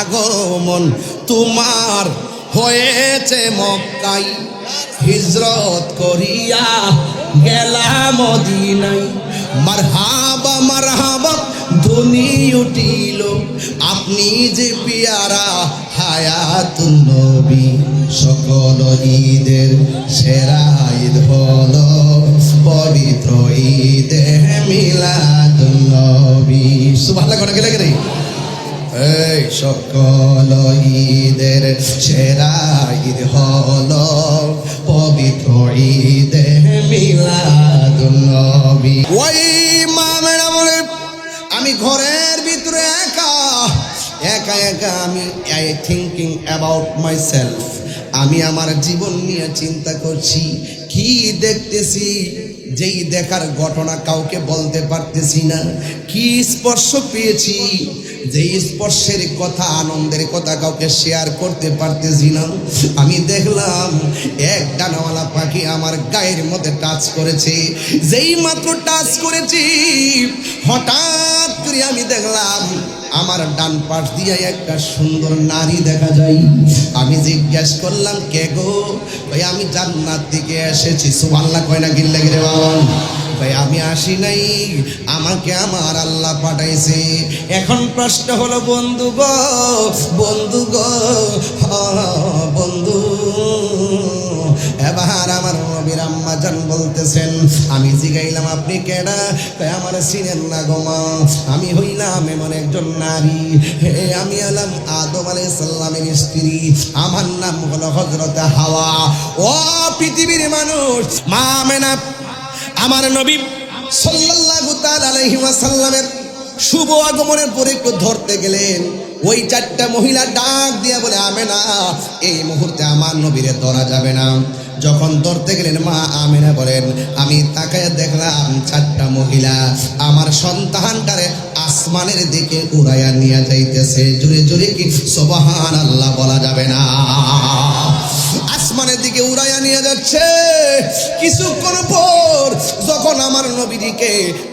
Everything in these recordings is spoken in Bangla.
আগমন তোমার হয়েছে মক্কায়, হিজরত করিয়া গেলাম মদিনায়। মারহাবা মারহাবা ধ্বনি উঠিল, আপনি যে পিয়ারা হায়াতুন নবী। সকল ঈদের সেরা ঈদ হলো পবিত্র ঈদে মিলাদুন নবী। সুবহানাল্লাহ কোন গেলে গেলে এই সকল ঈদের সেরা ঈদ হলো পবিত্র ঈদে মিলাদুন নবী। ওই মা ম্যাডাম, আমি ঘরের ভিতরে একা একা একা আমি থিঙ্কিং অ্যাবাউট মাই সেলফ। আমি আমার জীবন নিয়ে চিন্তা করছি, কি দেখতেছি, যেই দেখার ঘটনা কাউকে বলতে পারতেছি না। কি স্পর্শ পেয়েছি, যেই স্পর্শের কথা, আনন্দের কথা কাউকে শেয়ার করতে পারতেছি না। আমি দেখলাম এক ডানাওয়ালা পাখি আমার গায়ের মধ্যে টাচ করেছে। যেই মাত্র টাচ করেছি, হঠাৎ করে আমি দেখলাম আমার ডান পাশ দিয়ে একটা সুন্দর নারী দেখা যায়। আমি জিজ্ঞাসা করলাম, কে গো? ভাই আমি জান্নাত থেকে এসেছি। সুবহানাল্লাহ কয় না গিল্লা গিরে বাবা? ভাই আমি আসি নাই, আমাকে আমার আল্লাহ পাঠাইছে। এখন প্রশ্ন হলো, বন্ধু গো, বন্ধু গো, বন্ধু, এবার আমার নবীর আম্মা জান বলতেছেন, আমি জিগাইলাম আপনি কেডা? তাই আমার চিনেন না গো মা, আমি হইলাম এমন একজন নারী, আমি হলাম আদম আলাইহিস সালামের স্ত্রী, আমার নাম হলো হযরত হাওয়া। ও পৃথিবীর মানুষ, মা আমেনা আমার নবী সাল্লাল্লাহু তাআলা আলাইহি ওয়াসাল্লামের শুভ আগমনের পরে একটু ধরতে গেলেন। ওই চারটা মহিলা ডাক দিয়া বলে, আমেনা এই মুহূর্তে আমার নবীরে ধরা যাবে না। যখন ধরতে গেলেন, মা আমেনা বলেন, আমি তাকায় দেখলাম চারটা মহিলা আমার সন্তানটারে আসমানের দিকে উড়াইয়া নিয়ে যাইতেছে। জোরে জোরে কি সুবহানাল্লাহ বলা যাবে না? আসমানের দিকে উড়াইয়া নিয়ে যাচ্ছে। কিছুক্ষণ পর যখন আমার নবীজিকে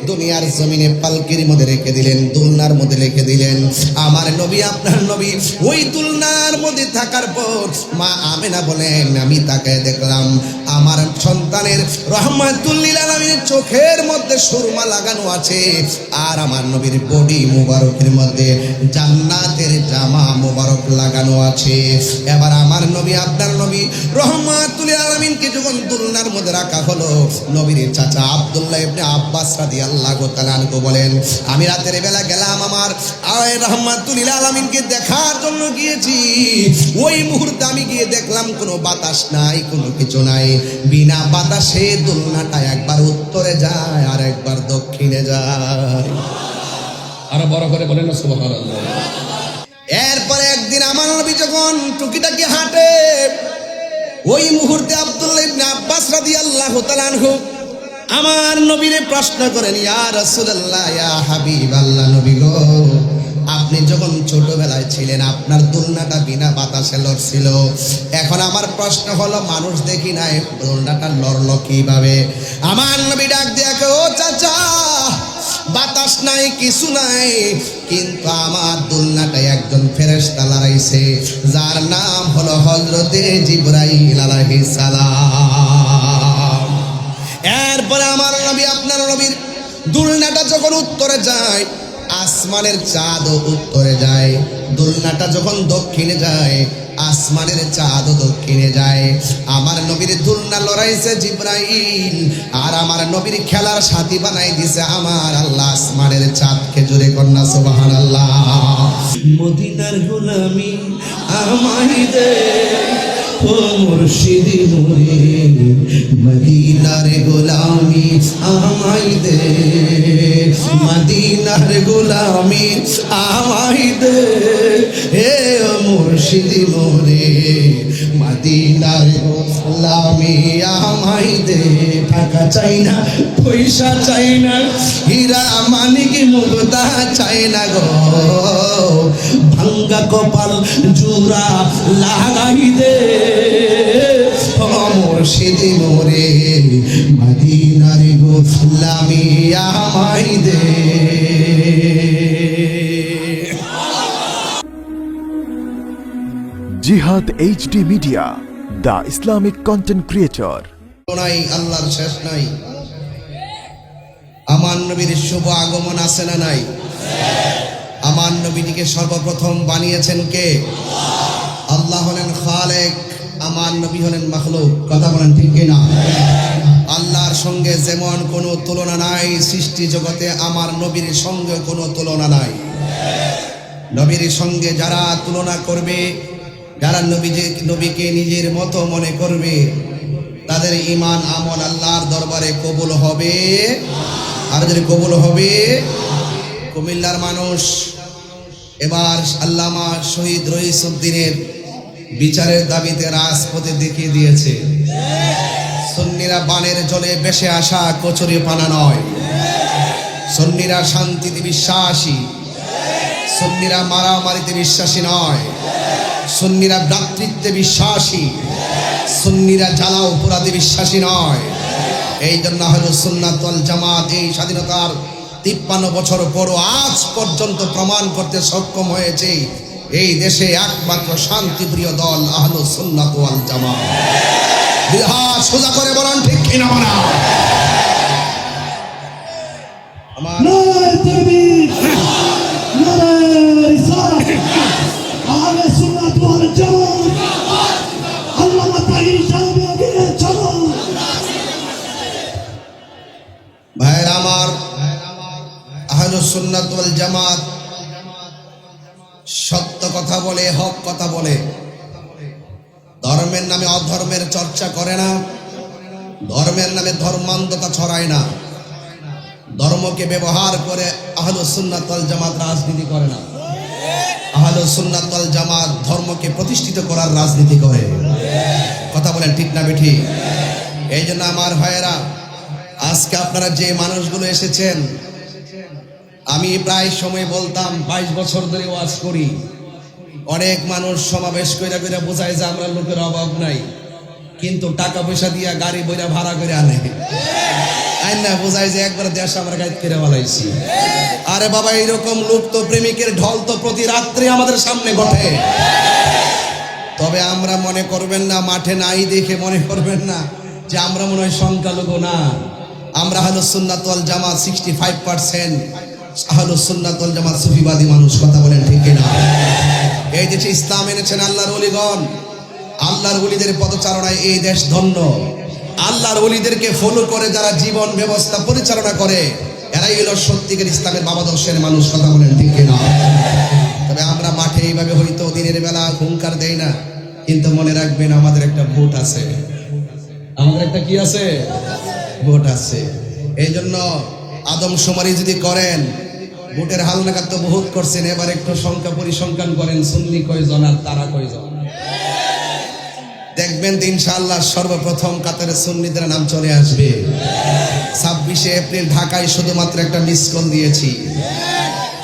দুনিয়ার জমিনে পালকির মধ্যে রেখে দিলেন, দুলনার মধ্যে রেখে দিলেন, আমার নবী আপনার নবী ওই দুলনার মধ্যে থাকার পর মা আমেনা বলেন, আমি তাকায় দেখলাম আমার সন্তানের রহমাতুল লিল আলামিনের চোখের মধ্যে সুরমা লাগানো আছে, আর আমার নবীর বডি মুবারকের মধ্যে জান্নাতের জামা মুবারক লাগানো আছে। এবার আমার নবী আপনার নবী রহমাতুল লিল আলামিনকে যখন দুলনার মধ্যে রাখা হলো, নবীর চাচা আব্দুল্লাহ ইবনে আব্বাস রাদিয়াল্লাহু তাআলা আনহু বলেন, আমি রাতের বেলা গেলাম আমার রহমাতুল লিল আলামিনকে দেখার জন্য গিয়েছি। ওই মুহূর্তে আমি গিয়ে দেখলাম কোনো বাতাস নাই, কোনো কিছু নাই। বিনা বাতাসে দুলনাটা একবার উত্তরে যায় আর একবার দক্ষিণে যায়। আরো বড় করে বলেন না সুবহানাল্লাহ। এরপরে একদিন আমার নবী যখন টুকিটাকি হাঁটে, ওই মুহূর্তে আব্দুল্লাহ ইবনে আব্বাস রাদিয়াল্লাহু তাআলা আনহু আমার নবীরে প্রশ্ন করেন, ইয়া রাসূলুল্লাহ, ইয়া হাবিবাল্লাহ, নবী গো, আপনি যখন ছোটবেলায় ছিলেন আপনার দোলনাটা বিনা বাতাসে লড়ছিল। এখন আমার প্রশ্ন হলো, মানুষ দেখি নাই, দোলনাটা লড়লো কিভাবে? আমার নবী ডাক দিয়ে, ও চাচা, বাতাস নাই, কিছু নাই, কিন্তু আমার দোলনাটা একজন ফেরেশতা লড়াইছে, যার নাম হলো হযরতে জিবরাইল আলাইহিস সালাম। এরপরে আমার নবী আপনার নবীর দোলনাটা যখন উত্তরে যায়, আসমানের চাঁদও উত্তরে যায়। দোলনাটা যখন দক্ষিণে যায়, আসমানের চাঁদও দক্ষিণে যায়। আমার নবীর দোলনা লড়াইছে জিবরাইল, আর আমার নবীর খেলার সাথী বানাই দিছে আমার আল্লাহ আসমানের চাঁদকে। জোরে কন্যা সুবহানাল্লাহ। মদিনার গোলামি আমায় দে ও মুর্শিদি মোরে, মদিনার গোলামি আমায় দে, মদিনার গোলামি আমায় দে, হে মুর্শিদি মোরে, মদিনার গোলামি আমায় দে। টাকা চাই না, পয়সা চাই না, হীরা মানিক মুক্তা চাই না গো, ভাঙ্গা কপাল জোড়া লাগাই দে, মুর্শিদি মোরে, মদিনার গোলামি আমায় দে। জিহাদ HD media, the Islamic content creator. নাই, আল্লাহর শেষ নাই। আমার নবীর শুভ আগমন আছে না নাই? আমার নবীটিকে সর্বপ্রথম বানিয়েছেন কে? আল্লাহ হলেন খালেক, আমার নবী হলেন মাখলুক। কথা বলেন ঠিক কিনা? আল্লাহর সঙ্গে যেমন কোনো তুলনা নাই, সৃষ্টি জগতে আমার নবীর সঙ্গে কোনো তুলনা নাই। নবীর সঙ্গে যারা তুলনা করবে, যারা নবীকে নিজের মতো মনে করবে, তাদের ঈমান আমল আল্লাহর দরবারে কবুল হবে। আর যদি কবুল হবে, কুমিল্লার মানুষ এবার আল্লামা শহীদ রইসউদ্দিনের বিচারের দাবিতে রাজপথে দেখিয়ে দিয়েছে। সুন্নিরা বানের জলে ভেসে আসা কচুরি পানা নয়। সুন্নিরা শান্তিতে বিশ্বাসী, সুন্নিরা মারামারিতে বিশ্বাসী নয়। সুন্নিরা ভ্রাতৃত্বে বিশ্বাসী, সুন্নিরা জ্বালা অপরাধে বিশ্বাসী নয়। এই জন্য আহলুস সুন্নাত ওয়াল জামাত এই স্বাধীনতার 53 বছর পরও আজ পর্যন্ত প্রমাণ করতে সক্ষম হয়েছে এই দেশে একমাত্র শান্তিপ্রিয় দল আহলুস সুন্নাত ওয়াল জামাত। দুই হাত সোজা করে বলেন ঠিক কিনা? মানা আমার নারায়ে তাকবীর, নারায়ে রিসালাত, আহলে সুন্নাত ওয়াল জামাত, আল্লামা তাহির সাহেব এগিয়ে চলো। ভাইয়ের আমার, আহলুস সুন্নাত ওয়াল জামাত সত্য কথা বলে, হক কথা বলে। ধর্মের নামে অধর্মের চর্চা করে না, ধর্মের নামে ধর্মান্ধতা ছড়ায় না। ধর্মকে ব্যবহার করে আহলুস সুন্নাত ওয়াল জামাত রাজনীতি করে না। আহলুস সুন্নাত ওয়াল জামাত ধর্মকে প্রতিষ্ঠিত করার রাজনীতি করে। কথা বলেন ঠিক না বেঠি? এই জন্য আমার ভাইয়েরা, আজকে আপনারা যে মানুষগুলো এসেছেন, আমি প্রায় সময় বলতাম 22 বছর ধরে ওয়াজ করি। অনেক মানুষ সমাবেশ কইরা কইরা বোঝায় যে আমরা লোকের অভাব নাই, কিন্তু টাকা পয়সা দিয়া গাড়ি বইরা ভাড়া করে আনে। আইনা বোঝায় যে একবার দেশ আমরা গাইড করে বলাইছি। আরে বাবা, এইরকম লোক তো প্রেমিকের ঢল তো প্রতি রাত্রে আমাদের সামনে ঘটে। তবে আমরা মনে করবেন না, মাঠে নাই দেখে মনে করবেন না যে আমরা মনে হয় সংখ্যালঘু। না, আমরা আহলুস সুন্নাত ওয়াল জামাত 65% আহলুস সুন্নাত ওয়াল জামাত সুফিবাদী মানুষ। কথা বলেন ঠিক কিনা? এই দেশে ইসলাম এনেছেন আল্লাহর ওলিগণ। আল্লাহর ওলিদের পদচারণায় এই দেশ ধন্য। আল্লাহর ওলিদেরকে ফলো করে যারা জীবন ব্যবস্থা পরিচালনা করে, এরাই হলো সত্যিকার ইসলামের বাবাদর্শের মানুষ। কথা বলেন ঠিক কিনা? তবে আমরা মাঠে এইভাবে হয়তো দিনের বেলা হুঙ্কার দেই না, কিন্তু মনে রাখবেন আমাদের একটা ভোট আছে। আমাদের একটা কি আছে? ভোট আছে। এই জন্য আদমশুমারি যদি করেন, ভোটের হালনাগাদ তো বহুত করছেন, এবার একটু সংখ্যা পরিসংখ্যান করেন, সুন্নি কয়জন আর তারা কয়জন। দেখবেন ইনশাআল্লাহ সর্বপ্রথম কাতারে সুন্নিদের নাম চলে আসবে। 26শে এপ্রিল ঢাকায় শুধুমাত্র একটা মিস কল দিয়েছি।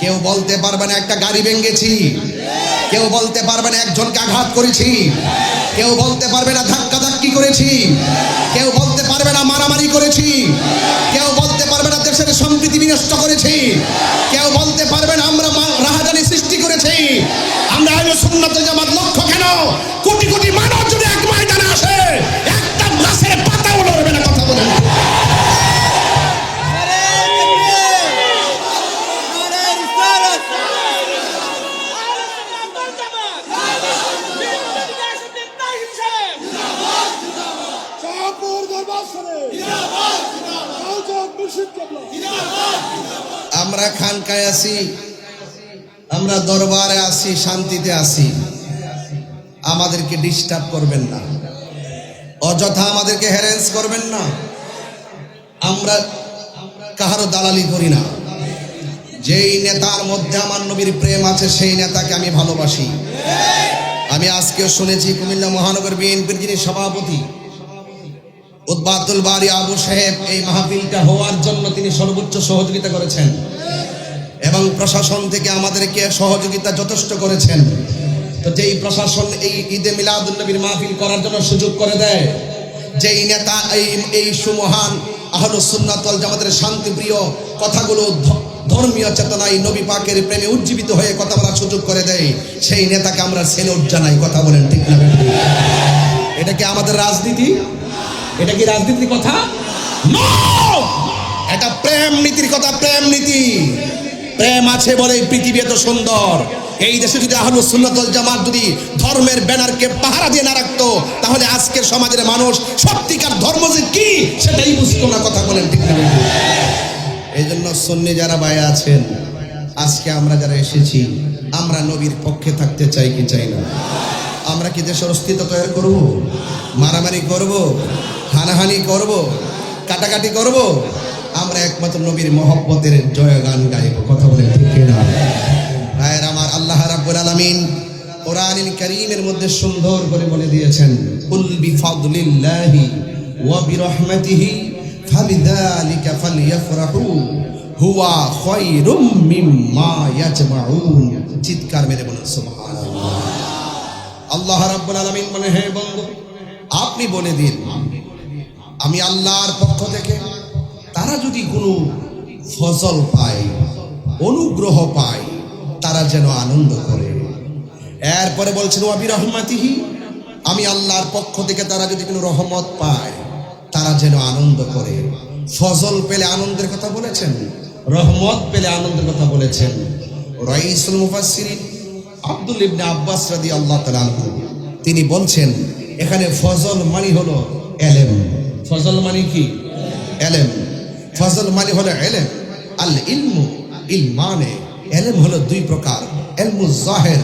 কেউ বলতে পারবে না একটা গাড়ি ভেঙেছি, কেউ বলতে পারবে না একজনকে আঘাত করেছি, কেউ বলতে পারবে না ধাক্কাধাক্কি করেছি, কেউ বলতে পারবে না মারামারি করেছি, কেউ বলতে পারবে না দেশের সম্প্রীতি বিনষ্ট করেছি, কেউ বলতে পারবে না আমরা রাহাজানি সৃষ্টি করেছি। আমরা আহলে সুন্নাত ওয়াল জামাত লক্ষ্য কেন? কোটি কোটি মানব যদি এক ময়দানে আসে, একটা গাছের পাতাও লড়বে না। কথা বলেন। আমরা খানকায় আছি, আমরা দরবারে আছি, শান্তিতে আছি। আমাদেরকে ডিস্টার্ব করবেন না, অযথা আমাদেরকে হ্যারেন্স করবেন না। আমরা কাহারও দালালি করি না। যেই নেতার মধ্যে আমার নবীর প্রেম আছে, সেই নেতাকে আমি ভালোবাসি। আমি আজকেও শুনেছি কুমিল্লা মহানগর বিএনপির যিনি সভাপতি উদ্বাতুল বারী আবু সাহেব, এই মাহফিলটা হওয়ার জন্য তিনি সর্বোচ্চ সহযোগিতা করেছেন এবং প্রশাসন থেকে আমাদেরকে সহযোগিতা যথেষ্ট করেছেন। তো যেই প্রশাসন এই ঈদে মিলাদুন নবীর মাহফিল করার জন্য সুযোগ করে দেয়, যেই নেতা এই সুমহান আহলুস সুন্নাত ওয়াল জামাতের শান্তিপ্রিয় কথাগুলো ধর্মীয় চেতনায় নবী পাকের প্রেমে উজ্জীবিত হয়ে কথা বলার সুযোগ করে দেয়, সেই নেতাকে আমরা সেলুট জানাই। কথা বলেন ঠিক না? এটা কি আমাদের রাজনীতি? এটা কি রাজনীতির কথা? নো, এটা প্রেম নীতির কথা। প্রেম নীতি, প্রেম আছে বলে পৃথিবী এত সুন্দর। এই দেশে যদি আহলুস সুন্নাত ওয়াল জামাত যদি ধর্মের ব্যানারকে পাহারা দিয়ে না রাখতো, তাহলে আজকের সমাজের মানুষ সত্যিকার ধর্ম যে কি সেটাই বুঝতো না। কথা বলেন ঠিক না? এই জন্য সুন্নি যারা ভাইয়া আছেন, আজকে আমরা যারা এসেছি, আমরা নবীর পক্ষে থাকতে চাই কি চাই না? আমরা কি দেশের অস্তিত্ব তৈরি করব? মারামারি করব? হানাহানি করব? কাটাকাটি করব? আমরা একমাত্র নবীর মহব্বতের জয়গান গাইব। কথা বলেন ঠিক না? ভাইয়ের আমার, আল্লাহ রাব্বুল আলামিন কোরআনুল কারীমের মধ্যে সুন্দর করে বলে দিয়েছেন, কুল বিফাদলিল্লাহি ওয়া বিরহমাতিহি ফাবিযালিকা ফালইফরাহু হুয়া খায়রুম মিম্মা ইয়াজমাউন। চিৎকার মেরে বলেন সুবহানাল্লাহ। আল্লাহ রাব্বুল আলামিন বলে, হে বন্ধু, আপনি বলে দিন আমি আল্লাহর পক্ষ থেকে তারা যদি কোনো ফজল পায়, অনুগ্রহ পায়, তারা যেন আনন্দ করে। এরপরে বলছেন ওয়া বিরহমাতিহি, আমি আল্লাহর পক্ষ থেকে তারা যদি কোনো রহমত পায়, তারা যেন আনন্দ করে। ফজল পেলে আনন্দের কথা বলেছেন, রহমত পেলে আনন্দের কথা বলেছেন। রাইসুল মুফাসসিরিন আব্দুল ইবনে আব্বাস রাদিয়াল্লাহু তাআলা আনহু তিনি বলছেন, এখানে ফজল মানে হলো এলেম। ফজল মানে কি? এলেম। ফজল মানে হলো এলেম। আল ইলমু ইলমানে, এলেম হলো দুই প্রকার, ইলমুল জাহির,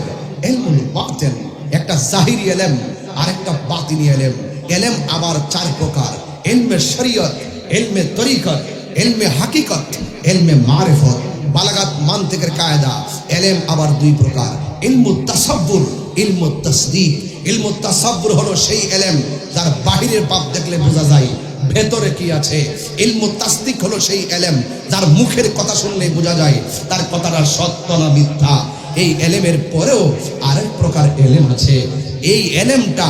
ইলমুল বাতিন। একটা জাহিরি এলেম আর একটা বাতিনি এলেম। এলেম আবার চার প্রকার, ইলমে শরীয়ত, ইলমে তরিকত, ইলমে হাকিকত, ইলমে মারিফত, বালাগাত মানতিকের কায়দা। এলেম আবার দুই প্রকার, ইলমুত তাসাব্বুর, ইলমুত তাসদীক। ইলমুত তাসাব্বুর হলো সেই এলেম যার বাহিরের পাপ দেখলে বোঝা যায় ভেতরে কি আছে। ইলমুত তাসদীক হলো সেই এলেম যার মুখের কথা শুনলে বোঝা যায় তার কথাটা সত্য না মিথ্যা। এই এলেমের পরেও আরেক প্রকার এলেম আছে। এই এলেমটা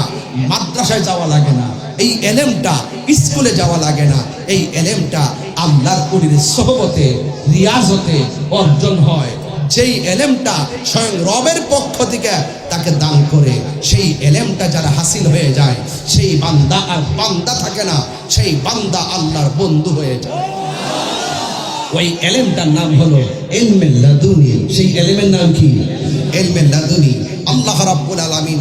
মাদ্রাসায় যাওয়া লাগে না, এই এলেমটা স্কুলে যাওয়া লাগে না, এই এলেমটা আল্লাহর ওলির সোহবতে, রিয়াজতে অর্জন হয়। যেই এলেমটা স্বয়ং রবের পক্ষ থেকে তাকে দান করে, সেই এলেমটা যারা হাসিল হয়ে যায়, সেই বান্দা আর বান্দা থাকে না, সেই বান্দা আল্লাহর বন্ধু হয়ে যায়। ওই এলেমটার নাম হলো ইলমে লাদুনি। সেই এলেমের নাম কি? ইলমে লাদুনি। আল্লাহ রাব্বুল আলামিন,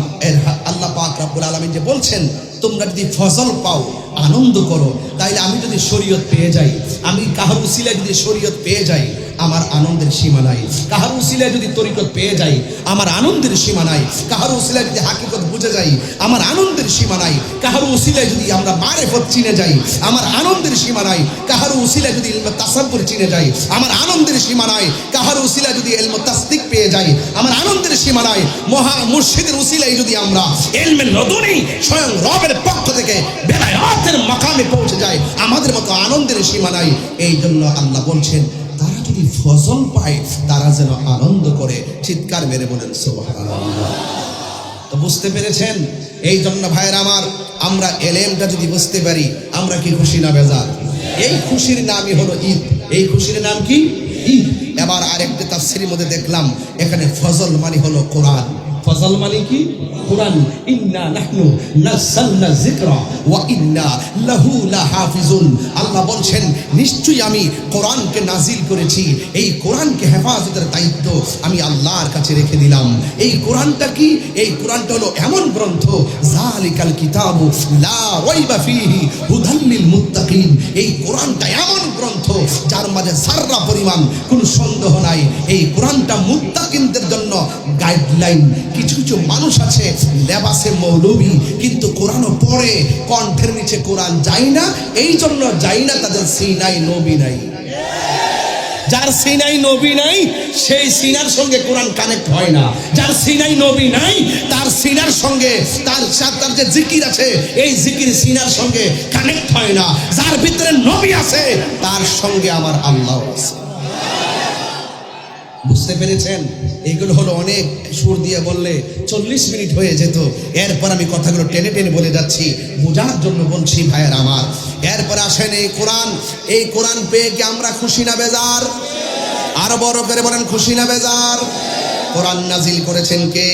আল্লাহ পাক রাব্বুল আলামিন যে বলছেন, তোমরা যদি ফজল পাও, আনন্দ করো। তাইলে আমি যদি শরীয়ত পেয়ে যাই, আমি কাহার উসিলায় যদি শরীয়ত পেয়ে যাই, আমার আনন্দের সীমা নাই। কাহার উসিলায় যদি তরিকত পেয়ে যাই, আমার আনন্দের সীমা নাই। কাহার উসিলায় যদি হাকিকত বুঝে যাই, আমার আনন্দের সীমা নাই। কাহার উসিলায় যদি আমরা মারিফত চিনে যাই, আমার আনন্দের সীমা নাই। কাহার উসিলায় যদি ইলমে তাসাব্বুর চিনে যাই, আমার আনন্দের সীমা নাই। কাহার উসিলায় যদি ইলমে তাসদীক পেয়ে যাই, আমার আনন্দের সীমা নাই। মহা মুর্শিদের উসিলায় যদি আমরা ইলমে লাদুনি স্বয়ং রবের পক্ষ থেকে বেলায়াতের মাকামে পৌঁছে যায়, আমাদের মতো আনন্দের সীমা নাই। এই জন্য আল্লাহ বলছেন, তারা যদি ফজল পায়, তারা যেন আনন্দ করে। চিৎকার মেরে বলেন সুবহানাল্লাহ। তো বুঝতে পেরেছেন? এই জন্য ভাইয়ের আমার, আমরা এলেমটা যদি বুঝতে পারি, আমরা কি খুশি না বেজার? এই খুশির নামই হলো ঈদ। এই খুশির নাম কি? ঈদ। এবার আরেকটা তাফসীরের মধ্যে দেখলাম, এখানে ফজল মানে হলো কোরআন। ফজল মানে কি? কোরআন। ইন্না নাহনু নাযালনা যিকরা ওয়া ইন্না লাহু লাহাফিজুন। আল্লাহ বলছেন, নিশ্চয়ই আমি কোরআনকে নাজিল করেছি, এই কোরআনকে হেফাজতের দায়িত্ব আমি আল্লাহর কাছে রেখে দিলাম। এই কোরআনটা কি? এই কোরআনটা হলো এমন গ্রন্থ, যালিকাল কিতাবু লা রাইবা ফীহি হুদাল লিল মুত্তাকিন। এই কোরআনটা এমন গ্রন্থ যার মাঝে যাররা পরিমাণ কোনো সন্দেহ নাই। এই কোরআনটা মুত্তাকিনদের জন্য গাইডলাইন। কিছু কিছু মানুষ আছে লেবাসে মৌলবী, কিন্তু কোরআনও পড়ে, কণ্ঠের নিচে কোরআন যায় না। এই জন্য যায় না, তাদের সিনায় নবী নাই। যার সিনায় নবী নাই, সেই সিনার সঙ্গে কোরআন কানেক্ট হয় না। যার সিনায় নবী নাই, তার সিনার সঙ্গে তার যে জিকির আছে, এই জিকির সিনার সঙ্গে কানেক্ট হয় না। যার ভিতরে নবী আছে, তার সঙ্গে আমার আল্লাহ আছে। বুঝতে পেরেছেন? এইগুলো হলো অনেক সুর দিয়ে বললে 40 মিনিট হয়ে যেত। এরপর আমি কথাগুলো টেনে টেনে বলে যাচ্ছি, বোঝার জন্য বলছি ভাইয়ের আমার। এরপর আসেন এই কোরআন। এই কোরআন পেয়ে কি আমরা খুশি না বেজার? আরো বড় করে বলেন খুশি না বেজার? কোরআন নাজিল করেছেন কে?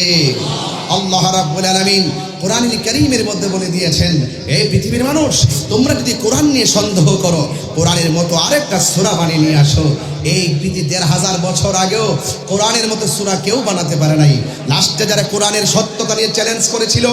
আল্লাহ রাব্বুল আলামিন কোরআনুল কারীমের মধ্যে বলে দিয়েছেন, এই পৃথিবীর মানুষ, তোমরা যদি কোরআন নিয়ে সন্দেহ করো, কোরআনের মতো আরেকটা সূরা বানিয়ে নিয়ে আসো। এই পৃথিবী ১৫০০ বছর আগেও কোরআনের মতো সূরা কেউ বানাতে পারে নাই। লাস্টে যারা কোরআনের সত্যতা নিয়ে চ্যালেঞ্জ করেছিল,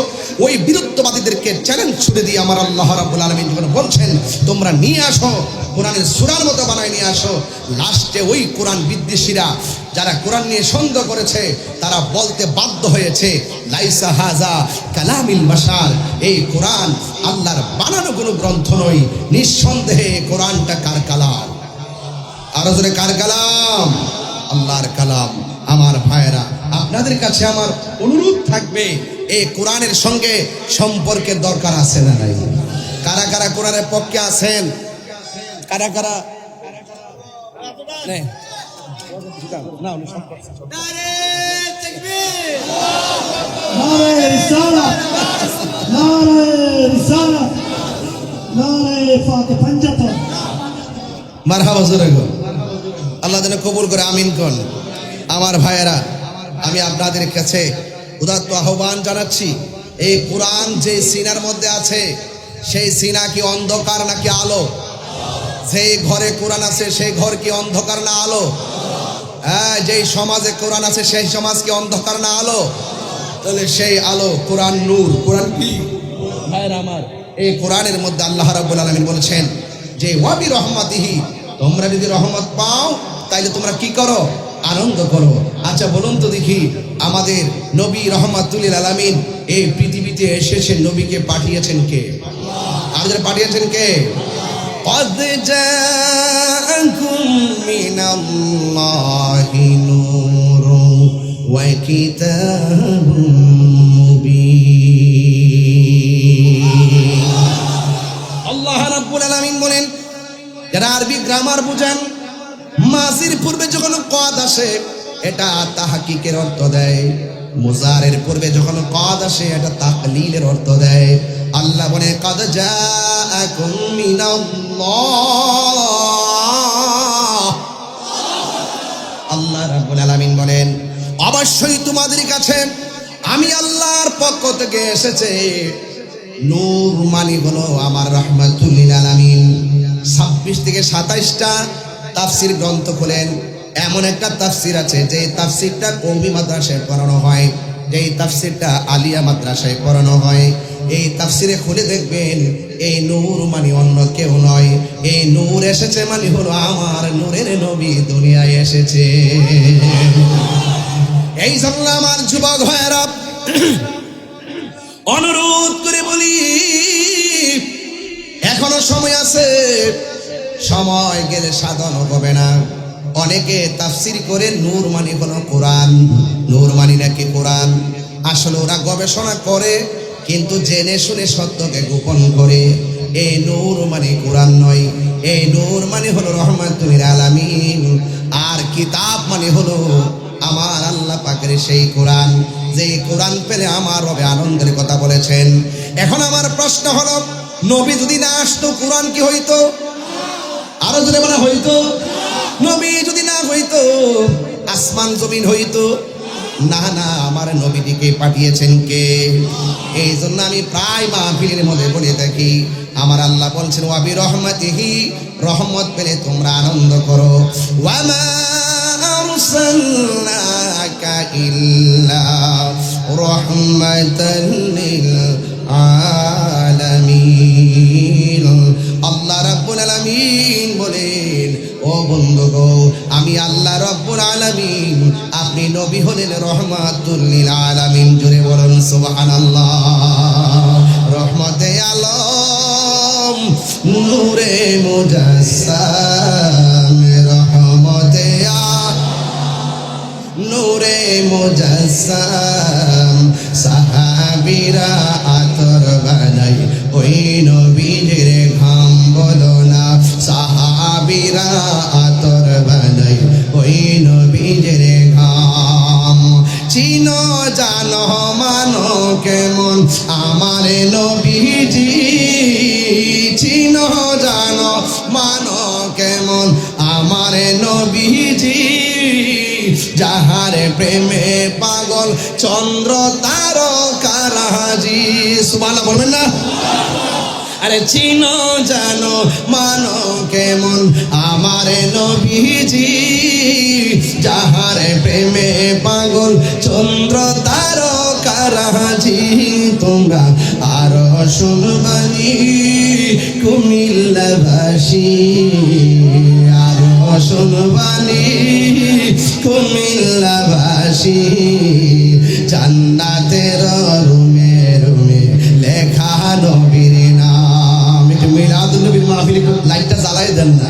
ওই বিরুদ্ধবাদীদেরকে চ্যালেঞ্জ ছুড়ে দিয়ে আমার আল্লাহ রাব্বুল আলামিন যখন বলছেন তোমরা নিয়ে আসো, কোরআনের সূরার মতো বানায় নিয়ে আসো, লাস্টে ওই কোরআন বিদ্বেষীরা যারা কোরআন নিয়ে সন্দেহ করেছে তারা বলতে বাধ্য হয়েছে, লাইসা হাযা কালামিল বাশার, এই কোরআন আল্লাহর বানানো কোনো গ্রন্থ নয়, নিঃসন্দেহে কোরআনটা কার কালাম? আরো জোরে কার কালাম? আল্লাহর কালাম। আমার ভাইয়েরা, আপনাদের কাছে আমার অনুরোধ থাকবে, এই কোরআনের সঙ্গে সম্পর্কের দরকার আছে না নাই? কারা কারা কোরআনের পক্ষে আছেন? কারা কারা? নারে রিসালাত, নারে রিসালাত, নারে ফাতে পাঞ্জাতন। মারহাবা জোরে গো। আল্লাহ যেন কবুল করে, আমিন কোন। আমার ভাইয়েরা, আমি আপনাদের কাছে উদাত্ত আহ্বান জানাচ্ছি, এই কোরআন যে সিনার মধ্যে আছে, সেই সিনা কি অন্ধকার নাকি আলো? যেই ঘরে কোরআন আছে সেই ঘর কি অন্ধকার না আলো? হ্যাঁ, যেই সমাজে কোরআন আছে সেই সমাজ কি অন্ধকার না আলো? তাহলে সেই আলো কোরআন নূর। কোরআন কি ভাইয়েরা আমার? এই কোরআনের মধ্যে আল্লাহ রাব্বুল আলামিন বলেছেন যে ওয়াবি রহমাতিহি, তোমরা যদি রহমত পাও তাইলে তোমরা কি করো? আনন্দ করো। আচ্ছা বলুন তো দেখি, আমাদের নবী রহমাতুল লিল আলামিন এই পৃথিবীতে এসেছেন, নবীকে পাঠিয়েছেন কে? আমাদের পাঠিয়েছেন কে? قد جاءكم من الله نور وكتاب مبين। আল্লাহ রাব্বুল আলামিন বলেন, যারা আরবি গ্রামার বুঝেন, মাজির পূর্বে যখন কদ আসে এটা তাহকিকের অর্থ দেয়, মুজারের পূর্বে যখন কদ আসে এটা তাকলিলের অর্থ দেয়। আল্লাহ বলে কদ জাআকুম মিনাল্লাহ, আল্লাহ রাব্বুল আলামিন বলেন অবশ্যই তোমাদের কাছে আমি আল্লাহর পক্ষ থেকে এসেছে নূর, মানে হলো আমার রাহমাতুল লিল আলামিন। 26 থেকে 27টা তাফসীর গ্রন্থ খোলেন, এমন একটা তাফসীর আছে যে তাফসীরটা কওমি মাদ্রাসায় পড়ানো হয়, এই তাফসীরটা আলিয়া মাদ্রাসায় পড়ানো হয়। এই তাফসীরে খুলে দেখবেন এই নূর মানে অন্য কেউ নয়, এই নূর এসেছে মানে হলো আমার নূরের নবী দুনিয়ায় এসেছে। এই জন্য আমার যুবক ভাইয়েরা, অনুরোধ করে বলি, এখনো সময় আছে, সময় গেলে সাধন হবে না। অনেকে তাফসীর করে নূর মানে হলো কোরআন, নূর মানে নাকি কোরআন। আসলে ওরা গবেষণা করে কিন্তু জেনে শুনে সত্যকে গোপন করে। এই নূর মানে কোরআন নয়, এই নূর মানে হলো রহমাতুল লিল আলামিন, আর কিতাব মানে হলো আমার আল্লাহ পাকের সেই কোরআন, যে কোরআন পেলে আমার রবে আনন্দের কথা বলেছেন। এখন আমার প্রশ্ন হলো, নবী যদি না আসতো কোরআন কি হইতো? আরো জোরে বলা হইতো? নবী যদি না হইতো আসমান জমিন হইতো না? না, আমার নবীটিকে পাঠিয়েছেন কে? এই জন্য আমি প্রায় মাহফিলের মধ্যে বলে থাকি, আমার আল্লাহ বলছেন ওয়াবি রহমাতিহি, রহমত পেলে তোমরা আনন্দ করো। ওয়ামা আরসালনাকা ইল্লা রাহমাতাল লিল আলামিন। আল্লাহ রাব্বুল আলামিন বলেন, ও বন্ধুগো, আমি আল্লাহ রাব্বুল আলামিন, আপনি নবী হলেন রহমাতুল লিল আলামিন। জোরে বলুন সুবহানাল্লাহ। রহমতে আলম, নূরে মুজাসসাম, রহমতে নূরে মুজাসসাম, সাহাবীরা আতর বানাই ওই নবীর ঘাম, বলো না সাহাবীরা আতর বানাই ওই নবীর ঘাম। চিনো জানো মানো কেমন আমার নবীজি, চিনো জানো মানো কেমন আমার নবীজি। যাহারে প্রেমে পাগল চন্দ্র তারকারাজি। সুবহানাল্লাহ বলবেন না? আরে চিনো জানো মানো কেমন আমারে নবীজি, যাহারে প্রেমে পাগল চন্দ্র তারকারাজি। তোমরা আরো শুনবানি কুমিল্লাবাসী, আরো শুনবানি কুমিল্লাবাসী, জান্নাতের রুমে রুমে লেখা নবীর নাম। একটু মিলাদুন নবীর মাহফিল একটু লাইটটা জ্বালাই দেন না,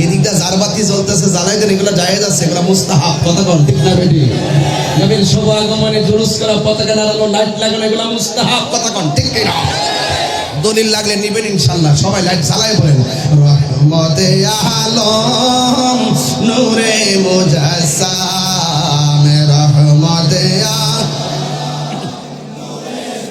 এদিকটা জারবাতি জ্বলতেছে জ্বালাই দেন, এগুলো জায়েজ আছে, এগুলো মুস্তাহাব। কথা কন ঠিক না বেটি? নবীর শুভ আগমনে জুলুস করা, পতাকা লাগানো, লাইট লাগানো, এগুলো মুস্তাহাব। কথা কন ঠিক কি না? দলিল লাগলে নিবেন ইনশাআল্লাহ। সবাই লাইট জ্বালাই বলেন রহমতে আলম নূরে মুজাসসাম, রহমতে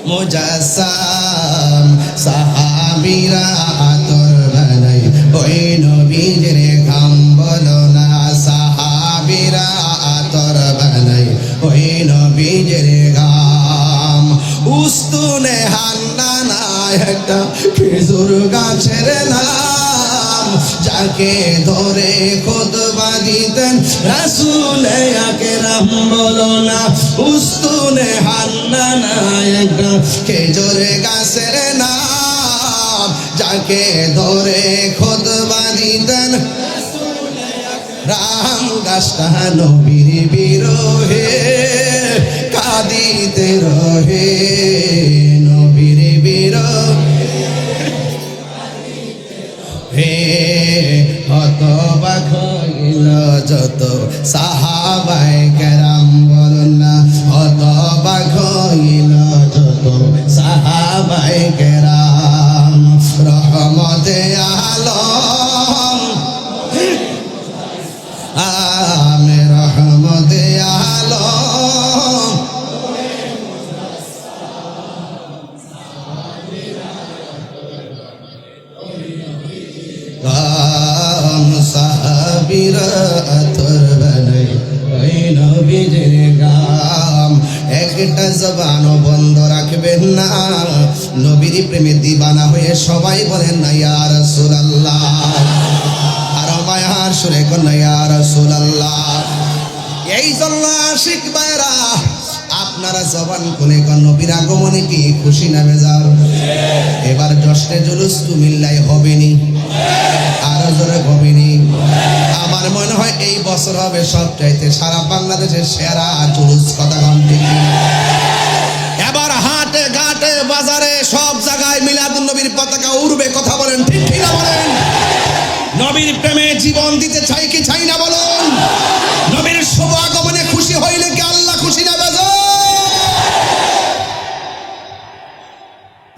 মুজাসসাম, সাহাবীরা আতর বানাই ওই নবীর ঘাম বলো না, সাহাবীরা আতর বানাই ওই নবীর ঘাম। উস্তুনে হান্নানা একটা খেজুর গাছের নাম, যাকে ধরে খুতবা দিতেন রাসূল আকরাম বলো না। উস্তুনে হান্নানা একটা খেজুর গাছের নাম, যাকে ধরে খুতবা দিতেন রাম। গাছটা নবীর বিরহে কাঁদিতে রহে, নবীর বিরহে হতবাক হইল যত সাহাবায়ে কেরাম বলুন না, হতবাক হইল যত সাহাবায়ে কেরাম। রহমতে আলম আমি রহমতে আলম, সাহাবীরা আতর বানাই ওই নবীর গাম। একটা জবানও বন্ধ রাখবেন না, নবীর প্রেমে দিবানা হয়ে সবাই বলেন না ইয়া রাসূলুল্লাহ। আর মায়ার সুরে কোন ইয়া রাসূলুল্লাহ। এই জন্য আশিক ভাইরা আপনারা জবান খুলে কোন নবীর আগমনে কি খুশি না বেজার? এবার জশ্নে জুলুস কুমিল্লায় হবেনি, আরো জোরে হবেনি। আমার মনে হয় এই বছর হবে সবচাইতে সারা বাংলাদেশের সেরা জুলুস। কথা কম ঠিক? এবার হাটে ঘাটে বাজারে সব জায়গায় মিলাদুন নবীর পতাকা উড়বে। কথা বলেন ঠিক কি না বলেন? নবীর প্রেমে জীবন দিতে চাই কি চাই না বলুন? নবীর শুভ আগমনে খুশি হইলে কি আল্লাহ খুশি না বেজার?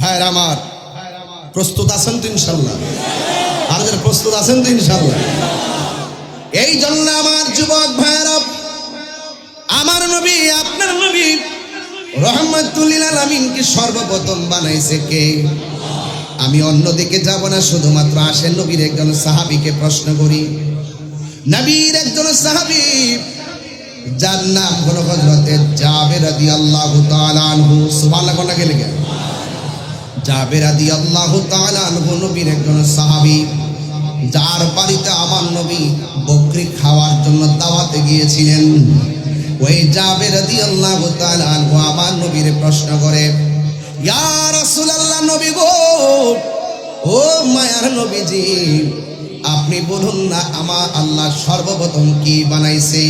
ভাইরা আমার প্রস্তুত আছেন তো ইনশাআল্লাহ? আর যারা প্রস্তুত আছেন তো ইনশাআল্লাহ? এই জন্য আমার যুবক ভাইরা, আমার নবী আপনার নবী রহমাতুল লিল আলামিনকে সর্বপ্রথম বানাইছে কে? আমি অন্যদিকে যাব না, শুধুমাত্র আসেন নবীর একজন সাহাবীকে প্রশ্ন করি। নবীর একজন সাহাবী যার নাম হলো হযরতে জাবের রাদিয়াল্লাহু তাআলা আনহু। সুবহানাল্লাহ কোন কে লেগে? জাবের রাদিয়াল্লাহু তাআলা আনহু নবীর একজন সাহাবী, যার বাড়িতে আমার নবী বকরি খাওয়ার জন্য দাওয়াতে গিয়েছিলেন। ওই জাবের রাদিয়াল্লাহু তাআলা আনহু আমার নবীর প্রশ্ন করে, ইয়া রাসূলুল্লাহ, নবী গো, ও মায়ার নবীজি, আপনি বলুন না আমার আল্লাহ সর্বপ্রথম কি বানাইছে?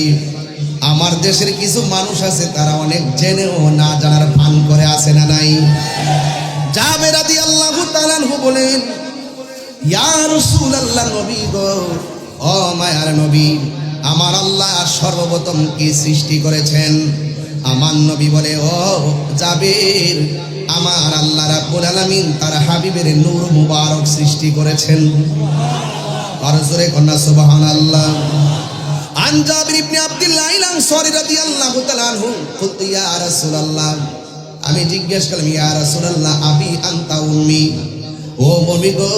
আমার দেশের কিছু মানুষ আছে তারা অনেক জেনেও না জানার ভান করে আছে না নাই? জাবের রাদিয়াল্লাহু তাআলা আনহু বলেন, ইয়া রাসূলুল্লাহ, নবী গো, ও মায়ার নবী, আমার আল্লাহ সর্বপ্রথম কি সৃষ্টি করেছেন? আমার নবী বলে, ও জাবের, আমার আল্লাহ রাব্বুল আলামিন তার হাবিবের নূর মুবারক সৃষ্টি করেছেন। আর জোরে কন্যা সুবহানাল্লাহ। আন জাবির ইবনে আব্দুল্লাহ আল আনসারী রাদিয়াল্লাহু তাআলা আনহু, কুলতু ইয়া রাসূলুল্লাহ, আমি জিজ্ঞেস করলাম, ইয়া রাসূলুল্লাহ আবি আনতা উম্মি, ও নবী গো,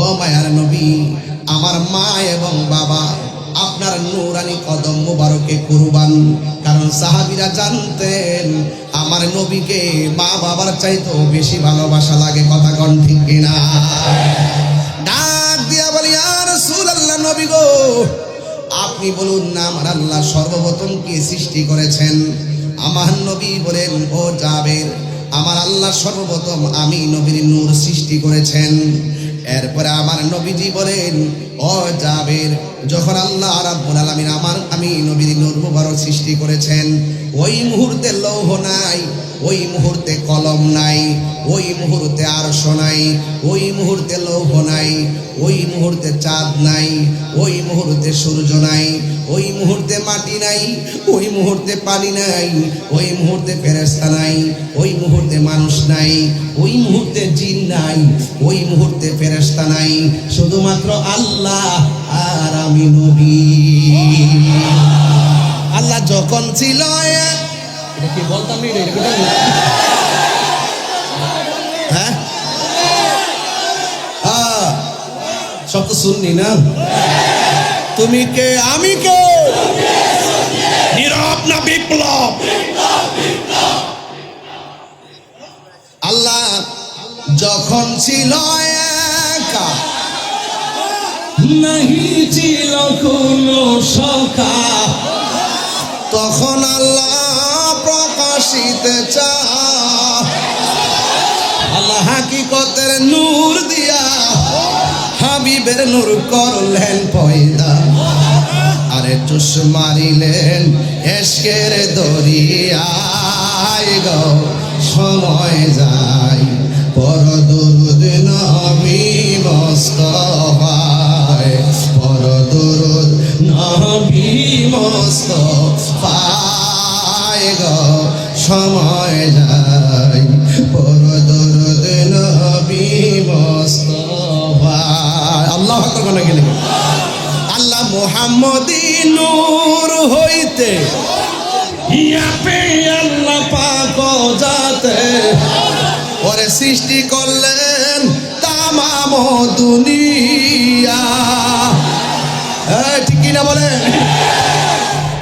ও মায়ার নবী, আমার মা এবং বাবা আপনার নূরানি কদম মুবারকে কুরবান। কারণ সাহাবীরা জানতেন আমার নবীকে মা বাবার চাইতেও বেশি ভালোবাসা লাগে। কথা কোন ঠিক কিনা? ডাক দিয়া বলি, ইয়া রাসূলুল্লাহ, নবী গো, আপনি বলুন না আমার আল্লাহ সর্বপ্রথম কি সৃষ্টি করেছেন? আমার নবী বলেন, ও জাবের, আমার আল্লাহ সর্বপ্রথম আমি নবীর নূর সৃষ্টি করেছেন। এরপরে আমার নবীজি বলেন, ও জাবের, যখন আল্লাহ রাব্বুল আলামিন আমি নবীর নূর মুবারক সৃষ্টি করেছেন, ওই মুহূর্তে লৌহ নাই, ওই মুহূর্তে কলম নাই, ওই মুহূর্তে আরশ নাই, ওই মুহূর্তে লৌহ নাই, ওই মুহূর্তে চাঁদ নাই, ওই মুহূর্তে সূর্য নাই, ওই মুহূর্তে মাটি নাই, ওই মুহূর্তে পানি নাই, ওই মুহূর্তে ফেরেশতা নাই, ওই মুহূর্তে মানুষ নাই, ওই মুহূর্তে জিন নাই, ওই মুহূর্তে ফেরেশতা নাই, শুধুমাত্র আল্লাহ আর আমি নবী। আল্লাহ যখন ছিল, এটা কি বলতাম না, এটা কি হ্যাঁ সব তো শুননি না? তুমি কে আমি কে? নীরব না বিপ্লব? আল্লাহ যখন ছিল একা, নাহি ছিল কোনো সখা, তখন আল্লাহ প্রকাশিতে আল্লাহ হাকিকতের নূর দিয়া হাবিবের নূর করলেন পয়দা। আরে চুষ মারিলেন এশকের দরিয়ায় গো, সময় যায় পর দুরুদ নবী মুস্তাফায়, পর দুরুদ নবী মুস্তাফায় গো, সময় যায় পর দুরুদ নবী মুস্তাফায়। আল্লাহু আকবার বলে গেলেন। আল্লাহ মুহাম্মদী নূর হইতে ইয়া পে আল্লাহ পাক জাতে ওরে সৃষ্টি করলেন তামাম দুনিয়া। ঠিক কিনা বলে?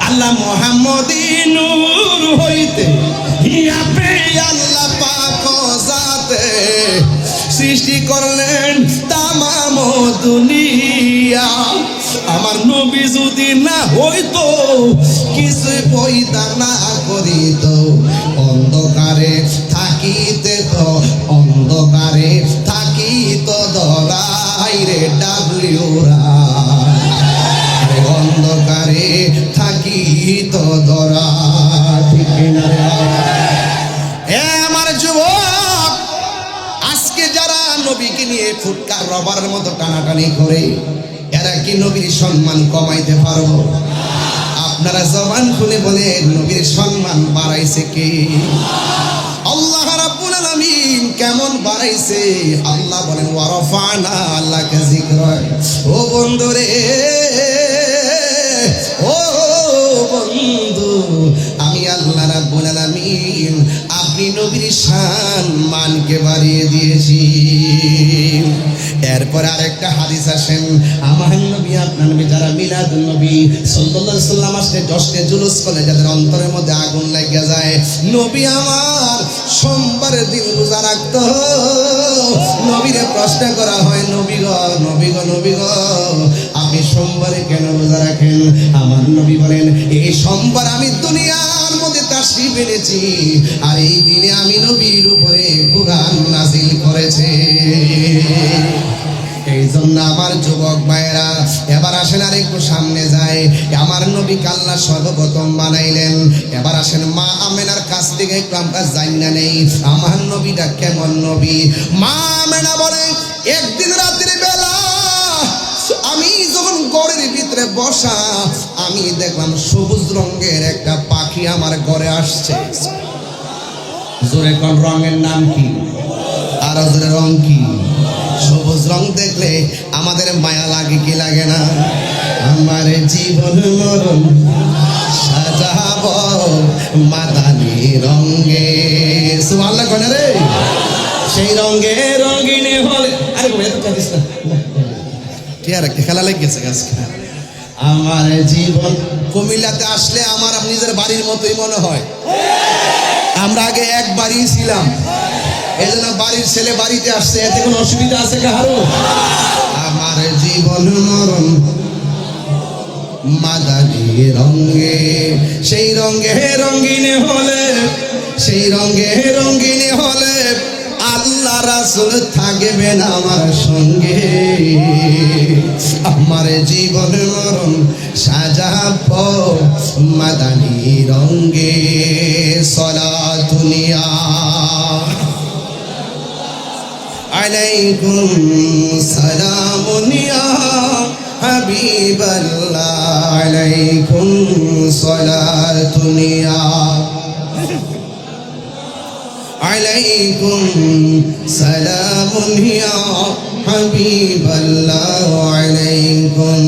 আল্লাহ মুহাম্মদী নূর হইতে ইয়া পে আল্লাহ পাক জাতে সৃষ্টি করলেন তামাম দুনিয়া। আমার নবী যদি না হইতো, কিছু পয়দা না করিত, অন্ধকারে থাকিতে তো, অন্ধকারে থাকিত ধরাই রে ডাবলিউরা, অন্ধকারে থাকিত ধরা। ঠিক না? আমার যুবক, আজকে যারা নবীকে নিয়ে ফুটকার রবারের মতো টানাটানি করে, এরা কি নবীর সম্মান কমাইতে পারবো? আপনারা জবান খুলে বলেন, নবীর সম্মান বাড়াইছে কে? আল্লাহ রাব্বুল আলামিন কেমন বাড়াইছে? আল্লাহ বলেন, ওয়া রাফা'না লাকা যিকরাক। ও বন্ধু রে, ও বন্ধু, আমি আল্লাহ রাব্বুল আলামিন আপনি নবীর সম্মানকে বাড়িয়ে দিয়েছি। এরপর আরেকটা হাদিস আসেন, আমার নবী আপনার নবী যারা মিলাদুন নবী সাল্লাল্লাহু আলাইহি সাল্লাম আসলে জশ্নে জুলুস করে, যাদের অন্তরের মধ্যে আগুন লাগিয়া যায়, নবী আমার সোমবারের দিন রোজা রাখতো। নবীরে প্রশ্ন করা হয়, নবী গো, নবী গো, নবী গো, আপনি সোমবারে কেন রোজা রাখেন? আমার নবী বলেন, এই সোমবার আমি দুনিয়ার মধ্যে তাশরীফ এনেছি, আর এই দিনে আমি নবীর উপরে কুরআন নাযিল করেছে। এই জন্য আমার যুবক ভাইয়েরা, এবার আসেন আর একটু সামনে যায়। আমার নবীকে আল্লাহ সর্বপ্রথম বানাইলেন। এবার আসেন মা আমেনার কাছ থেকে একটু আমরা জানিনা নেই আমার নবীটা কেমন নবী। মা আমেনা বলে, একদিন রাতের বেলা আমি যখন ঘরের ভিতরে বসা, আমি দেখলাম সবুজ রঙের একটা পাখি আমার ঘরে আসছে। জোরে কোন রঙের নাম কি? আর জোরে রং কি? সবুজ রং দেখলে আমাদের মায়া লাগে কি লাগে না? আমার জীবন মরণ সাজাব মাদানি রঙে। সুবহানাল্লাহ কোন রে? সেই রঙে রঙিনে হলে, আরে বলে তো কাঁদিস না, কি আর খেলা লেগে গেছে আজকে। আমার জীবন। কুমিল্লাতে আসলে আমার নিজের বাড়ির মতোই মনে হয়। আমরা আগে এক বাড়ি ছিলাম, এই জন্য বাড়ির ছেলে বাড়িতে আসছে, এতে কোনো অসুবিধা আছে কারো? আমার জীবন মরণ মাদানি রঙে, সেই রঙে রঙিন হলে, সেই রঙে রঙিন হলে আল্লাহ রাসূল থাকবেন আমার সঙ্গে। আমার জীবন মরণ সাজাবো মাদানি রঙে। সালাতুনিয়া আলাইকুম সালামুনিয়া হাবিবাল্লাহ, আলাইকুম সালাতুনিয়া, আলাইকুম সালামুনিয়া হাবিবাল্লাহ, আলাইকুম।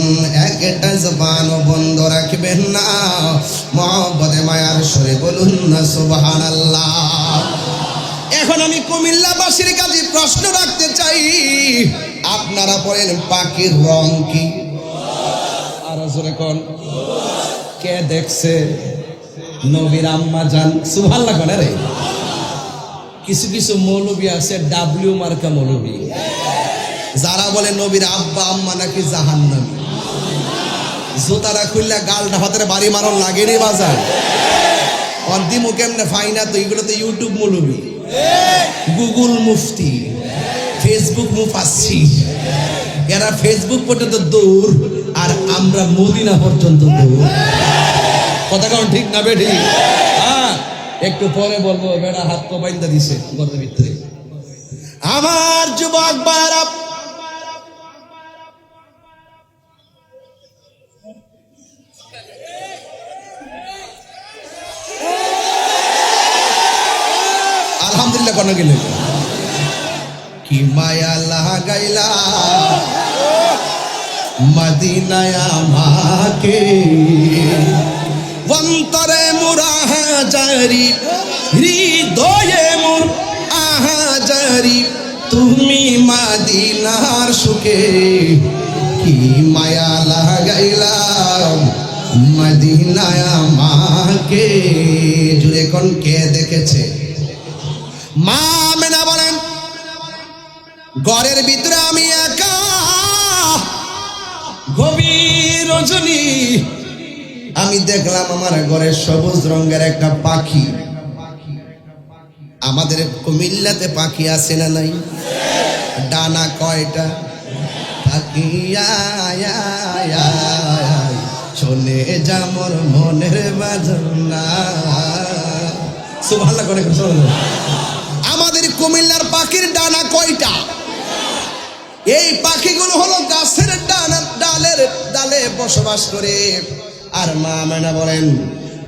একটা জবান বন্ধ রাখবেন না, মহব্বতে মায়ার সুরে বলুন না সুবহানাল্লাহ। এখন আমি কুমিল্লাবাসীর কাছে প্রশ্ন রাখতে চাই, আপনারা বলেন পাখির রং কি? আর জোরে কোন কে দেখছে? নবীর আম্মা জান, সুবহানাল্লাহ কোন রে। কিছু কিছু মৌলবী আছে ডাব্লিউ মার্কা মৌলবী, যারা বলে নবীর আব্বা আম্মা নাকি জাহান্নামী। জুতারা খুললা গালটা হাতের বাড়ি মারণ লাগেনি বাজার অন্তিম কেমনে ফাইনা। তো এগুলো তো ইউটিউব মৌলবী, গুগল মুফতি, ফেসবুক মুফাসসির। এরা ফেসবুক পর্যন্ত দূর, আর আমরা মদিনা পর্যন্ত দূর। কথা কারণ ঠিক না বেঠি? হ্যাঁ, একটু পরে বলবো। বেড়া হাত তো বাইন্দা দিছে গর্তের ভিতরে। আমার যুবক ভাইরা, আলহামদুলিল্লাহ কোন গেলে কি মায়া লাগাইলা মদিনায় আমাকে, অন্তরে মুরাহাজারি, হৃদয়ে মোর আহাজারি, তুমি মদিনার সুখে। কি মায়া লাগাইলা মদিনায় আমাকে। জুড়ে কোন কে দেখেছে? মা আমেনা বলেন, ঘরের ভিতরে আমি একা, গভীর রজনী, আমি দেখলাম আমার ঘরের সবুজ রঙের একটা পাখি। আমাদের কুমিল্লাতে পাখি আছে না নাই? ডানা কয়টা? পাখি শোনে যামর মনের বাজনা। সুবহানাল্লাহ করে আমাদের কুমিল্লার পাখির ডানা কয়টা? এই পাখিগুলো হলো গাছের ডালের ডালে বসবাস করে। আর মা আমেনা বলেন,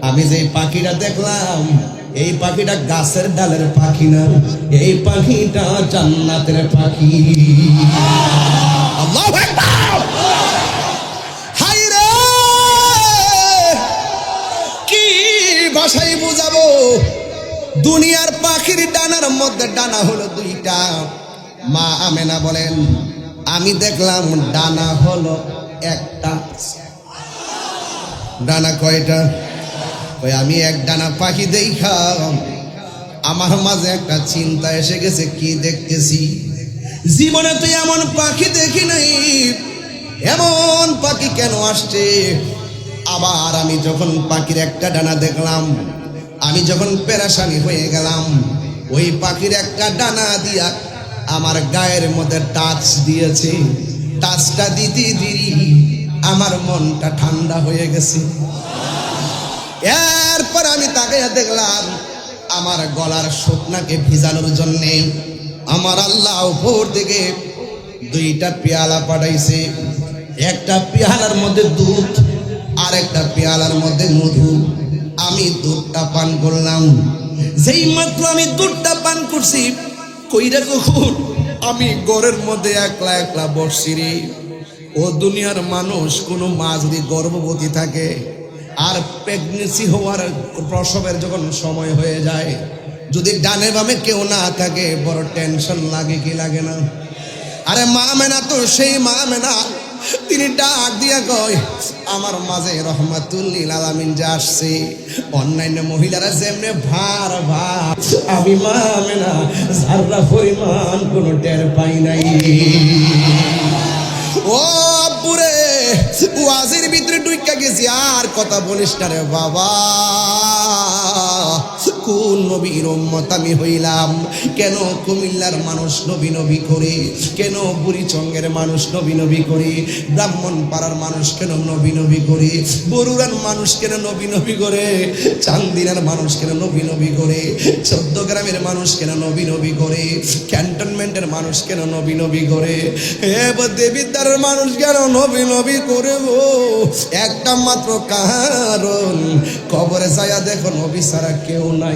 আমি যে পাখিটা দেখলাম, এই পাখিটা গাছের ডালের পাখি না, এই পাখিটা জান্নাতের পাখি। আল্লাহু আকবার। হায় রে, কি ভাষায় বুঝাবো? দুনিয়ার পাখির ডানার মধ্যে ডানা হলো দুইটা। মা আমেনা বলেন, আমি দেখলাম ডানা হলো একটা। ডানা কয়টা? ওই আমি এক ডানা পাখি দেখা আমার মাঝে একটা চিন্তা এসে গেছে, কি দেখতেছি? জীবনে তো এমন পাখি দেখি নাই, এমন পাখি কেন আসছে? আবার আমি যখন পাখির একটা ডানা দেখলাম, আমি যখন পেরেশানি হয়ে গেলাম, ওই পাখির একটা ডানা দিয়া আমার গায়ের মধ্যে টাচ দিয়েছে। টাচটা দিতে দিই আমার মনটা ঠান্ডা হয়ে গেছে। এরপর আমি তাকে দেখলাম, আমার গলার শুকনাকে ভিজানোর জন্যে আমার আল্লাহ উপর থেকে দুইটা পেয়ালা পাঠাইছে। একটা পেয়ালার মধ্যে দুধ, আর একটা পেয়ালার মধ্যে মধু। আমি দুধটা পান করলাম। যেই মাত্র আমি দুধটা পান করছি, কইরা কখন আমি ঘরের মধ্যে একলা একলা বসছি রে। ও দুনিয়ার মানুষ, কোনো মা যদি গর্ভবতী থাকে আর প্রেগনেন্সি হওয়ার প্রসবের যখন সময় হয়ে যায়, যদি ডানে বামে কেউ না থাকে, বড় টেনশন লাগে কি লাগে না? আরে মা আমেনা তো সেই মা আমেনা, তিনি ডাক দিয়া কয়, আমার মাঝে রহমাতুল লিল আলামিন যে আসছে, অন্যান্য মহিলারা যেমনে ভার ভার, আমি মা আমেনা যাররা পরিমাণ কোনো টের পাই নাই। ও আব্বুরে, ওয়াজের ভিতরে ঢুইকা গেছি, আর কথা বলিস না রে বাবা। কোন নবীর উম্মত আমি হইলাম? কেন কুমিল্লার মানুষ নবী নবী করে? কেন বুড়িচঙ্গের মানুষ নবী নবী করে? ব্রাহ্মণ পাড়ার মানুষ কেন নবী নবী করে? বরুড়ার মানুষ কেন নবী নবী করে? চান্দিনার মানুষ কেন নবী নবী করে? 14 গ্রামের মানুষ কেন নবী নবী করে? ক্যান্টনমেন্টের মানুষ কেন নবী নবী করে? দেবিদ্বারের মানুষ কেন নবী নবী করে গো? একটা মাত্র কারণ, কবরে যায়া দেখো নবী ছাড়া কেউ নাই।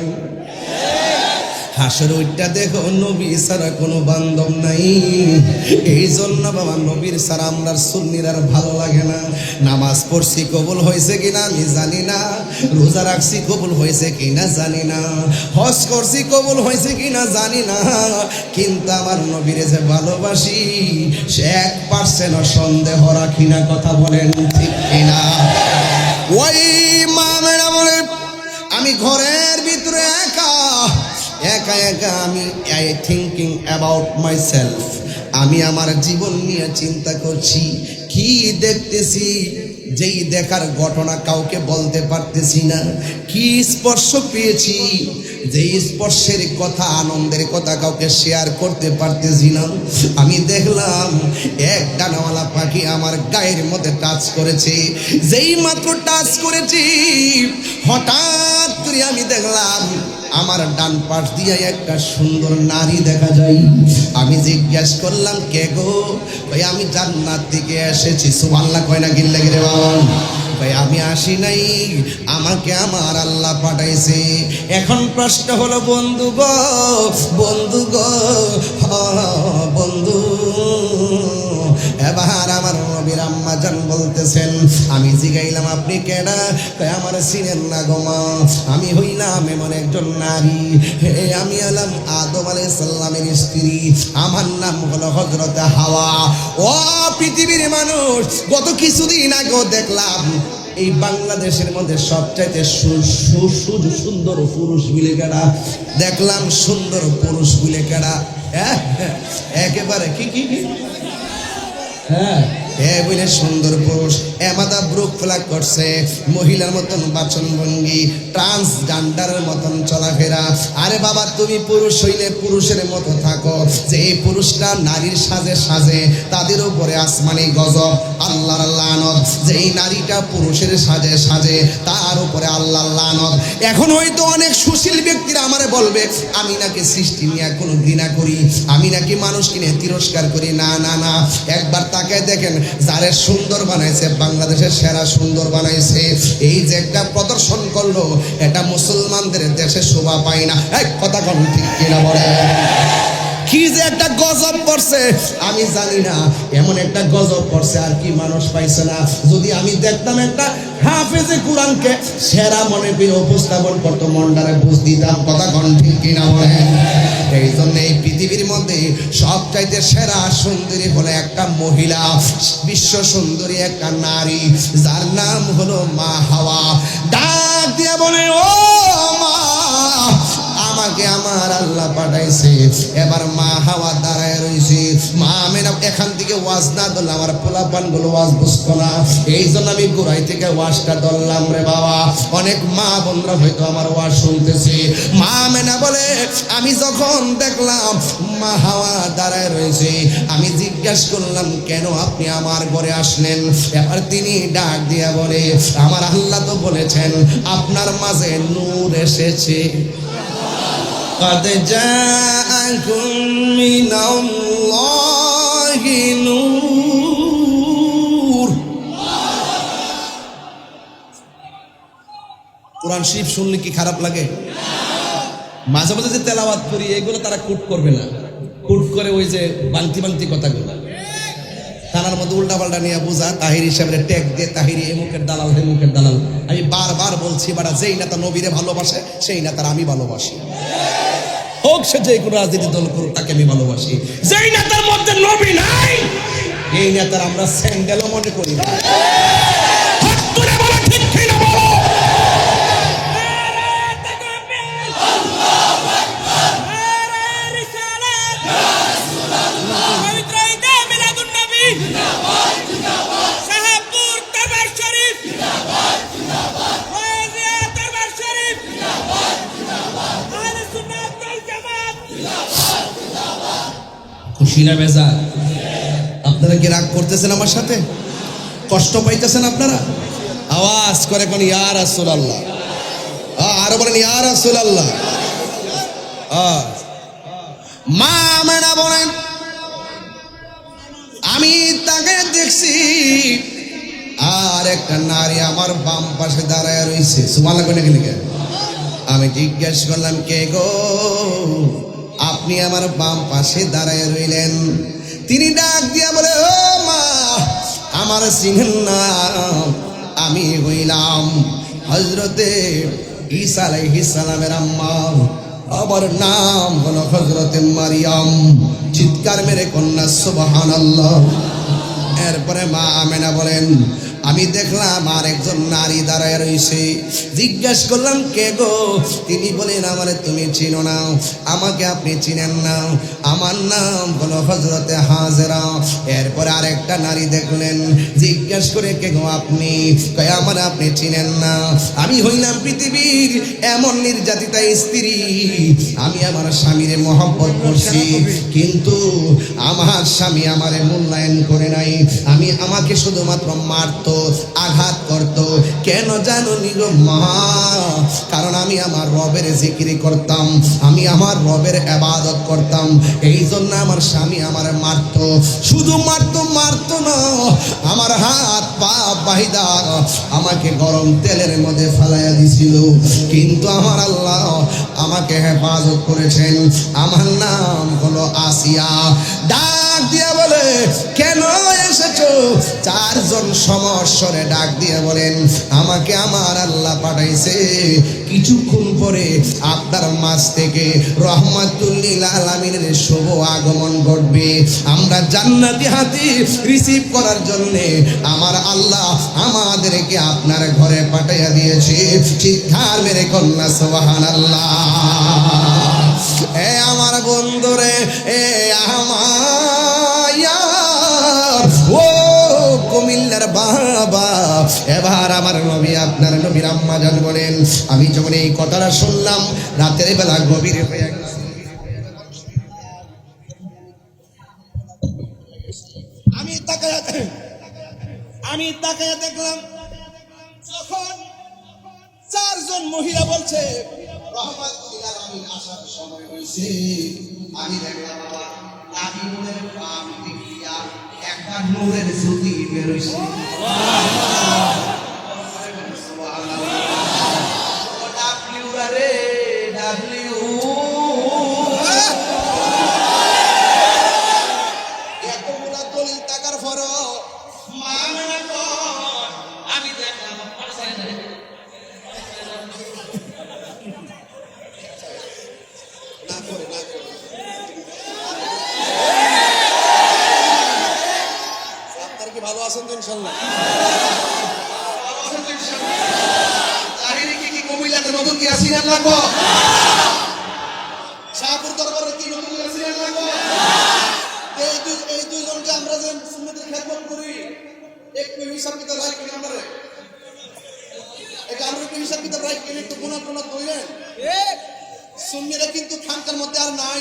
হাসর ওইটা দেখো নবী ছাড়া কোনো বান্ধব নাই। এই জন্য বাবা নবীর ছাড়া আমরা সুন্নির আর ভালো লাগে না। নামাজ পড়ছি কবুল হয়েছে কিনা আমি জানি না, রোজা রাখছি কবুল হয়েছে কিনা জানি না, হজ করছি কবুল হয়েছে কিনা জানি না, কিন্তু আমার নবীরে যে ভালোবাসি সে 1% সন্দেহ রাখি না। কথা বলেন ঠিক কিনা? ওই মা মেরা বলে, আমি ঘরের ভিতরে একা একা একা, আমি থিঙ্কিং অ্যাবাউট মাই সেলফ, আমি আমার জীবন নিয়ে চিন্তা করছি। কি দেখতেছি, যেই দেখার ঘটনা কাউকে বলতে পারতেছি না। কি স্পর্শ পেয়েছি, যেই স্পর্শের কথা, আনন্দের কথা কাউকে শেয়ার করতে পারতেছি না। আমি দেখলাম এক ডানাওয়ালা পাখি আমার গায়ের মধ্যে টাচ করেছে। যেই মাত্র টাচ করেছি, হঠাৎ করে আমি দেখলাম আমার ডান পাশ দিয়ে একটা সুন্দর নারী দেখা যায়। আমি জিজ্ঞাসা করলাম, কে গো? ভাই আমি জান্নাত থেকে এসেছি। সুবহানাল্লাহ কয় না গিল্লা গিরে বাবা? ভাই আমি আসি নাই, আমাকে আমার আল্লাহ পাঠাইছে। এখন প্রশ্ন হলো বন্ধু গো, বন্ধু গো, বন্ধু, এবার আমার নবীর আম্মা জান বলতেছেন, আমি জিগাইলাম আপনি কেডা? কয় আমার চিনেন না গো মা, আমি হইলাম এমন একজন নারী, আমি হলাম আদম আলাইহিস সালামের স্ত্রী, আমার নাম হলো হযরত হাওয়া। ও পৃথিবীর মানুষ, গত কিছুদিন আগেও দেখলাম এই বাংলাদেশের মধ্যে সবচাইতে সুন্দর পুরুষ বিলে কেডা? দেখলাম সুন্দর পুরুষ বিলে কেডা? একেবারে কি কি কি, হ্যাঁ বলে সুন্দর পুরুষ, এমাদা ব্রুক ফ্লাগ করছে, মহিলার মতন বাচন ভঙ্গি, ট্রান্সজেন্ডারের মতন চলাফেরা। আরে বাবা, তুমি পুরুষ হইলে পুরুষের মতো থাকো। যে এই পুরুষটা নারীর সাজে সাজে, তাদের উপরে আসমানি গজব, আল্লাহর লানত। যেই নারীটা পুরুষের সাজে সাজে, তার উপরে আল্লাহর লানত। এখন হয়তো অনেক সুশীল ব্যক্তিরা আমারে বলবে, আমি নাকি সৃষ্টি নিয়ে কোনো ঘৃণা করি, আমি নাকি মানুষকে নিয়ে তিরস্কার করি। না না না, একবার তাকায় দেখেন, যারে সুন্দর বানাইছে, বাংলাদেশের সেরা সুন্দর বানাইছে, এই যে একটা প্রদর্শন করলো, এটা মুসলমানদের দেশে শোভা পায় না। এক কথা কোন ঠিক কিনা বলে? কি যে একটা গজব পড়ছে আমি জানি না, এমন একটা গজব পড়ছে আর কি মানুষ পাইছে না। যদি আমি দেখতাম একটা হাফেজে কোরআনকে সেরা মনে পেয়ে উপস্থাপন করতো, মনটারে বুঝ দিতাম। কথা কোন ঠিক কিনা বলেন? এই জন্য এই পৃথিবীর মধ্যে সবচাইতে সেরা সুন্দরী হলো একটা মহিলা, বিশ্ব সুন্দরী একটা নারী, যার নাম হলো মা হাওয়া। ডাক দিয়ে বলে, ও মা, আমাকে আমার আল্লাহ পাঠাইছে। এবার মা হাওয়া দাঁড়ায় রয়েছে। মা আমেনা এখান থেকে ওয়াজ না ধরলে আমার পোলাপান গুলো ওয়াজ বুঝতো না, এই জন্য আমি গোড়াই থেকে ওয়াজটা ধরলাম রে বাবা। অনেক মা বোনরা হয়তো আমার ওয়াজ শুনতেছে। মা আমেনা বলে, আমি যখন দেখলাম মা হাওয়া দাঁড়ায় রয়েছে, আমি জিজ্ঞাসা করলাম, কেন আপনি আমার ঘরে আসলেন? এবার তিনি ডাক দিয়া বলে, আমার আল্লাহ তো বলেছেন আপনার মাঝে নূর এসেছে। قد جاءكم من الله نور। কোরআন শরীফ শুনলে কি খারাপ লাগে? মাঝে মাঝে যে তেলাওয়াত করি, এগুলো তারা কুট করবে না, কুট করে ওই যে বাংতি বাংতি কথাগুলো থানার মধ্যে উল্টা পাল্টা নিয়ে বোঝা, তাহির হিসাবে ট্যাগ দিয়ে তাহিরি এমুকের দালাল হেমুকের দালাল। আমি বারবার বলছি, বাড়া যেই নেতা নবীরে ভালোবাসে সেই নেতার আমি ভালোবাসি, হোক সে যে কোনো রাজনীতি দল করুক, তাকে আমি ভালোবাসি। যেই নেতার মধ্যে নবী নাই, এই নেতার আমরা স্যান্ডেলও মনে করি না। খুশি না বেজার? আপনারা কি রাগ করতেছেন আমার সাথে? কষ্ট পাইতেছেন আপনারা? আওয়াজ করে কোন ইয়া রাসূলুল্লাহ, আরো বলেন ইয়া রাসূলুল্লাহ। মা আমেনা বলেন, আমি তাকে দেখছি আর একটা নারী আমার বাম পাশে দাঁড়ায় রয়েছে। সুবহানাল্লাহ কোনে গেলে আমি জিজ্ঞেস করলাম, কে গো? আপনি আমার বাম পাশে দাঁড়ায় রইলেন। তিনি ডাক দিয়া বলে, ও মা, আমার চিনেন না? আমি হইলাম হযরতে ঈসা আলাইহিস সালামের আম্মা, আমার নাম হলো হযরতে মারিয়াম। চিৎকার মেরে কন্যা সুবহানাল্লাহ। এরপরে মা আমেনা বলেন, আমি দেখলাম আর একজন নারী দাঁড়ায় রয়েছে। জিজ্ঞাসা করলাম, কে গো? তিনি বলেন, আমারে তুমি চিনো না, আমাকে আপনি চিনেন না, আমার নাম হলো হযরতে হাজেরা। এরপরে আরেকটা নারী দেখলেন, জিজ্ঞাসা করে, কে গো আপনি? কয়, আমার আপনি চিনেন না, আমি হইলাম পৃথিবীর এমন নির্যাতিতা স্ত্রী, আমি আমার স্বামীরে মহব্বত করছি, কিন্তু আমার স্বামী আমারে মূল্যায়ন করে নাই। আমাকে শুধুমাত্র মারত, আঘাত করত। কেন জানো নি গো মা? কারণ আমি আমার রবের জিকির করতাম, আমি আমার রবের ইবাদত করতাম, এই জন্য আমার স্বামী আমার মারত। শুধু মারতো না, আমার হাত পা বাহিদা আমাকে গরম তেলের মধ্যে ফেলাইয়া দিছিল, কিন্তু আমার আল্লাহ আমাকে হেফাজত করেছেন। আমার নাম হলো আসিয়া। ডাক দিয়া বলে, কেন এসেছো? চারজন সমস্বরে ডাক দিয়ে বলেন, আমাকে আমার আল্লাহ পাঠাইছে, কিছুক্ষণ পরে আপনার মাঝ থেকে রহমাতুল লিল আলামিনের শুভ আগমন ঘটবে। আমরা জান্নাতি হাতি রিসিভ করার জন্য আমার আল্লাহ আমাদেরকে আপনার ঘরে পাঠাইয়া দিয়েছে। চিৎকার মেরে কন্যা সুবহানাল্লাহ। এ আমার বন্ধুরে, এ আমার ও কুমিল্লার বাবা, এবার আমার নবী, আপনার নবীর আম্মা জান বলেন, আমি যখন এই কথাটা শুনলাম, রাতের বেলা গভীর হয়ে গেছে, আমি তাকায়া দেখলাম, যখন চারজন মহিলা বলছে রহমাতুল আলামিন আসার সময় হয়েছে, আমি দেখলাম বাবা নাবি নূরের পাম দেখিয়া একটা নূরের জ্যোতি বের হইছে। এতগুলা দলিল টাকার পরও মা আমেনা আমি দেখলাম ভালো আছেন তো ইনশাআল্লাহ? চারিদিকে কি কুমিল্লাতে নতুন কি আসিলেন লাগবো? শাহপুর দরবারে কি নতুন আসিলেন লাগবো? এই দুইজনকে আমরা যে সুন্নতের খেদমত করি, একটু হিসাব কিতাব রাইট করি আমরা, এটা আমরা একটু হিসাব কিতাব রাইট করি, একটু গুনাহ টুনাহ কইলেন সুন্নিরা কিন্তু খানকার মধ্যে আর নাই,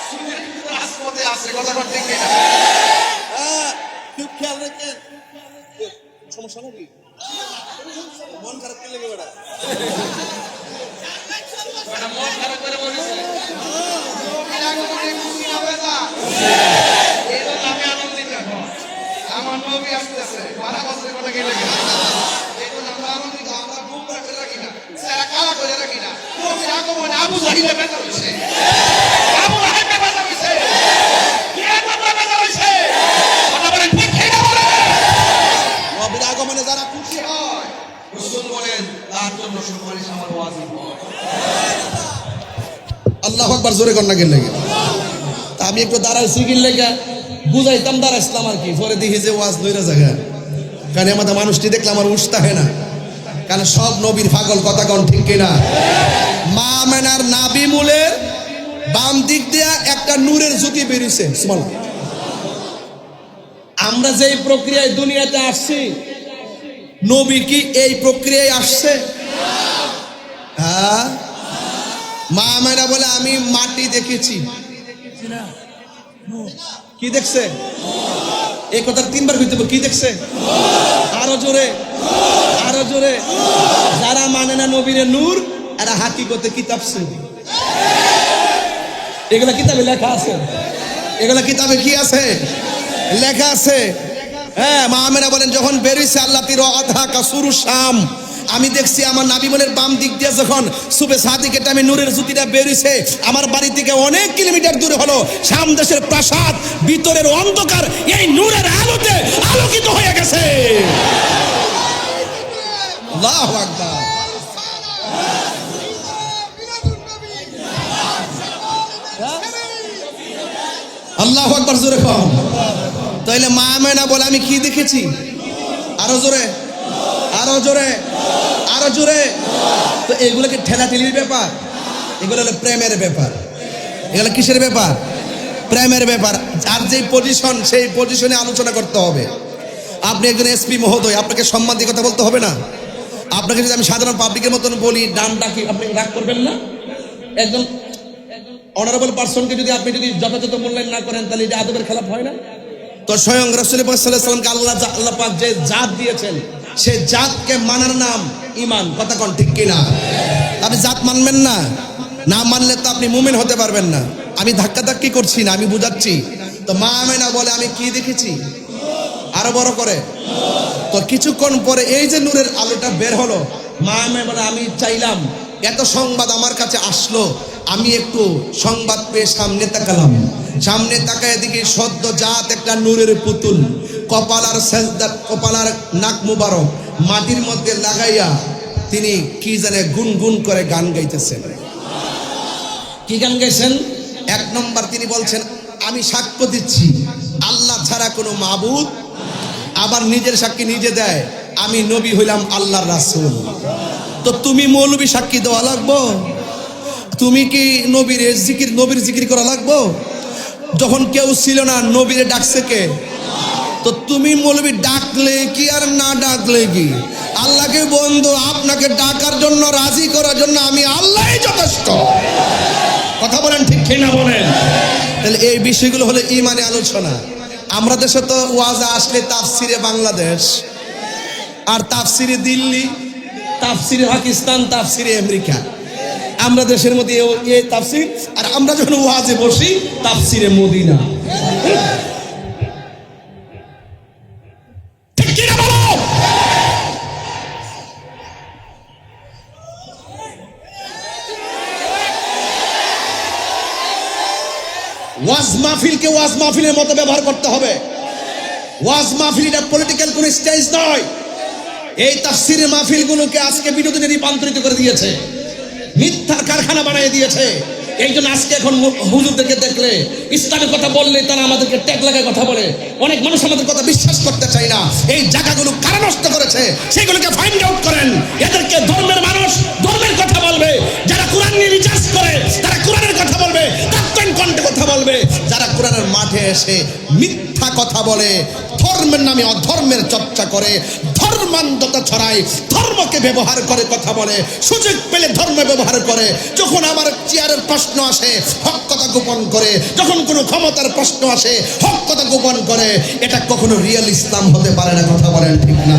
সুন্নিরা কিন্তু রাজপথে আছে। কথা ঠিক কিনা? খুব খেয়াল রাখেন। সমস্যা নাকি? মন খারাপ কি লেগে বেড়া? মন খারাপ করে বলেছে আমি আনন্দিত, আমার নবী আসতেছে, 12 বছরের কথা গেলে আমরা আনন্দিত, আমরা বুক রাখতে রাখি না, কালা করে রাখি না। নবীর আগমনে আবু জাহিলে বেঁচে হয়েছে, আবু লাহাবে বেঁচে হয়েছে, নবীর আগমনে যারা খুশি হয়, রাসূল বলেন তার জন্য সুপারিশ আমার ওয়াজিব হয়। আল্লাহু আকবার, জোরে কর না গেলে। তা আমি একটু দাঁড়াইছি কি লেগে বুঝাইতাম দাঁড়া ইসলাম আর কি। পরে দেখি যে ওয়াজ লইরা জায়গা, কারণ আমাদের মানুষটি দেখলে আমার উস্তা হয় না, কারণ সব নবীর পাগল, কথা কন ঠিক কিনা? মা আমেনার নাভি মূলের বাম দিক দিয়া একটা নূরের জ্যোতি বেরিয়েছে। সুবহানাল্লাহ। আমরা যে প্রক্রিয়ায় দুনিয়াতে আসছি, নবী কি এই প্রক্রিয়ায় আসছে? হ্যাঁ। মা আমেনা বলে আমি মাটি দেখেছি। কি দেখছে? এই কথা তিনবার কইতে হবে, কি দেখছে? আরো জোরে, আরো জোরে। যারা মানে না নবীরে নূর, এরা হাকিকতে কিতাব শুনি। এগুলা কিতাবে লেখা আছে, এগুলা কিতাবে কি আছে? লেখা আছে। হ্যাঁ, মা আমেনা বলেন যখন বেরিয়েছে আল্লাহ তির আধা কাসুরু শাম, আমি দেখছি আমার নাবি মনের বাম দিক দিয়ে যখন সুবে সাদিকের টাইমে নূরের জ্যোতিটা বেরিয়েছে, আমার বাড়ি থেকে অনেক কিলোমিটার দূরে হলো শাম দেশের প্রাসাদ, ভিতরের অন্ধকার এই নূরের আলোতে আলোকিত হয়ে গেছে। আল্লাহু আকবার। আল্লাহু আকবার, জোরে কর। তাইলে মা আমেনা বলে আমি কি দেখেছি? আরো জোরে, আরো জোরে, আরো জোরে। তো এগুলোকে ঠেলাঠেলির ব্যাপার, এগুলো হলো প্রেমের ব্যাপার। এগুলো কিসের ব্যাপার? প্রেমের ব্যাপার। আর যেই পজিশন, সেই পজিশনে আলোচনা করতে হবে। আপনি একজন এসপি মহোদয়, আপনাকে সম্মান দিয়ে কথা বলতে হবে না? আপনাকে যদি আমি সাধারণ পাবলিকের মতন বলি, ডানটা কি আপনি রাগ করবেন না? একজন অনারেবল পার্সনকে যদি আপনি যদি যথাযথ মূল্যায়ন না করেন, তাহলে এটা আদবের খেলাফ হয় না? তো স্বয়ং রাসূল পাক সাল্লাল্লাহু আলাইহি ওয়াসাল্লামকে আল্লাহ পাক যে জাত দিয়েছেন, সে জাতকে মানার নাম ঈমান। কথা কোন ঠিক কিনা? আপনি জাত মানবেন না, না মানলে তো আপনি মুমিন হতে পারবেন না। আমি ধাক্কাধাক্কি করছি না, আমি বুঝাচ্ছি। তো মা আমেনা বলে আমি কি দেখেছি? আরো বড় করে। তো কিছুক্ষণ পরে এই যে নূরের আলোটা বের হলো, মা আমেনা বলে আমি চাইলাম, এত সংবাদ আমার কাছে আসলো, আমি একটু সংবাদ পেয়ে সামনে তাকালাম। সামনে তাকায় দিকে সদ্য জাত একটা নূরের পুতুল, কপালার সেজদা, কপালার নাক মুবারক মাটির মধ্যে লাগাইয়া তিনি কি জানে গুনগুন করে গান গাইতেছেন। কি গান গাইছেন? এক নম্বর তিনি বলছেন আমি সাক্ষ্য দিচ্ছি আল্লাহ ছাড়া কোনো মাবুদ, আবার নিজের সাক্ষী নিজে দেয় আমি নবী হইলাম আল্লাহর রাসূল। তো তুমি মৌলবী সাক্ষী দেওয়া লাগবো? তুমি কি নবীর জিকির করা লাগবো? যখন কেউ ছিল না, নবীরে ডাকছে কে? তো তুমি মৌলবী ডাকলে কি আর না ডাকলে কি? আল্লাহকে বন্ধু, আপনাকে ডাকার জন্য, রাজি করার জন্য আমি আল্লাহই যথেষ্ট। কথা বলেন ঠিক কিনা বলেন? তাহলে এই বিষয়গুলো হলো ঈমানে আলোচনা। আমরা দেশে তো ওয়াজ আসলে তাফসিরে বাংলাদেশ, আর তাফসিরে দিল্লি, তাফসিরে পাকিস্তান, তাফসিরে আমেরিকা। আমরা দেশের মধ্যে এই তাফসির, আর আমরা যখন ওয়াজে বসি তাফসিরে মদিনা। ঠিক কিনা বলো? ওয়াজ মাহফিলকে ওয়াজ মাহফিলের মতো ব্যবহার করতে হবে। ওয়াজ মাহফিল এটা পলিটিক্যাল কোন স্টেজ নয়। এই তাফসিরের মাহফিলগুলোকে আজকে বিনোদনে রূপান্তরিত করে দিয়েছে, মিথ্যার কারখানা বানিয়ে দিয়েছে। এই জন্য আজকে এখন হুজুরদেরকে দেখলে, ইসলামের কথা বললে তারা আমাদেরকে ট্যাগ লাগায় কথা বলে। অনেক মানুষ আমাদের কথা বিশ্বাস করতে চায় না। এই জায়গাগুলো কারা নষ্ট করেছে সেগুলোকে ফাইন্ড আউট করেন। এদেরকে ধর্মের মানুষ ধর্মের কথা বলবে, যারা কোরআন নিয়ে রিসার্চ করে তারা কোরআনের কথা বলবে, তাত্ত্বিক কণ্ঠে কথা বলবে। যারা কোরআনের মাঠে এসে মিথ্যা কথা বলে, ধর্মের নামে অধর্মের চর্চা করে, ধর্মান্ধতা ছড়ায়, ধর্মকে ব্যবহার করে কথা বলে, সুযোগ পেলে ধর্ম ব্যবহার করে। যখন আমার চেয়ারের প্রশ্ন আসে হক কথা গোপন করে, যখন কোনো ক্ষমতার প্রশ্ন আসে হক কথা গোপন করে। এটা কখনো রিয়েল ইসলাম হতে পারে না। কথা বলেন ঠিক না?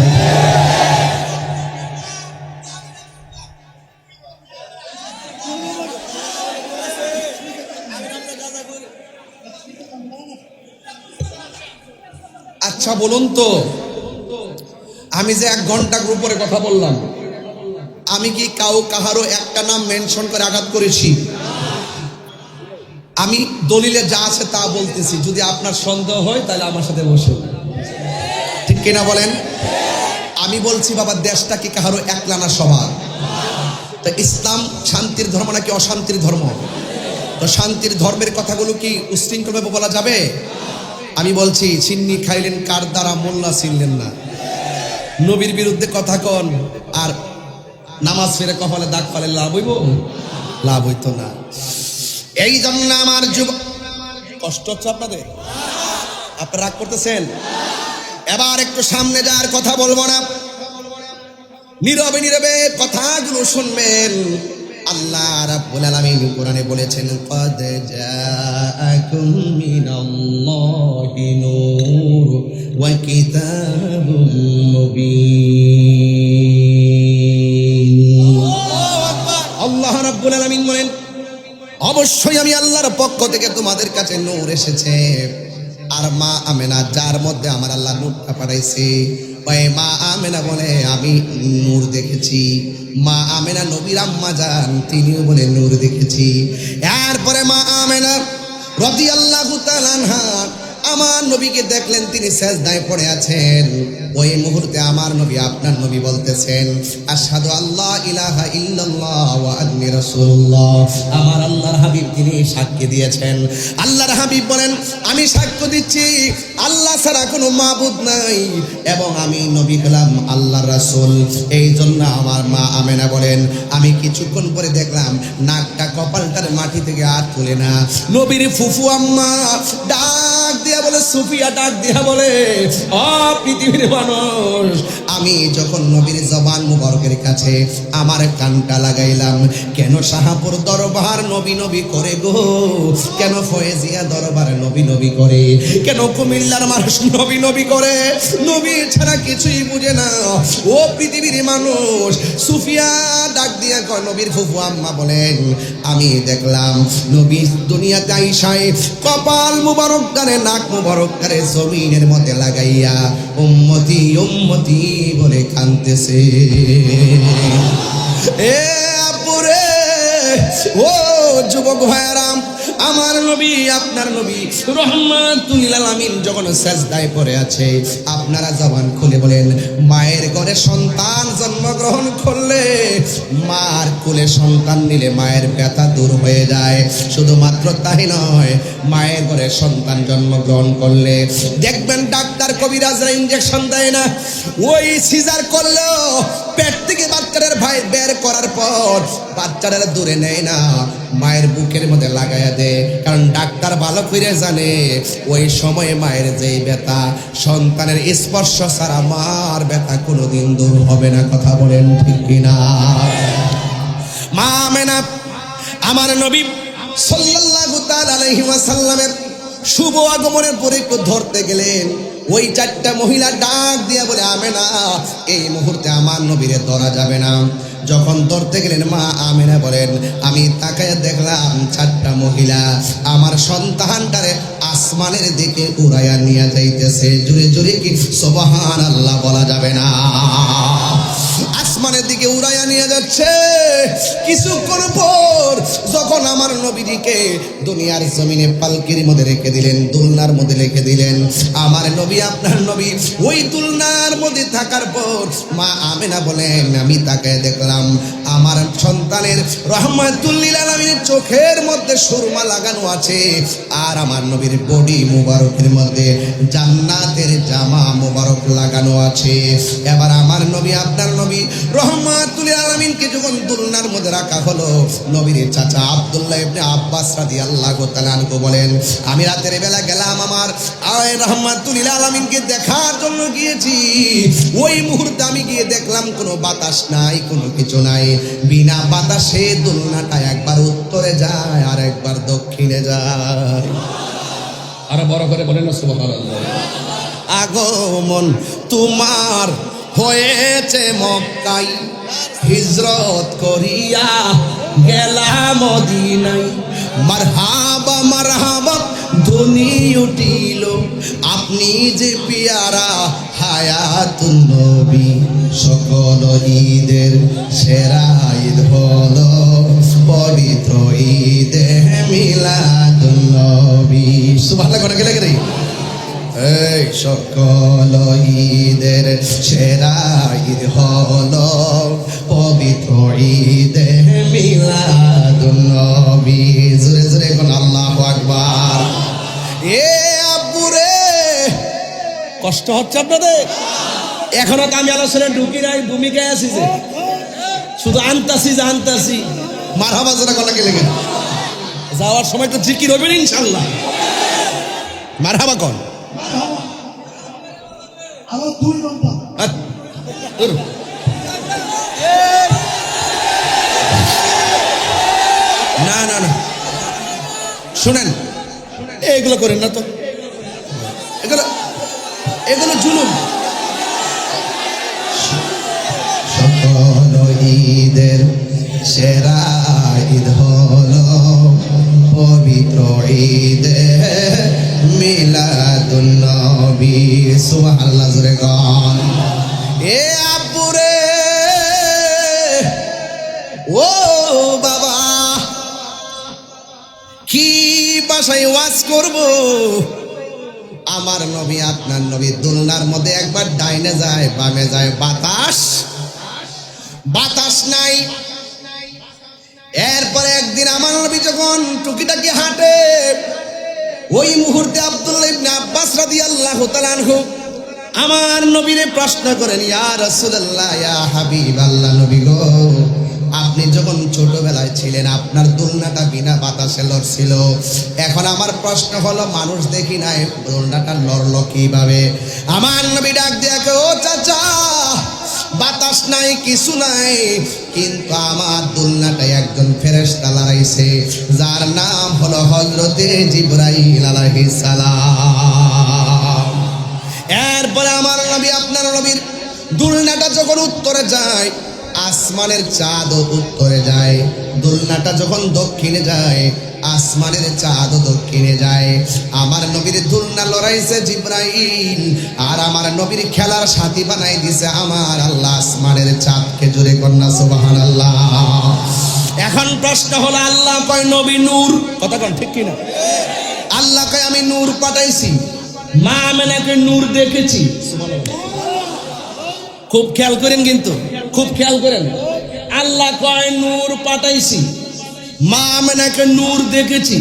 আচ্ছা বলুন তো, আমি যে 1 ঘন্টার উপরে কথা বললাম, আমি কি কাহারও একটা নাম মেনশন করে আঘাত করেছি? আমি দলিলে যা আছে তা বলতেছি। যদি আপনার সন্দেহ হয় তাহলে আমার সাথে বসে, ঠিক কিনা বলেন? আমি বলছি বাবা, দেশটা কি কাহারও একলা না, সবার। তো ইসলাম শান্তির ধর্ম নাকি অশান্তির ধর্ম? তো শান্তির ধর্মের কথাগুলো কি উশৃঙ্খলভাবে বলা যাবে? আমি বলছি চিন্নি খাইলেন কার দ্বারা, মোল্লা চিনলেন না। নবীর বিরুদ্ধে কথা কন আর নামাজ ফিরে কপালে দাগ পালে লাভ হইব? লাভ হইতো না। এই জন্য আমার যুব, কষ্ট হচ্ছে আপনাদের? আপনারা রাগ করতেছেন? এবার একটু সামনে যাওয়ার কথা বলবো না, নীরবে নীরবে কথাগুলো শুনবেন। আল্লাহ রাব্বুল আলামিন কোরআনে বলেছেন, ক্বাদ জাআকুম মিনাল্লাহি নূর ওয়া কিতাবুম মুবিন। আল্লাহ রাব্বুল আলামিন বলেন, অবশ্যই আমি আল্লাহর পক্ষ থেকে তোমাদের কাছে নূর এসেছে। আর মা আমেনা, যার মধ্যে আমার আল্লাহ নূরটা পাঠাইছে, ওই মা আমেনা বলে আমি নূর দেখেছি। মা আমেনা নবীর আম্মা যান, তিনিও বলে নূর দেখেছি। এরপরে মা আমেনা রাদিয়াল্লাহু তাআলা আনহা আমার নবীকে দেখলেন, তিনি সেজদায় পড়ে আছেন। ওই মুহূর্তে আমার নবী, আপনার নবী বলতেছেন, আশহাদু আল্লা ইলাহা ইল্লাল্লাহ ওয়া আন্নী রাসূলুল্লাহ। আমার আল্লাহর হাবিব তিনি সাক্ষ্য দিয়েছেন। আল্লাহর হাবিব বলেন, আমি সাক্ষ্য দিচ্ছি আল্লাহ ছাড়া কোনো মাবুদ নাই এবং আমি নবী হলাম আল্লাহর রাসূল। এই জন্য আমার মা আমেনা বলেন, আমি কিছুক্ষণ পরে দেখলাম নাকটা কপালটার মাটি থেকে আর তুলে না। নবীর ফুফু আম্মা ডাক দিয়া বলে, সুফিয়া ডাক দিয়া বলে, ও পৃথিবীর মানুষ, আমি যখন নবীর জবান মুবারকের কাছে আমার কানটা লাগাইলাম, কেন শাহপুর দরবার নবী নবী করে গো, কেন ফয়েজিয়া দরবার নবী নবী করে, কেন কুমিল্লার মানুষ নবী নবী করে, নবী ছাড়া কিছুই বুঝে না। ও পৃথিবীর মানুষ, সুফিয়া ডাক দিয়া কয়, নবীর ফুফু আম্মা বলেন, আমি দেখলাম নবী দুনিয়াতে আইসায় কপাল মুবারক কানে, নাক মুবারক কানে জমিনের মধ্যে লাগাইয়া উম্মতি উম্মতি বলে কাঁদতেছে। এ আপুরে, ও যুবক ভাইয়ারাম, আমার নবী, আপনার নবী রাহমাতুল লিল আলামিন যখন সেজদায় পড়ে আছে, আপনারা জবান খুলে বলেন, মায়ের ঘরে সন্তান জন্মগ্রহণ করলে, মার কোলে সন্তান নিলে মায়ের ব্যথা দূর হয়ে যায়। শুধুমাত্র তাই নয়, মায়ের ঘরে সন্তান জন্মগ্রহণ করলে দেখবেন ডাক্তার কবিরাজরা ইনজেকশন দেয় না, ওই সিজার করলেও পেট থেকে বাচ্চাদের ভাই বের করার পর বাচ্চাদের দূরে নেয় না, মায়ের বুকের মধ্যে লাগাইয়া দেয়। কারণ ডাক্তার ভালো করে জানে ওই সময়ে মায়ের যেই ব্যথা, সন্তানের স্পর্শ ছাড়া মার ব্যথা কোনোদিন দূর হবে না। কথা বলেন ঠিক কিনা? মা আমেনা আমার নবী সাল্লাল্লাহু তাআলা আলাইহি ওয়াসাল্লামের শুভ আগমনের পরে একটু ধরতে গেলেন, ওই চারটা মহিলা ডাক দিয়া বলে, আমেনা, এই মুহূর্তে আমার নবীরে ধরা যাবে না। যখন ধরতে গেলেন, মা আমেনা বলেন, আমি তাকায় দেখলাম চারটা মহিলা আমার সন্তানটারে আসমানের দিকে উড়াইয়া নিয়ে যাইতেছে। জোরে জোরে কি সুবহানাল্লাহ বলা যাবে না? আসমানের দিকে উড়াইয়া নিয়ে যাচ্ছে। কিছুক্ষণ পর যখন আমার নবীজিকে দুনিয়ার জমিনে পালকির মধ্যে রেখে দিলেন, দুলনার মধ্যে রেখে দিলেন, আমার নবী, আপনার নবী ওই দুলনার মধ্যে থাকার পর মা আমেনা বলেন, আমি তাকায় দেখলাম আমার সন্তানের রাহমাতুল লিল আলামিনের চোখের মধ্যে সুরমা লাগানো আছে, আর আমার নবীর বডি মুবারকের মধ্যে জান্নাতের জামা মুবারক লাগানো আছে। এবার আমার নবী, আপনার নবী রাহমাতুল লিল আলামিনকে যখন দুলনার মধ্যে রাখা হলো, নবীর চাচা আব্দুল্লাহ ইবনে আব্বাস রাদিয়াল্লাহু তাআলা আনহু বলেন, আমি রাতের বেলা গেলাম আমার রাহমাতুল লিল আলামিনকে দেখার জন্য গিয়েছি। ওই মুহূর্তে আমি গিয়ে দেখলাম কোনো বাতাস নাই, কোনো কিছু নাই। বিনা বাতাসে দুলনাটা একবার উত্তরে যায় আর একবার দক্ষিণে যায়। আরো বড় করে বলেন না সুবহানাল্লাহ। আগমন তোমার হয়েছে মক্কায়, হিজরত করিয়া গেলাম মদিনায়। মারহাবা মারহাবা ধ্বনি উঠিল, আপনি যে পিয়ারা হায়াতুন নবী। সকল ঈদের সেরা ঈদ হলো পবিত্র ঈদে মিলাদুন নবী। সুবহানাল্লাহ করে গেলে গেলে এই সকল ঈদের সেরা ঈদ হলো পবিত্র ঈদে মিলাদুন নবী। জোরে জোরে কোন আল্লাহু আকবার। এ আব্বুরে, কষ্ট হচ্ছে আপনাদের? এখনো তো আমি আলোচনায় ঢুকি নাই, ভূমিকায় আছি যে শুধু আনতাছি। মারহাবা জোরে গলা কে লেগে যাওয়ার সময় তো জিকির হবে না ইনশাল্লাহ। মারহাবা কোন আরো 2 ঘন্টা। না শুনেন, এগুলো করেন না তো, এগুলো জুলুম। সকল ঈদের সেরা ঈদ হলো পবিত্র ঈদে মিলাদুন নবী। সুবহানাল্লাহ জোরে গান। এ আপুরে ও বাবা, কি ভাষায় ওয়াজ করব? আমার নবী আপনার নবী দোলনার মধ্যে একবার ডাইনে যায় বামে যায়, বাতাস নাই। এরপরে একদিন আমার নবী যখন টুকিটাকি হাঁটে, ওই মুহূর্তে আব্দুল্লাহ ইবনে আব্বাস রাদিয়াল্লাহু তাআলা আনহু আমার নবীরে প্রশ্ন করেন, ইয়া রাসূলুল্লাহ, ইয়া হাবিবাল্লাহ, নবী গো, আপনি যখন ছোটবেলায় ছিলেন আপনার দোলনাটা বিনা বাতাসে লড়ছিল। এখন আমার প্রশ্ন হলো, মানুষ দেখি নাই, দোলনাটা লড়লো কিভাবে? আমার নবী ডাক দিয়ে, ও চাচা, বাতাস নাই, কিছু নাই, কিন্তু আমার দোলনাটায় একজন ফেরেশতা লড়াইছে, যার নাম হলো হযরতে জিবরাইল আলাইহিস সালাম। এরপরে আমার নবী আপনার নবীর দোলনাটা যখন উত্তরে যায়, আসমানের চাঁদ উত্তরে যায়, দোলনাটা যখন দক্ষিণে যায়, আসমানের চাঁদ দক্ষিণে যায়। আমার নবীর দোলনা লড়াইছে জিবরাইল, আর আমার নবীর খেলার সাথী বানাই দিছে আমার আল্লাহ আসমানের চাঁদকে। জোরে কন্যা সুবহানাল্লাহ। এখন প্রশ্ন হলো, আল্লাহ কয় নবী নূর, কথা কোন ঠিক কিনা? আল্লাহ কয় আমি নূর পাঠাইছি, মা আমেনাকে নূর দেখেছি। খুব খেয়াল করেন, কিন্তু খুব খেয়াল করেন, আল্লাহ কয় নূর পাঠাইছি, মা আমেনাকে নূর দেখেছি।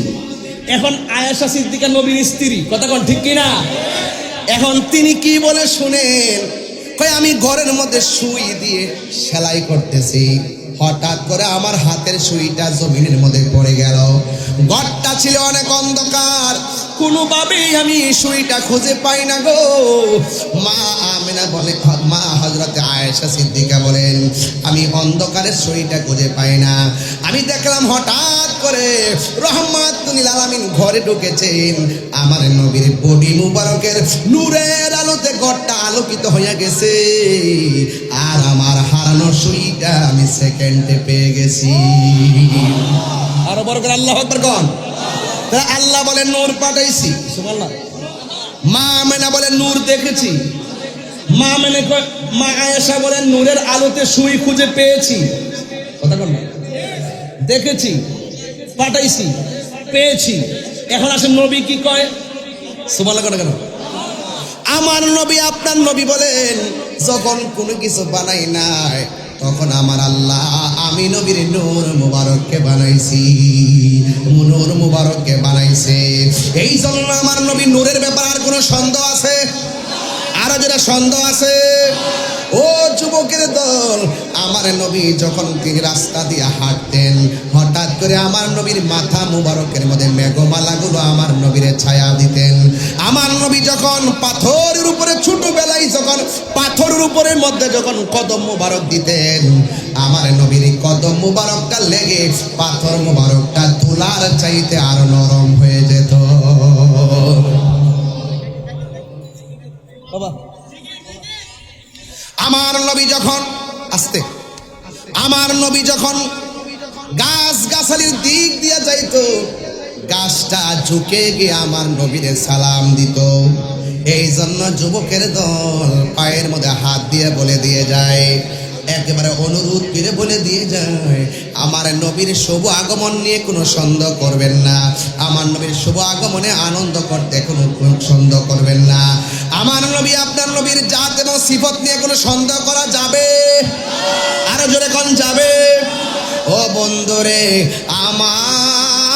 এখন আয়েশা সিদ্দিকা নবীর স্ত্রী, কথা কোন ঠিক কিনা? এখন তিনি কি বলে শুনেন, কয় আমি ঘরের মধ্যে সুই দিয়ে সেলাই করতেছি, হঠাৎ করে আমার হাতের সুইটা জমিনের মধ্যে পড়ে গেল। ঘরটা ছিল অনেক অন্ধকার, কোনোভাবেই আমি সুইটা খুঁজে পাই না গো। মা আমেনা বলে, মা হযরতে আয়েশা সিদ্দিকা বলেন, আমি অন্ধকারের সুইটা খুঁজে পাই না। আমি দেখলাম হঠাৎ করে রহমাতুল লিল আলামিন ঘরে ঢুকেছেন, আমার নবীর বডি মুবারকের নূরের আলোতে ঘরটা আলোকিত হয়ে গেছে, আর আমার হারানো সুইটা আমি সেকেন্ডে পেয়ে গেছি। আরো বড় করে আল্লাহু আকবার কোন। আল্লাহ বলে নূর পাঠাইছি, সুবহানাল্লাহ। মা আমেনা বলে নূর দেখেছি, মা আমেনা কয়, মা আয়েশা বলেন নূরের আলোতে সুই খুঁজে পেয়েছি, কথা কোন না? দেখেছি, পাঠাইছি, পেয়েছি। এখন আসেন নবী কি কয়? সুবহানাল্লাহ কেন? আমার নবী আপনার নবী বলেন, যখন কোনো কিছু বানাই নাই, তখন আমার আল্লাহ আমি নবীর নূর মুবারককে বানাইছি, নূর মুবারককে বানাইছে। এই জন্য আমার নবী নূরের ব্যাপারে আর কোনো সন্দেহ আছে? আরো যেটা সন্দেহ আছে, ও যুবকের দল, আমার নবী যখন তিনি রাস্তা দিয়ে হাঁটতেন, হঠাৎ করে আমার নবীর মাথা মুবারকের মধ্যে মেঘমালাগুলো আমার নবীর ছায়া দিতেন। আমার নবী যখন পাথরের উপরে, ছোটবেলায় যখন পাথরের উপরের মধ্যে যখন কদম মুবারক দিতেন, আমার নবীর কদম মুবারকটা লেগে পাথর মুবারকটা তুলার চাইতে আরো নরম হয়ে যেত। বাবা, আমার নবী যখন আমার নবী যখন গাছ গাছালির দিক দিয়ে যাইতো, গাছটা ঝুঁকে গিয়ে আমার নবীরে সালাম দিত। এই জন্য যুবকের দল পায়ের মধ্যে হাত দিয়ে বলে দিয়ে যায়, একেবারে অনুরোধ করে বলে দিয়ে যায়, আমার নবীর শুভ আগমন নিয়ে কোনো সন্দেহ করবেন না, আমার নবীর শুভ আগমনে আনন্দ করতে কোনো সন্দেহ করবেন না। আমার নবী আপনার নবীর জাত এবং সিফত নিয়ে কোনো সন্দেহ করা যাবে? আরো জোরে কোন যাবে? ও বন্ধুরে আমার,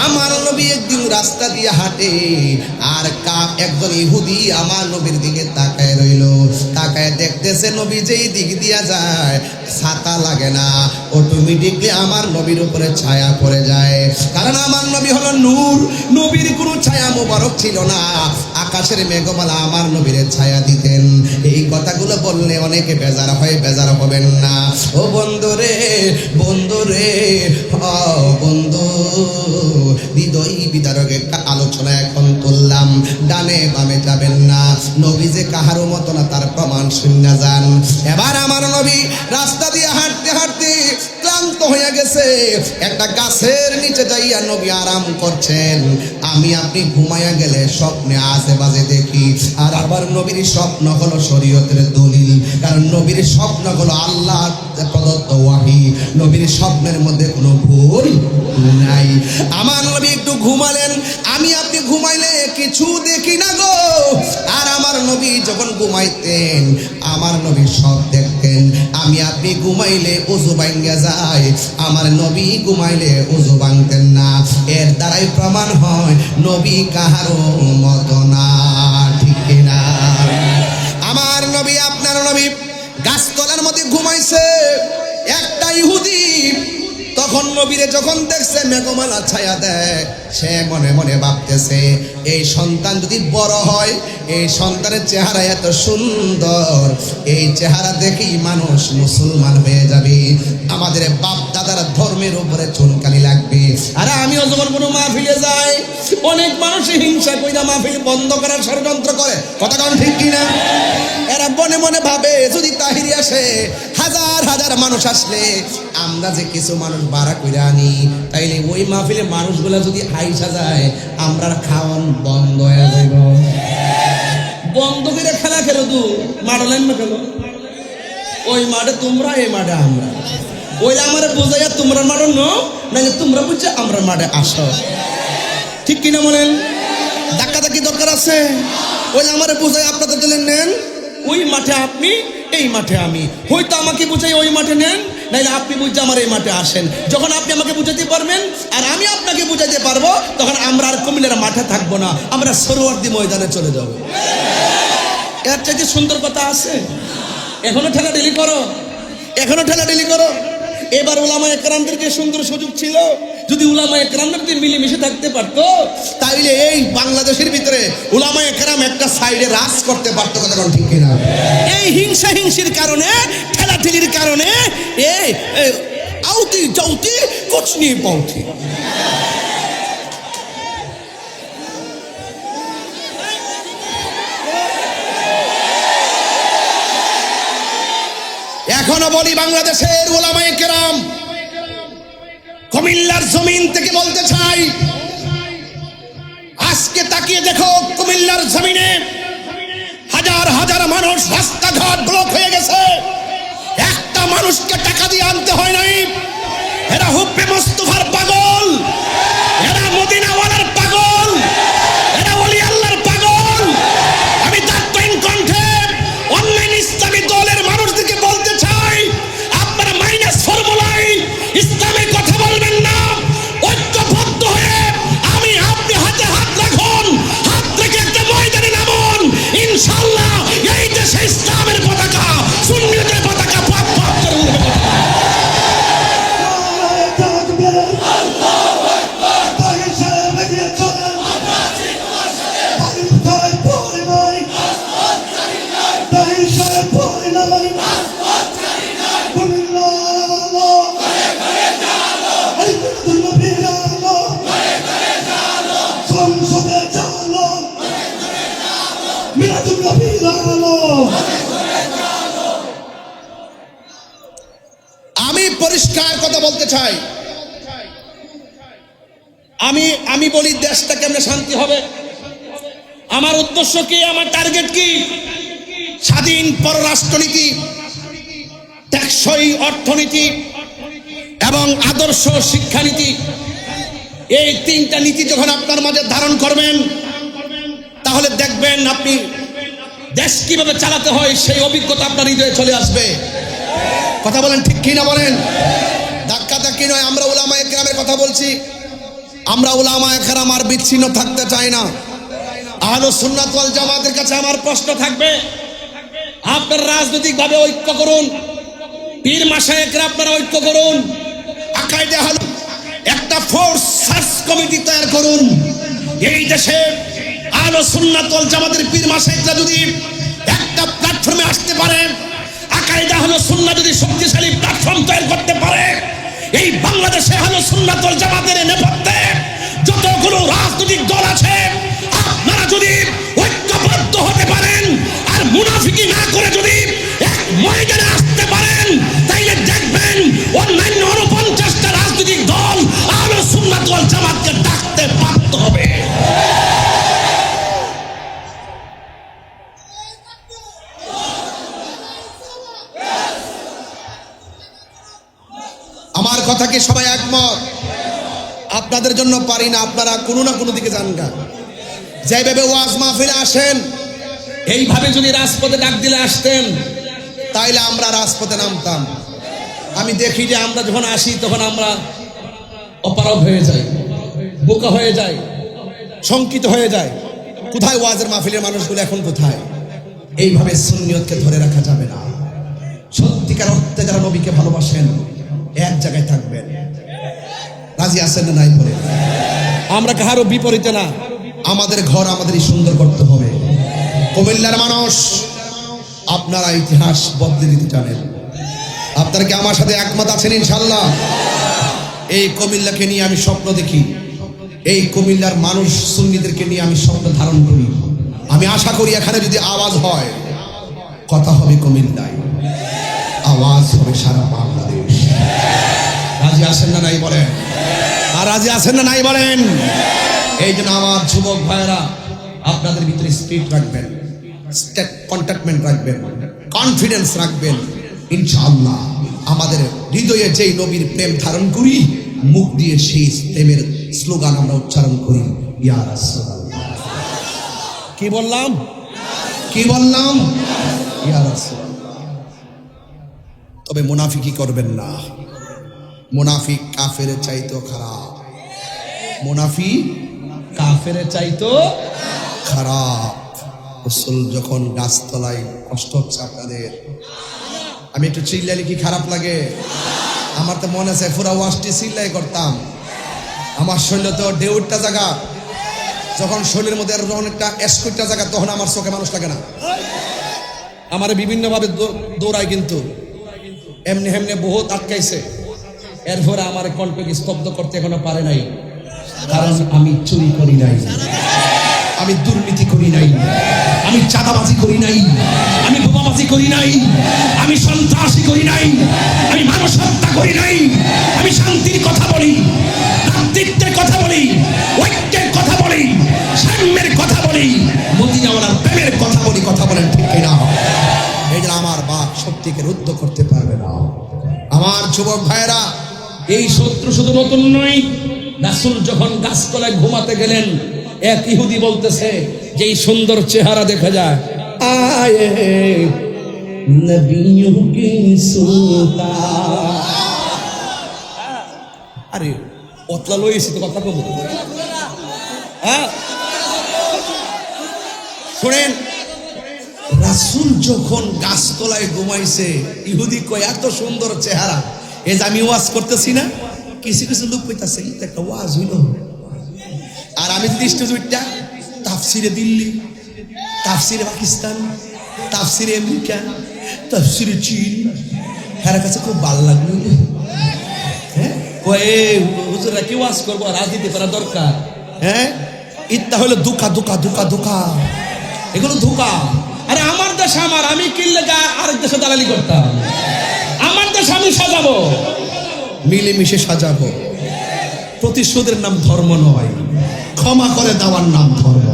আমার নবী একদিন রাস্তা দিয়ে হাঁটে, আর একজন ইহুদি আমার নবীর দিকে তাকায় রইল। তাকায় দেখতেছে নবী যেই দিক দিয়া যায় ছাতা লাগে না, অটোমেটিকলি আমার নবীর উপরে ছায়া পড়ে যায়। কারণ আমার নবী হলো নূর, নবীর কোনো ছায়া মোবারক ছিল না। আকাশের মেঘমালা আমার নবীর ছায়া দিতেন। এই কথাগুলো বললে অনেকে বেজার হয়, বেজার হবেন না। ও বন্ধুরে, বন্ধুরে, ও বন্ধু, হৃদয় বিদারক একটা আলোচনা এখন তুললাম। ডানে বামে যাবেন না, নবী যে কাহারও মতো না তার প্রমাণ শূন্য যান। এবার আমার নবী রাস্তা দিয়ে হাঁটতে হাঁটতে ক্লান্ত হয়ে গেছে, একটা গাছের নিচে যাইয়া নবী আরাম করছেন। আমি আপনি ঘুমাইয়া গেলে স্বপ্নে আশেপাশে দেখি, আর আবার নবীর স্বপ্ন হলো শরীয়তের দলিল। কারণ নবীর স্বপ্ন হলো আল্লাহ প্রদত্ত ওয়াহি, নবীর স্বপ্নের মধ্যে কোনো ভুল নাই। আমার নবী একটু ঘুমালেন, আমি আপনি ঘুমাইলে কিছু দেখি না গো। আর আমার নবী যখন ঘুমাইতেন আমার নবী সব দেখতেন। আমি আপনি ঘুমাইলে ওযু ভাঙ্গা যায়, আমার নবী ঘুমাইলে ওযু ভাঙতেন না। এর দ্বারাই প্রমাণ হয় নবী কাহারও মতো না, ঠিক কিনা? আমার নবী আপনার নবী গাছতলার মধ্যে ঘুমাইছে। একটা ইহুদি তখন নবীরে যখন দেখছে মেঘমালা ছায়া দেয়, সে মনে মনে ভাবতেছে এই সন্তান যদি বড় হয়, এই সন্তানের চেহারা এত সুন্দর, এই চেহারা দেখেই মানুষ মুসলমান হয়ে যাবে, আমাদের বাপ দাদার ধর্মের উপরে চুনকালি লাগবে। আর আমিও যখন কোনো মাহফিলে যাই, অনেক মানুষ হিংসা কইরা মাহফিল বন্ধ করার ষড়যন্ত্র করে, কথা কারণ ঠিক কিনা? এরা মনে মনে ভাবে যদি তাহিরি আসে, হাজার হাজার মানুষ আসলে আমরা যে কিছু মানুষ ভাড়া করে আনি, তাইলে ওই মাহফিলে মানুষগুলা যদি আইসা যায়, আমরা খাওয়ান বন্ধ হয়ে যাইব। বন্ধ করে খেলা খেলো, তু মাঠে লাইন খেলো, ওই মাঠে তোমরা, এই মাঠে আমরা। ওই আমার বোঝাইয়া তোমরা মাঠে নো, নাকি তোমরা বুঝছে আমরা মাঠে আসো, ঠিক কিনা বলেন? ধাক্কা ধাক্কি দরকার আছে? ওই আমার বোঝাই আপনাদের দিলেন নেন, ওই মাঠে আপনি, এই মাঠে আমি। হয়তো আমাকে বুঝাই ওই মাঠে নেন, নাইলে আপনি বুঝে আমার এই মাঠে আসেন। যখন আপনি আমাকে বুঝাতে পারবেন আর আমি আপনাকে বুঝাতে পারবো, তখন আমরা আর কুমিল্লার মাঠে থাকবো না, আমরা সরোয়ার্দী ময়দানে চলে যাব। এর চাইতে সুন্দর কথা আছে? এখনো ঠেলাঠেলি করো, এখনো ঠেলাঠেলি করো। এবার উলামায়ে কেরামদেরকে সুন্দর সুযোগ ছিল, যদি উলামায়ে কেরামদের মিলেমিশে থাকতে পারতো, তাইলে এই বাংলাদেশের ভিতরে উলামায়ে কেরাম একটা সাইডে রাজ করতে পারতো, কথা বল ঠিক কিনা? এই হিংসা হিংসির কারণে, ঠেলাঠেলির কারণে এই আউতি যাউতি কুছ নেই পাউতি। এখনো বলি বাংলাদেশের উলামায়ে কেরাম, কুমিল্লার জমিন থেকে বলতে চাই, আজকে তাকিয়ে দেখো কুমিল্লার জমিনে হাজার হাজার মানুষ, রাস্তাঘাট ব্লক হয়ে গেছে, একটা মানুষকে টাকা দিয়ে আনতে হয় নাই। এরা হুব্বে মুস্তাফার পাগল, এরা মদিনাওয়ালার পাগল, এরা ওলি আল্লাহর পাগল। আমি তাত্ত্বিক কণ্ঠে অনলাইন ইসলামী দলের মানুষদেরকে বলতে চাই, আপনারা মাইনাস ফর্মুলায় ইসলামে কথা বলবেন না, ঐক্যবদ্ধ হয়ে আমি আপনি হাতে হাত রাখুন, হাত রেখে একটা ময়দানে নামুন। ইনশাআল্লাহ এই দেশে ইসলামের পতাকা, সুন্নিয়তের পতাকা পাপ পাপ করে উঠবে। আমি পরিষ্কার কথা বলতে চাই, আমি বলি দেশটা কেমনে শান্তি হবে, আমার উদ্দেশ্য কি, আমার টার্গেট কি? স্বাধীন পররাষ্ট্রনীতি, টেকসই অর্থনীতি এবং আদর্শ শিক্ষানীতি। এই তিনটা নীতি যখন আপনার মাঝে ধারণ করবেন, তাহলে দেখবেন আপনি দেশ কিভাবে চালাতে হয় সেই অভিজ্ঞতা আপনার হৃদয়ে চলে আসবে। কথা বলেন ঠিক কি না বলেন? ধাক্কা ধাক্কি নয়, আমরা উলামায়ে কেরামের কথা বলছি। আমরা উলামায়ে কেরাম আর বিচ্ছিন্ন থাকতে চাই না। আহলুস সুন্নাত ওয়াল জামাতের কাছে আমার প্রশ্ন থাকবে, আপনারা রাজনৈতিকভাবে ঐক্য করুন, পীর মাশায়েখরা আপনারা ঐক্য করুন, আকাইদে আহলে একটা ফোর্স সার্চ কমিটি তৈরি করুন। এই দেশে আহলুস সুন্নাত ওয়াল জামাতের পীর মাশায়েখরা যদি একটা প্ল্যাটফর্মে আসতে পারে, আকাইদে আহলুস সুন্নাহ যদি শক্তিশালী প্ল্যাটফর্ম তৈরি করতে পারে, এই বাংলাদেশে আহলুস সুন্নাত ওয়াল জামাতের নেপথ্যে যতগুলো রাজনৈতিক দল আছে, আপনারা যদি ঐক্যবদ্ধ হতে পারেন আর মুনাফিকি না করে যদি এক ময়দানে আসতে পারেন, তাইলে দেখবেন অন্যান্য 49টা রাজনৈতিক দল আহলুস সুন্নাত ওয়াল জামাতকে ডাকতে বাধ্য হবে। আমার কথা কি সবাই একমত? আপনাদের জন্য পারি না, আপনারা কোনো না কোনো দিকে যান গা। যেভাবে ওয়াজ মাহফিলে আসেন, এইভাবে যদি রাজপথে ডাক দিলে আসতেন, তাইলে আমরা রাজপথে নামতাম। আমি দেখি যে আমরা যখন আসি তখন আমরা অপারগ হয়ে যাই, বোকা হয়ে যাই, শঙ্কিত হয়ে যায়। কোথায় ওয়াজের মাহফিলের মানুষগুলো এখন কোথায়? এইভাবে সুন্নিয়তকে ধরে রাখা যাবে না। সত্যিকার অর্থে যারা নবীকে ভালোবাসেন এক জায়গায় থাকবেন। রাজি আছেন না নাই? বলে আমরা কাহারও বিপরীতে না। আমাদের ঘর আমাদেরই সুন্দর করতে হবে। কুমিল্লার মানুষ, আপনারা ইতিহাস বদলে দিতে জানেন। আপনারা কি আমার সাথে একমত আছেন? ইনশাআল্লাহ। এই কুমিল্লাকে নিয়ে আমি স্বপ্ন দেখি, এই কুমিল্লার মানুষ সুন্নিদেরকে নিয়ে আমি স্বপ্ন ধারণ করি। আমি আশা করি এখানে যদি আওয়াজ হয়, কথা হবে কুমিল্লায়, আওয়াজ হবে সারা বাংলাদেশ। রাজি আছেন না নাই বলেন? আর রাজি আছেন না নাই বলেন? এই জন্য আমার যুবক ভাইরা, আপনাদের ভিতরে স্পিরিট রাখবেন, কন্ট্যাক্টমেন্ট রাখবেন, কনফিডেন্স রাখবেন। ইনশাআল্লাহ আমাদের হৃদয়ে যেই নবীর প্রেম ধারণ করি, মুখ দিয়ে সেই প্রেমের স্লোগান আমরা উচ্চারণ করি, ইয়া রাসূলুল্লাহ। কি বললাম? কি বললাম? ইয়া রাসূলুল্লাহ। তবে মুনাফিকি করবেন না। মুনাফিক কাফেরের চাইতেও খারাপ। মুনাফিক কাফেরের চাইতো খারাপ। রাসূল যখন গাছতলায়, কষ্ট হচ্ছে আপনাদের, আমি একটু চিল্লাইলে কি খারাপ লাগে? আমার তো মনে আছে পুরা ওয়াজটি চিল্লাই করতাম। আমার শরীরে তো দেউটটা জায়গা, যখন শরীরের মধ্যে যখন একটা এসকোটটা জায়গা, তখন আমার চোখে মানুষ লাগে না। আমার বিভিন্নভাবে দৌড়ায়, কিন্তু এমনি এমনি বহুত আটকাইছে। এরপরে আমার কণ্ঠকে স্তব্ধ করতে এখনো পারে নাই, কারণ আমি চুরি করি নাই, আমি দুর্নীতি করি নাই, আমি চাঁদাবাজি করি নাই, আমি বোমাবাজি করি নাই, আমি সন্ত্রাসী করি নাই, আমি মানুষ হত্যা করি নাই। আমি শান্তির কথা বলি, ভ্রাতৃত্বের কথা বলি, ঐক্যের কথা বলি, সাম্যের কথা বলি, মদিনাওয়ালার প্রেমের কথা বলি। কথা বলেন ঠিক কিনা? এই যে আমার বাপ শক্তিকে রুদ্ধ করতে পারবে না। আমার যুবক ভাইয়েরা, এই শত্রু শুধু নতুন নয়। রাসূল যখন গাছতলায় ঘুমাতে গেলেন, এক ইহুদি বলতেছে যে এই সুন্দর চেহারা দেখা যায়, আয়ে নবিয়্যু কি সুলতান। আরে পতলা লইছি তো কথা কব। হ্যাঁ শুনেন, রাসূল যখন গাছতলায় ঘুমাইছে, ইহুদি কয় এত সুন্দর চেহারা। এই যে আমি ওয়াজ করতেছি না, কিছু কিছু লোক কইতাছে এটা একটা ওয়াজ হইল। আর আমি যদি স্টেজটা তাফসিরে দিল্লি, তাফসিরে পাকিস্তান, তাফসিরে আমেরিকা, তাফসিরে চীন, হের কাছে খুব ভালো লাগলো। হ্যাঁ কয়ে হুজুররা কি ওয়াজ করবো, রাজনীতি করা দরকার। হ্যাঁ, ইত্যা হলো ধোকা ধোকা ধোকা ধোকা, এগুলো ধোকা। আরে আমার দেশ আমার, আমি কিনলে আরেক দেশে দালালি করতাম। আমার দেশ আমি সাজাবো, মিলেমিশে সাজাবো। প্রতিশোধের নাম ধর্ম নয়, ক্ষমা করে দেওয়ার নাম ধর্ম।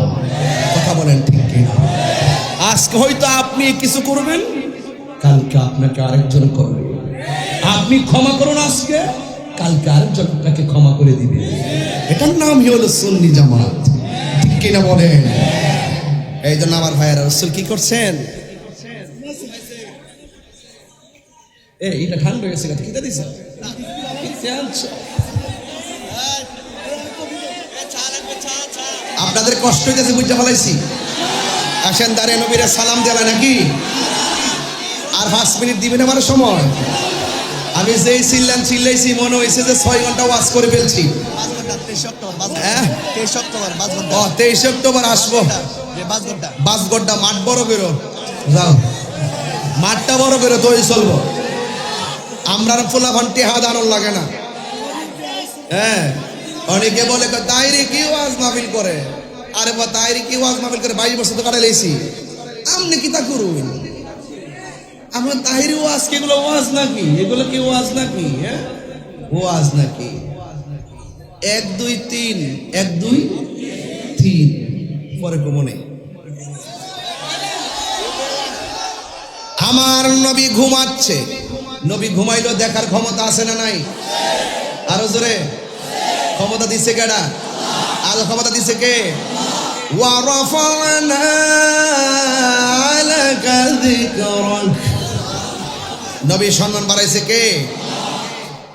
কথা বলেন ঠিক কিনা? আজকে হয়তো আপনি কিছু করবেন, কালকে আপনাকে আরেকজন করবে। আপনি ক্ষমা করুন আজকে, কালকে আরেকজন আপনাকে ক্ষমা করে দিবে। এটার নামই হলো সুন্নি জামাত। ঠিক কিনা বলেন? এই জন্য আমার ভাইয়েরা, রাসূল কি করছেন? এটা ঠান্ডা হয়ে গেছে, কিটা দিছে? আপনাদের কষ্ট হইতেছে বুঝতে ফেলাইছি। আসেন দাঁড়িয়ে নবীরে সালাম দেওয়া নাকি আর 5 মিনিট দিবেন আমার সময়। আমি যেই চিল্লাইছি মনে হয়েছে যে 6 ঘন্টা ওয়াজ করে ফেলছি। 23 অক্টোবর আসবো। বাসগড্ডা মাঠ বড় বেরো যাও, মাঠটা বড় বেরো তো চলবো। আমরা ফোলা ফান্টি হাত আনন লাগে না। হ্যাঁ, অনেকে বলে তাইরে কি ওয়াজ মাহফিল করে। আরে বা তাইরে কি ওয়াজ মাহফিল করে 22 বছর তো কাটাই লেছি। আপনি কি তা করুন? আমরা তাহিরি ওয়াজ কি এগুলো ওয়াজ নাকি? এগুলো কি ওয়াজ নাকি? হ্যাঁ, ওয়াজ নাকি? 1 2 3 1 2 3 পরে কমনে। আমার নবী ঘুমাচ্ছে। নবী ঘুমাইলো দেখার ক্ষমতা আছে না নাই? আরো জোরে ক্ষমতা দিচ্ছে কেডা? আরো ক্ষমতা দিচ্ছে কে? ওয়া রাফা'না আলাকা যিকরাক। নবী সম্মান বাড়াইছে কে?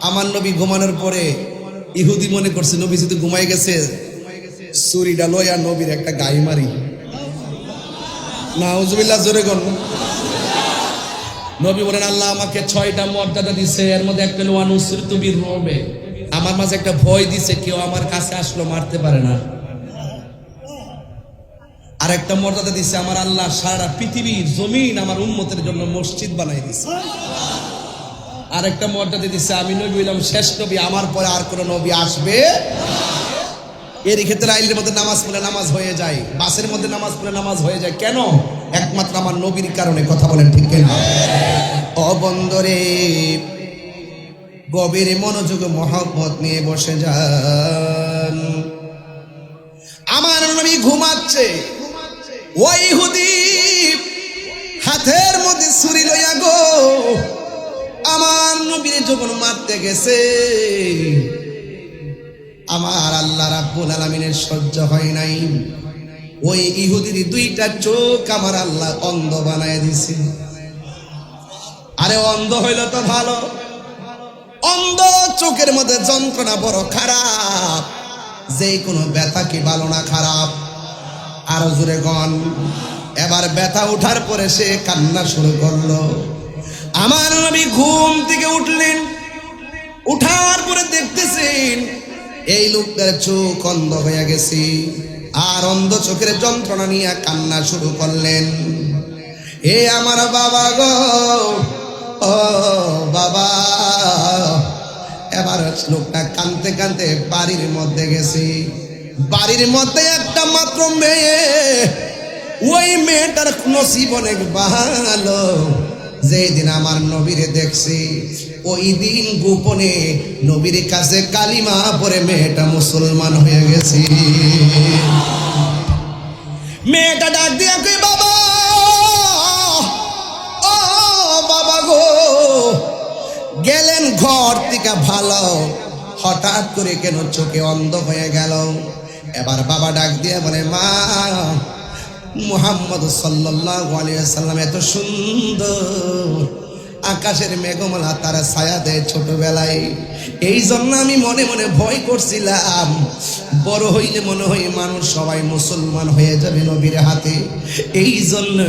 আমার নবী ঘুমানোর পরে ইহুদি মনে করছে নবী যদি ঘুমাই গেছে ছুরিটা লইয়া নবীর একটা গাই মারি। নাউজুবিল্লাহ, জোরে কোন। নবী বলেন আল্লাহ আমাকে 6টা মর্যাদা দিছে, এর মধ্যে একটা হলো আনুসরিতু বিররবে, আমার মাঝে একটা ভয় দিছে, কেউ আমার কাছে আসলো মারতে পারে না। আর একটা মর্যাদা দিছে আমার আল্লাহ সারা পৃথিবীর জমিন আমার উম্মতের জন্য মসজিদ বানাই দিছে। আর একটা মর্যাদা দিছে আমি নবী হইলাম শেষ নবী, আমার পরে আর কোন নবী আসবে। এর ক্ষেত্রে আইলের মধ্যে নামাজ পড়লে নামাজ হয়ে যায়, বাসের মধ্যে নামাজ পড়লে নামাজ হয়ে যায়। কেন? একমাত্র আমার নবীর কারণে। কথা বলেন ঠিক কিনা? অবন্দরে গভীর মনোযোগ মহব্বত নিয়ে বসে যান। আমার নবী ঘুমাচ্ছে, ওই ইহুদি হাতের মধ্যে ছুরি লইয়া গো আমার নবীর যখন মারতে গেছে, আমার আল্লাহ রাব্বুল আলামিনের সহ্য হয় নাই। ওই ইহুদির 2টা চোখ আমার আল্লাহ অন্ধ বানায় দিছে। আরে অন্ধ হইল তো ভালো, অন্ধ চোখের মধ্যে যন্ত্রণা বড় খারাপ। যে কোনো ব্যথা কি ভালো না খারাপ? আরো জোরে গন। এবার ব্যথা উঠার পরে সে কান্না শুরু করলো। আমার নবী ঘুম থেকে উঠলেন, উঠার পরে দেখতেছেন এই লোকটার চোখ অন্ধ হয়ে গেছে। আর অন্ধ চোখের যন্ত্রণা নিয়ে কান্না শুরু করলেন। এ আমার বাবা গো, ও বাবা। এবার লোকটা কাঁদতে কাঁদতে বাড়ির মধ্যে গেছে। বাড়ির মধ্যে একটা মাত্র মেয়ে, ওই মেয়েটার নসিব অনেক ভালো। যেদিন আমার নবীরে দেখছি ওই দিন গোপনে নবীর কাছে কালিমা পড়ে মেয়েটা মুসলমান হয়ে গেছে। মেয়েটা ডাক দিয়ে কই বাবা, ও বাবা গো, গেলেন ঘর থেকে ভালো, হঠাৎ করে কেন চোখে অন্ধ হয়ে গেল? এবার বাবা ডাক দিয়ে বলে মা, মুহাম্মদ সাল্লাল্লাহু আলাইহি ওয়াসাল্লাম এত সুন্দর, আকাশের মেঘমালা তারা ছায়া দেয় ছোটবেলায়। এই জন্য আমি মনে মনে ভয় করছিলাম বড় হইলে মনে হয় মানুষ সবাই মুসলমান হয়ে যাবে নবীর হাতে। এই জন্য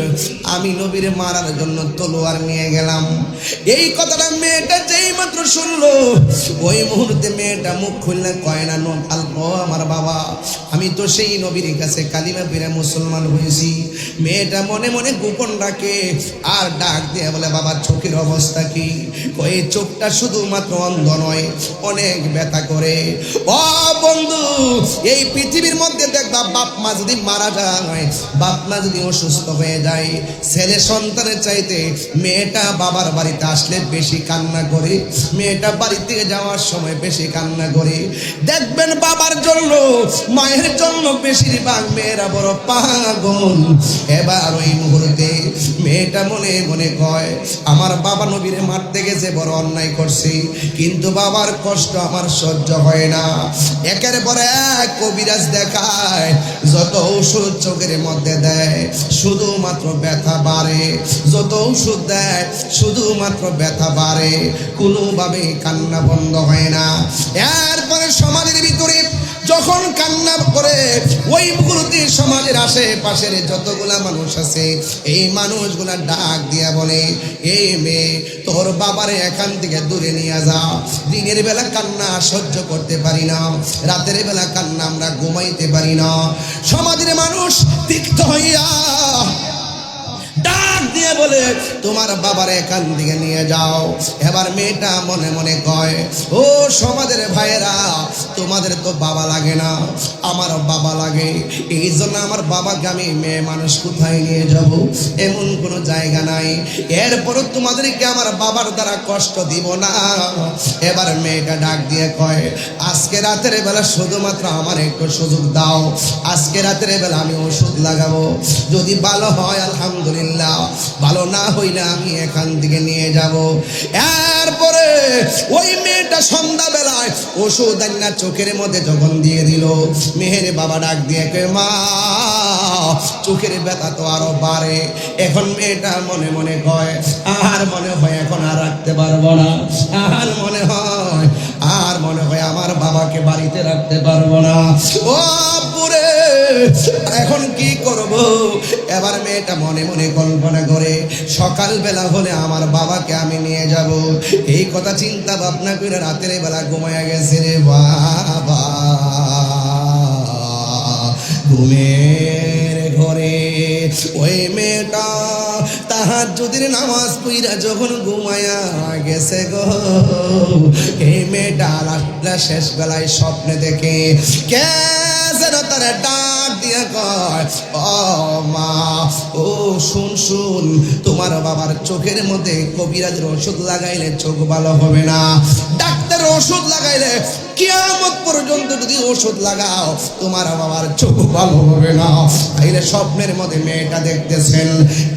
আমি নবীরে মারার জন্য তলোয়ার নিয়ে গেলাম। এই কথাটা মেয়েটা যেই মাত্র শুনলো, ওই মুহূর্তে মেয়েটা মুখ খুললে কয় না, ও আমার বাবা, আমি তো সেই নবীর কাছে কালিমা পড়ে মুসলমান হয়েছি। মেয়েটা মনে মনে গোপন ডাকে আর ডাক দিয়ে বলে বাবা চোখের অবস্থা কি? ওই চোখটা শুধুমাত্র অন্ধ নয়, অনেক ব্যথা করে। ও বন্ধু, এই পৃথিবীর মধ্যে দেখবা বাপ মা যদি মারা যায়, বাপ মা যদি অসুস্থ হয়ে যায়, ছেলে সন্তানের চাইতে মেয়েটা বাবার বাড়িতে আসলে বেশি কান্না করে, মেয়েটা বাড়ি থেকে যাওয়ার সময় বেশি কান্না করে। দেখবেন বাবার জন্য মায়ের জন্য বেশিরভাগ মেয়েরা বড় পাগল। এবার ওই মুহূর্তে মেয়েটা মনে মনে কয় আমার বাবা নবীরে মারতে গেছে, বড় অন্যায় করছি, কিন্তু বাবার কষ্ট আমার সহ্য হয় না। একের পর এক কবিরাজ দেখায়, যত ওষুধ চোখের মধ্যে দেয় শুধুমাত্র ব্যথা বাড়ে, যত ওষুধ দেয় শুধুমাত্র ব্যথা বাড়ে, কোনোভাবে কান্না বন্ধ হয় না। এরপরে সমাজের ভিতরে যখন যখন কান্না করে ওই মুহূর্তে সমাজের আশেপাশের যতগুলা মানুষ আছে এই মানুষগুলা ডাক দিয়া বলে, এই মেয়ে তোর বাবারে এখান থেকে দূরে নিয়ে যা। দিনের বেলা কান্না সহ্য করতে পারি না, রাতের বেলা কান্না আমরা ঘুমাইতে পারি না। সমাজের মানুষ তিক্ত হইয়া ডাক দিয়ে বলে, তোমার বাবার এখান থেকে নিয়ে যাও। এবার মেয়েটা মনে মনে কয়, ও সমাজের ভাইয়েরা, তোমাদের তো বাবা লাগে না, আমার বাবা লাগে। এই জন্য আমার বাবাকে আমি মেয়ে মানুষ কোথায় নিয়ে যাব, এমন কোনো জায়গা নাই। এরপরও তোমাদেরকে আমার বাবার দ্বারা কষ্ট দিব না। এবার মেয়েটা ডাক দিয়ে কয়, আজকে রাতের বেলা শুধুমাত্র আমার একটু সুযোগ দাও, আজকে রাতের বেলা আমি ওষুধ লাগাবো, যদি ভালো হয় আলহামদুলিল্লাহ, ভালো না হইলে আমি এখান থেকে নিয়ে যাব। এরপরে ওই মেয়েটা সন্ধ্যাবেলায় ওষুধ আইনা চোখের মধ্যে যখন দিয়ে দিল, মেয়ের বাবা ডাক দিয়ে কয়, মা চোখের ব্যথা তো আরো বাড়ে। এখন মেয়েটা মনে মনে কয়, আর মনে হয় এখন আর রাখতে পারবো না, আর মনে হয় আমার বাবাকে বাড়িতে রাখতে পারবো না। ও পুরে এখন কি করব? এবার মেয়েটা মনে মনে কল্পনা করে, সকালবেলা হলে আমার বাবাকে আমি নিয়ে যাব। এই কথা চিন্তা ভাবনা করে রাতের বেলা ঘুমায়া গেছে রে বাবা। ঘুমের ঘরে ওই মেয়েটা তাহাজ্জুদের নামাজ পড়া যখন ঘুমায়া গেছে গো, এই মেয়েটা শেষ বেলায় স্বপ্নে দেখে কে যেন তারা ডাক দিয়া কয়, ও মা, ও শুন, তোমার বাবার চোখের মধ্যে কবিরাজের ওষুধ লাগাইলে চোখ ভালো হবে না, ডাক্তারের ওষুধ লাগাইলে কিয়ামত পর্যন্ত যদি ওষুধ লাগাও তোমার বাবার চোখ ভালো হবে না। তাইলে স্বপ্নের মধ্যে মেয়েটা দেখতেছেন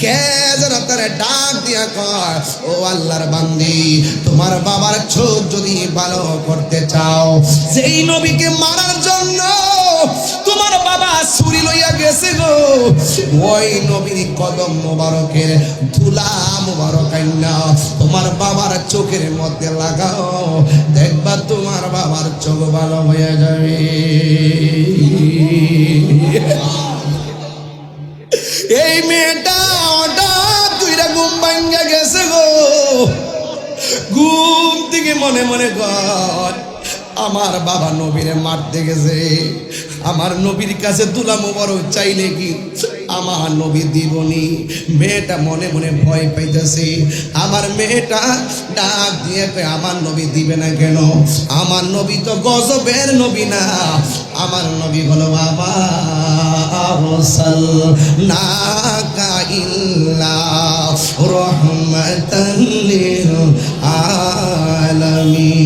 কে যেন তারা ডাক দিয়া কয়, ও আল্লাহর বান্দি, তোমার বাবার চোখ যদি ভালো করতে চাও, যেই নবীকে মারার জন্য তোমার বাবা ছুরি লইয়া গেছে গো, ওই নবীর কদম মোবারকের ধুলা মোবারক আইনা তোমার বাবার চোখের মধ্যে লাগাও, দেখবা তোমার বাবার চোখ ভালো হয়ে যাবে। এই মেয়েটা হঠাৎ দুইটা ঘুম ভাঙ্গা গেছে গো, ঘুম থেকে মনে মনে কর, আমার বাবা নবীরে মারতে গেছে, আমার নবীর কাছে দুলা মোবারক চাইলে কি আমার নবী দিবনি? মেয়েটা মনে মনে ভয় পাইতেছে। আমার মেয়েটা ডাক দিয়ে কয়, আমার নবী দিবে না কেন? আমার নবী তো গজবের নবী না, আমার নবী হলো বাবা আরসালনাকা ইল্লা রাহমাতাল লিল আলামিন।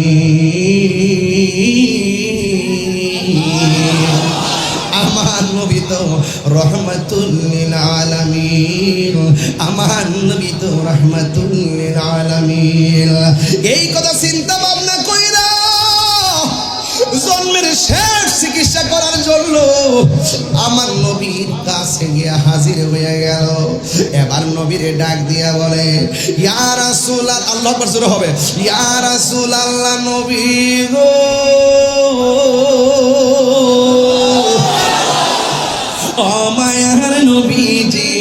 আমার নবী তো রহমাতুল লিল আলামিন, আমার নবী তো রহমাতুল লিল আলামিন। এই কথা চিন্তা ভাবনা কইরা জন্মের শেষ চিকিৎসা করার জন্য আমার নবীর কাছে গিয়া হাজির হয়ে গেল। এবার নবীরে ডাক দিয়া বলে, ইয়া রাসূলুল্লাহ, আল্লাহু আকবার জোরে হবে, ইয়া রাসূলুল্লাহ, নবী গো, ও মায়ার নবীজি,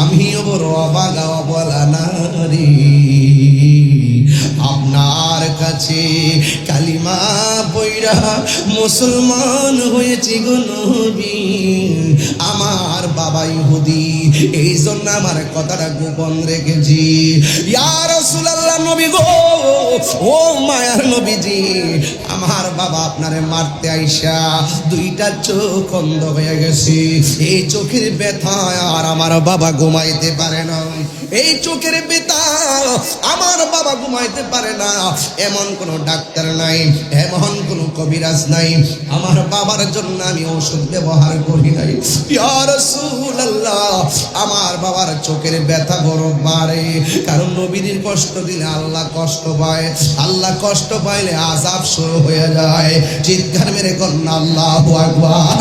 আমিও বড় অবাগা অবলা নারী, আপনার কাছে কালিমা পয়রা মুসলমান হয়েছি গো নবী। আমার বাবা ইহুদি, এই জন্য আমার কথাটা গোপন রেখেছি। ইয়া রাসূলুল্লাহ, নবী গো, ও মায়ার নবীজি, আমার বাবা আপনারে মারতে আইসা দুইটা চোখ অন্ধ হয়ে গেছে। এই চোখের ব্যথা আর আমার বাবা ঘুমাইতে পারে না, এই চোখের ব্যথা আমার বাবা ঘুমাইতে পারে না। এমন কোন ডাক্তার নাই, এমন কোন কবিরাজ নাই, আমার বাবার জন্য আমি ওষুধ ব্যবহার করি নাই। ইয়া রাসূলুল্লাহ, আমার বাবার চোখের ব্যথা বড় বাড়ে, কারণ নবীর কষ্ট দিলে আল্লাহ কষ্ট পায়, আল্লাহ কষ্ট পাইলে আযাব শুরু হয়ে যায়। চিৎকার মেরে কন্যা আল্লাহু আকবার।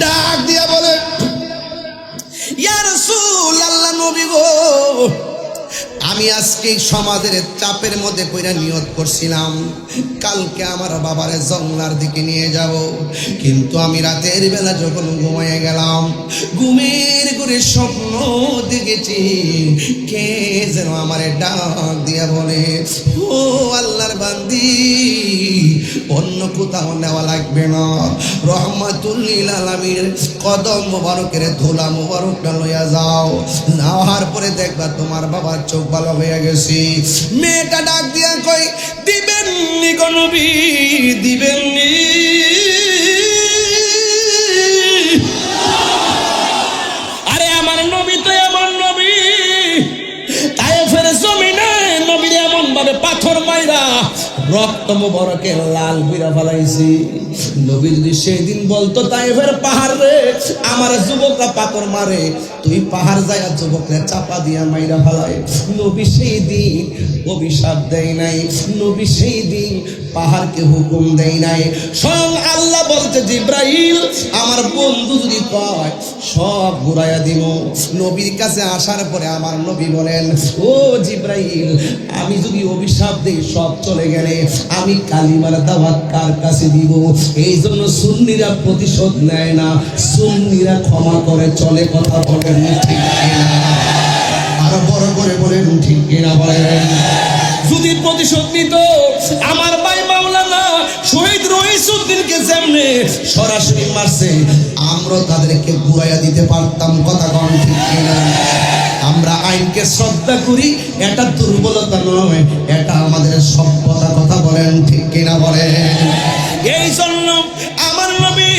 ডাক দিয়া বলে, ইয়া রাসূলুল্লাহ, নবী গো, আমি আজকে সমাজের চাপের মধ্যে পড়ে নিয়ত করছিলাম কালকে আমার বাবারে জঙ্গলার দিকে নিয়ে যাব, কিন্তু আমি রাতের বেলা যখন ঘুমিয়ে গেলাম ঘুমের করে স্বপ্ন দেখেছি কে যেন আমারে ডাক দিয়া বলে, ও আল্লাহর বান্দি অন্য কোথাও নেওয়া লাগবে না, রহমাতুল লিল আলামিনের কদম মোবারকের ধুলা মোবারকটা লইয়া যাও, নেওয়ার পরে দেখবা তোমার বাবার চোখ ভালো হয়ে গেছে। মেয়েটা ডাক দিয়া কই, দিবেননি গো নবী, দিবেননি। আরে আমার নবী তো এমন নবী, তায়েফের জমিনে নবীর এমন ভাবে পাথর মাইরা রক্ত মোবারকে লাল বিরা ফেলাইছি। নবী যদি সেই দিন বলতো তায়েফের পাহাড় রে আমার যুবকরা পাথর মারে, তুই পাহাড় যায় যুবকরা চাপা দিয়া মাইরা ফেলায়, নবী সেই দিন অভিশাপ দেয় নাই, নবী সেই দিন পাহাড়কে হুকুম দেয় নাই। স্বয়ং আল্লাহ বলতে, জিব্রাইল আমার বন্ধু যদি কয় সব ঘুরাইয়া দিব। নবীর কাছে আসার পরে আমার নবী বলেন, ও জিব্রাইল আমি যদি অভিশাপ দেই সব চলে গেলে আমি কালিমার দাওয়াত কার কাছে দিব? এই জন্য সুন্নিরা প্রতিশোধ নেয় না, সুন্নিরা ক্ষমা করে চলে। কথা বলেন ঠিক কিনা? আরো বড় করে বলেন ঠিক কিনা বলেন। যদি প্রতিশোধ নিত আমার ভাই মাওলানা শহীদ রইসুদ্দিনকে যেমনে সরাসরি মারছে, আমরা তাদেরকে ঘুরাইয়া দিতে পারতাম। কথা কন ঠিক কিনা? আমরা আইনকে শ্রদ্ধা করি, এটা দুর্বলতা নয়, এটা আমাদের সভ্যতা। কথা বলেন ঠিক কিনা বলেন। এই জন্য আমার নবী,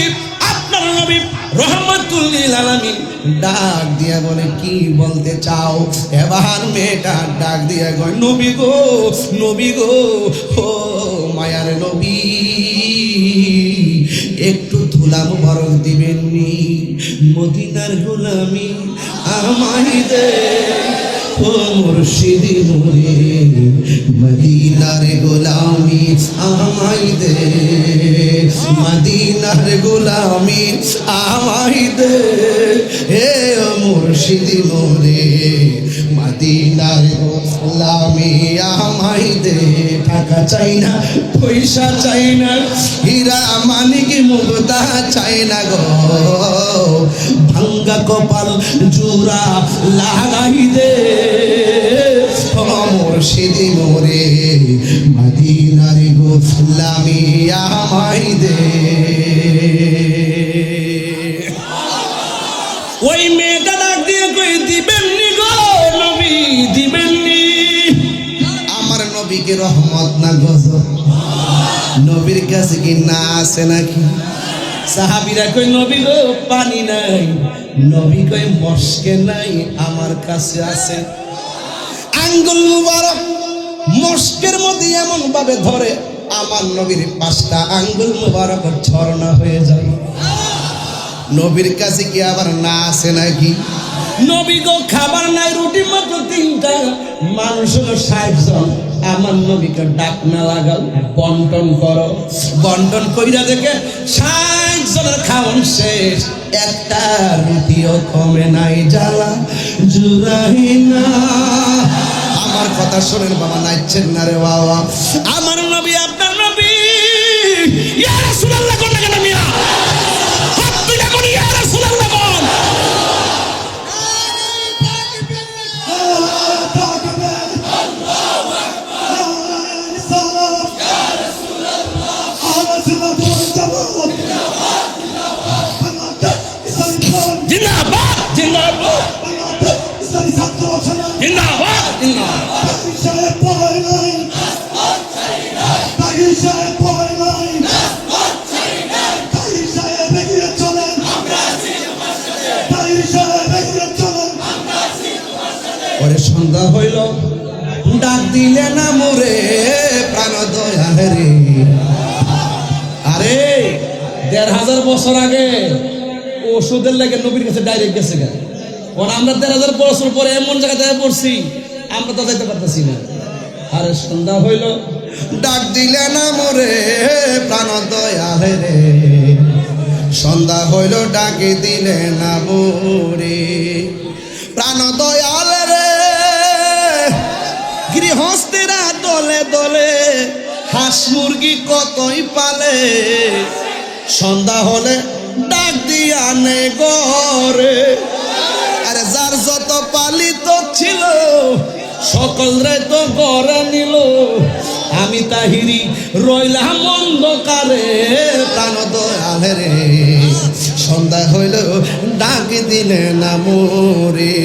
আপনার নবী রহমাতুল লিল আলামিন ডাক দিয়া বলে, কি বলতে চাও? এবার মেয়েটা ডাক দিয়া কয়, নবী গো, নবী গো, ও মায়ার নবী একটু ধুলা মোবারক দিবেননি? মদিনার গোলামি আমায় দে, ও মুর্শিদি মোরে মদিনার গোলামি আমায় দে, মদিনার গোলামি আমায় দে, হে ও মুর্শিদি মোরে মদিনার গোলামি আমায় দে। টাকা চাই না, পয়সা চাই না, হীরা মানিক মুক্তা চাই না গো, ভাঙ্গা কপাল জোড়া লাগাই দে, ও মুর্শিদি মোরে মদিনার গোলামি আমায় দে। ওই মেয়েটা ডাক দিয়ে কই, দিবেননি গো নবী, দিবেননি? আমার নবীকে রহমত না গজব? নবীর কাছে কি না আছে নাকি? সাহাবীরা কই, নবী গো পানি নাই। নবী কই, মস্কে নাই, আমার কাছে আছে। আঙ্গুল মুবারক মস্কের মধ্যে এমন ভাবে ধরে আমার নবীর 5টা আঙ্গুল মুবারক ঝর্ণা হয়ে যায়। নবীর কাছে কি আবার না আছে নাকি? নবী গো খাবার নাই, রুটি মাত্র 3টা, মানুষ হলো 60 জন। আমার নবীকে ডাক না লাগাল, বন্টন করো। বন্টন কইরা দেখে 60 জনের খাওয়ান শেষ, একটা রুটিও কমে নাই, জ্বালা জুড়াই না। আমার কথা শোনেন বাবা, নাইছেন না রে বাবা। আমার নবী, আপনার নবী, ইয়া রাসূলুল্লাহ কোন কেন মিয়া হাত তুলে কোন ইয়া রাসূলুল্লাহ বল। জিন্দাবাদ, জিন্দাবাদ, জিন্দাবাদ, জিন্দাবাদ। পরে সন্ধ্যা হইল, ডাক দিলে না মোরে প্রাণ দয়াল রে। আরে 1500 বছর আগে ওষুধের লাগে নবীর কাছে ডাইরেক্ট গেছে গা। ওরা আমরা 1500 বছর পরে এমন জায়গায় পড়ছি, আমরা তো যাইতে পারতেছি না। আরে সন্ধ্যা হইল, ডাক দিলে না মোরে প্রাণ দয়াল রে। সন্ধ্যা হইল, ডাকে দিলে না মোরে প্রাণ দয়াল রে। গৃহস্থেরা দলে দলে হাঁস মুরগি কতই পালে, সন্ধ্যা হলে ডাক দিয়া নে ঘরে। আরে যার যত পালিত ছিল সকল রে তো ঘরে নিল, আমি তাহিরি রইলাম অন্ধকারে। প্রাণ দয়ালে রে সন্ধ্যা হইল ডাক দিলে না মোরে।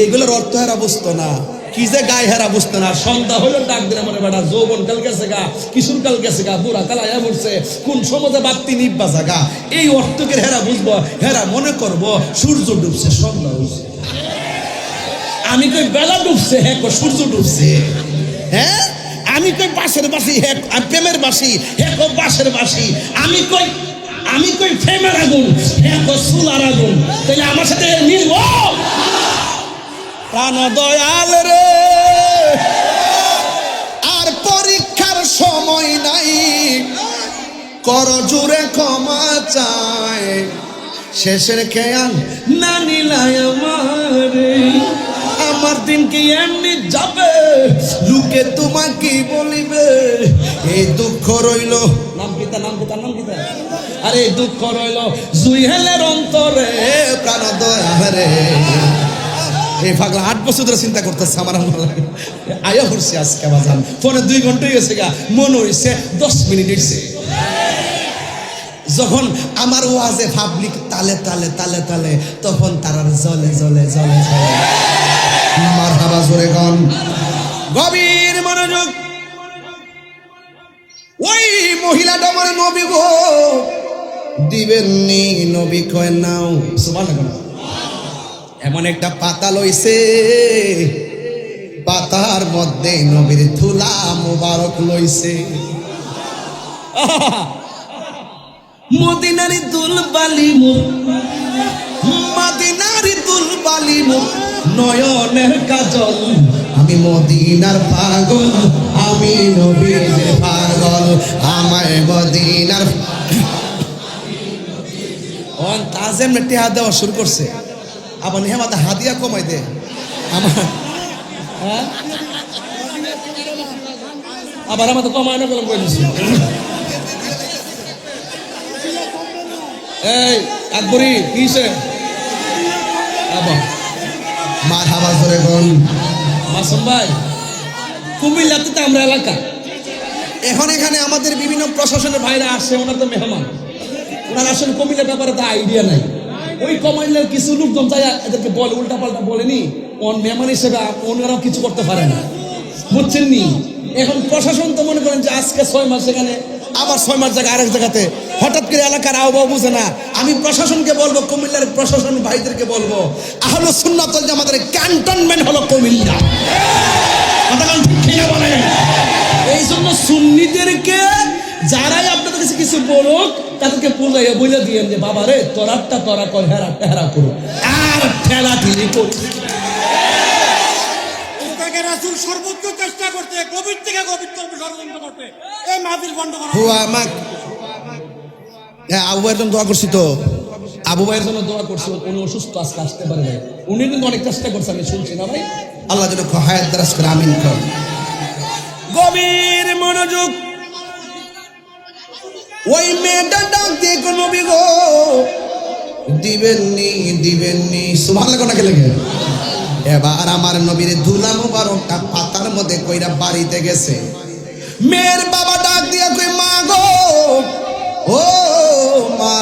এগুলোর অর্থ হেরা বুঝতো না, কি যে গায়ে হেরা বুঝতো না। সন্ধ্যা হইলো ডাক দিলে মনে বেটা যৌবন কাল গেছে গা, কিশোর কাল গেছে গা, বুড়া কাল আয়া পড়ছে, কোন সমাজে বাত্তি নিব্বা জাগা। এই অর্থকে হেরা বুঝবো, হেরা মনে করবো সূর্য ডুবছে সন্ধ্যা হইছে। আমি কই বেলা ডুবছে, হ্যাঁ সূর্য ডুবছে। হ্যাঁ আমি কই বাঁশের বাসি, হ্যাঁ প্রেমের বাসি, হ্যাঁ বাঁশের বাসি। আমি কই প্রেমের আগুন, হ্যাঁ চুলার আগুন। তাহলে আমার সাথে মিলব? প্রাণ দয়াল রে আর পরীক্ষার সময় নাই, কর জুড়ে ক্ষমা চায়। শেষের খেয়াল না নিলাই আমারে, আমার দিন কি এমনি যাবে, লোকে তোমাকে বলিবে। এই দুঃখ রইল, নাম কিতা নাম কিতা নাম কিতা, আরে দুঃখ রইল জুই হেলের অন্তরে। প্রাণ দয়ালে এই পাগলা 8 বছর ধরে চিন্তা করতেছে আমার আয়া হচ্ছে আজকে বাজান ফোনে 2 ঘন্টা গেছে গা, মনে হইছে 10 মিনিট হইছে। যখন আমার ওয়াজে পাবলিক তালে তালে তালে তালে, তখন তারা জলে জলে জলে জলে মারহাবা জোরে গান। গভীর মনোযোগ। ওই মহিলাটা আমার নবী গো দিবেননি, নবী কয় নাও। সুবহানাল্লাহ। এমন একটা পাতা লইছে, পাতার মধ্যে নবীর ধুলা মুবারক লইছে। মদিনারি দুল বালি মুখ, মদিনারি দুল বালি মুখ, নয়নের কাজল। আমি মদিনার পাগল, আমি নবীর পাগল, আমায় মদিনার। ওন তাজেম নেটে হাত দেওয়া শুরু করছে, আবার নেহামাতে হাদিয়া কমাই দে আমার। হ্যাঁ আবার আমাদের কমায় না কলম করে দিচ্ছি। এই আকবরি কিসে আবার মারহাবা জোরে বল। মাসুম ভাই কুমিল্লাতে তো আমরা এলাকা, এখন এখানে আমাদের বিভিন্ন প্রশাসনের ভাইরা আসে, ওনার তো মেহমান, ওনার আসলে কুমিল্লার ব্যাপারে তো আইডিয়া নাই। ওই কুমিল্লার কিছু লোকজন যায় এদেরকে বলে, উল্টা পাল্টা বলেনি, ওন মেহমান হিসেবে ওনারাও কিছু করতে পারে না, বুঝছেন নি? এখন প্রশাসন তো মনে করেন যে আজকে 6 মাস এখানে, আবার 6 মাস জায়গায় আরেক জায়গাতে, হঠাৎ করে এলাকার আবহাওয়া বুঝে না। আমি প্রশাসনকে বলবো, কুমিল্লার প্রশাসন ভাইদেরকে বলবো, আহলে সুন্নাত ওয়াল জামাতের ক্যান্টনমেন্ট হলো কুমিল্লা। এই জন্য সুন্নিদেরকে যারাই আপনাদের কাছে কিছু বলুক, তাদেরকে পূজাইয়া বলে দিয়েন যে বাবা রে তোরাটা তোরা কর, হেরাটা হেরা করো, আর ঠেলা ঠেলি করি। রাসূল সর্বোচ্চ চেষ্টা করতে, গভীর থেকে গভীরতম ষড়যন্ত্র করতে এই মাহফিল বন্ধ করা। আবু ভাইয়ের জন্য দোয়া করছি তো, আবু ভাইয়ের জন্য দোয়া করছি, উনি অসুস্থ, আজকে আসতে পারে না। উনি কিন্তু অনেক চেষ্টা করছে, আমি শুনছি না ভাই। আল্লাহ যেন হায়াত দারাজ করে, আমিন কর। গভীর মনোযোগ। ওই মেয়েটা ডাক দিয়ে নবী গো দিবেননি দিবেননি, সুবহানাল্লাহ নাকি লাগে। এবার আমার নবীর ধুলা মুবারকটা পাতার মধ্যে কইরা বাড়িতে গেছে। মেয়ের বাবা ডাক দিয়া কই মা গো, ও মা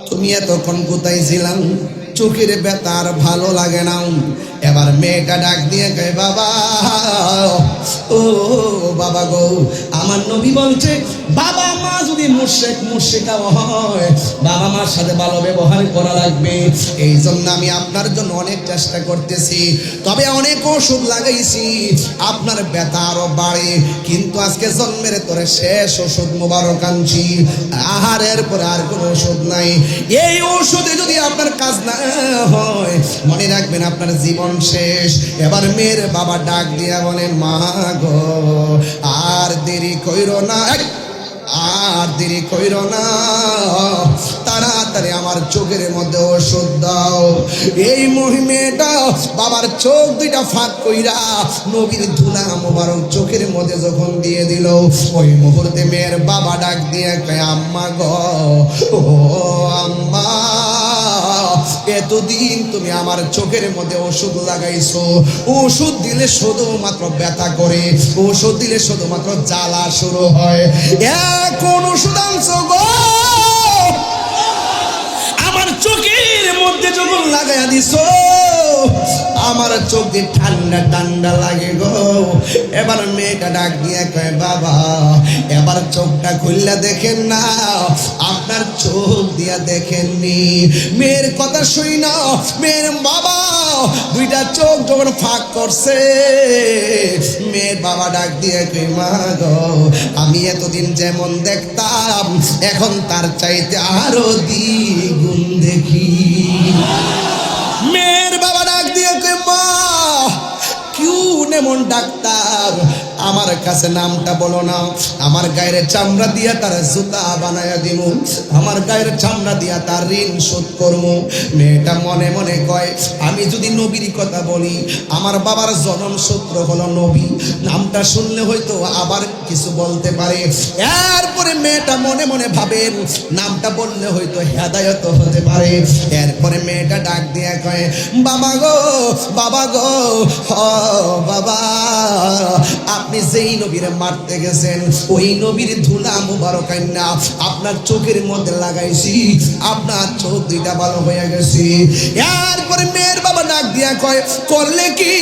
তুমি এতক্ষণ কোথায় ছিলাম, চোখের ব্যথা আর ভালো লাগে না। এবার মেয়েটা ডাক দিয়ে কয় বাবা, ও বাবা গো, আমার নবী বলছে বাবা মা যদি মুশরিকা হয়, বাবা মার সাথে ভালো ব্যবহার করা লাগবে। এই জন্য আমি আপনার জন্য অনেক চেষ্টা করতেছি, তবে অনেক ওষুধ লাগাইছি, আপনার ব্যথা আরো বাড়ে, কিন্তু আজকে জন্মের তোরে শেষ ওষুধ মোবারক আনছি, আহারের পরে আর কোনো ওষুধ নাই। এই ওষুধে যদি আপনার কাজ না হয়, মনে রাখবেন আপনার জীবন শেষ। এবার মেয়ের বাবা ডাক দিয়া বলেন মা গো আর দেরি কইরো না, আর দেরি কইরো না, তাড়াতাড়ি আমার চোখের মধ্যে ওষুধ দাও। এই মেয়েটা বাবার চোখ দুইটা ফাঁক কইরা নবীর ধুলা মোবারক চোখের মধ্যে যখন দিয়ে দিল, ওই মুহূর্তে মেয়ের বাবা ডাক দিয়ে কয়, আম্মা গো, ও আম্মা, এতদিন তুমি আমার চোখের মধ্যে ওষুধ লাগাইছো, ওষুধ দিলে শুধুমাত্র ব্যথা করে, ওষুধ দিলে শুধুমাত্র জ্বালা শুরু হয়, এখন ওষুধ আনছো গো আমার চোখের মধ্যে যখন লাগাইয়া দিছো, আমার চোখ দিয়ে ঠান্ডা ঠান্ডা লাগে গো। এবার মেয়েটা ডাক দিয়ে কয়, বাবা এবার চোখটা খুললা দেখেন না, আপনার চোখ দিয়া দেখেননি। মেয়ের কথা শুই না, মেয়ের বাবা দুইটা চোখ যখন ফাঁক করছে, মেয়ের বাবা ডাক দিয়ে কই, মা গো, আমি এতদিন যেমন দেখতাম এখন তার চাইতে আরো দ্বিগুণ দেখি। মেয়ের বাবা ডাক দিয়ে কই, মা কোন এমন ডাক্তার, আমার কাছে নামটা বলো না, আমার গায়ের চামড়া দিয়া তার জুতা বানায়া দিব, আমার গায়ের চামড়া দিয়া তার ঋণ শোধ করবো। মেয়েটা মনে মনে কয়, আমি যদি নবীর কথা বলি, আমার বাবার জনম সূত্র হলো নবী, নামটা শুনলে হয়তো আবার কিছু বলতে পারে। এরপরে মেয়েটা মনে মনে ভাবেন, নামটা বললে হয়তো হেদায়ত হতে পারে। এরপরে মেয়েটা ডাক দিয়ে কয়, বাবা গো, বাবা গো, বাবা, আপনি যেই নবীরে মারতে গেছেন, ওই নবীর ধুলা মুবারক আইনা আপনার চোখের মধ্যে লাগাইছি, আপনার চোখ দুইটা ভালো হয়ে গেছে। এরপরে মেয়ের বাবা ডাক দিয়া কয়, করলে কি,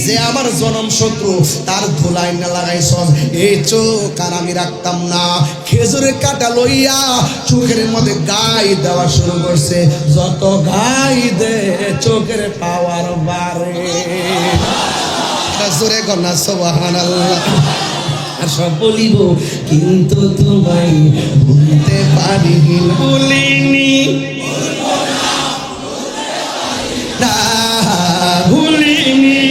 যে আমার জনম শত্রু তার ধুলা আইনা লাগাইছ, এই চোখ আর আমি রাখতাম না। খেজুরের কাটা লইয়া চোখের মধ্যে গাই দেওয়া শুরু করছে, যত গাই দে চোখের পাওয়ার বাড়ে। জোরে গনা সুবহানাল্লাহ। আর সব বলিব কিন্তু তোমায় ভুলতে পারি বলিনি, না ভুলিনি,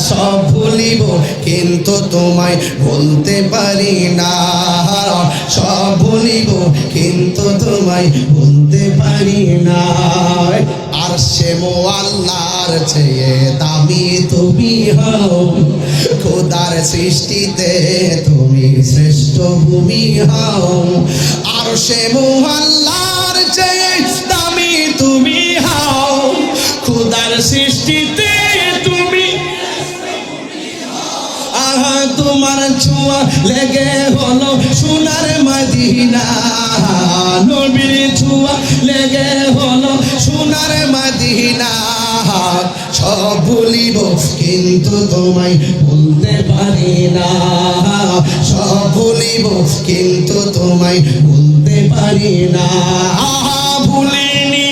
সব ভুলিব কিন্তু তোমায় ভুলতে পারি না, সব ভুলিব কিন্তু তোমায় ভুলতে পারি না। আর সে আল্লাহর চেয়ে দামি তুমি হও, খোদার সৃষ্টিতে তুমি শ্রেষ্ঠ ভূমি হও। আর সে আল্লাহর চেয়ে দামি তুমি হও, খোদার সৃষ্টিতে তুমি। আহা তোমার ছোঁয়া লেগে হলো সোনার মদিনা, নবীর ছোঁয়া লেগে হলো সোনার মদিনা। সব ভুলিব কিন্তু তোমায় ভুলতে পারি না, সব ভুলিব কিন্তু তোমায় ভুলতে পারি না। আহা ভুলিনি,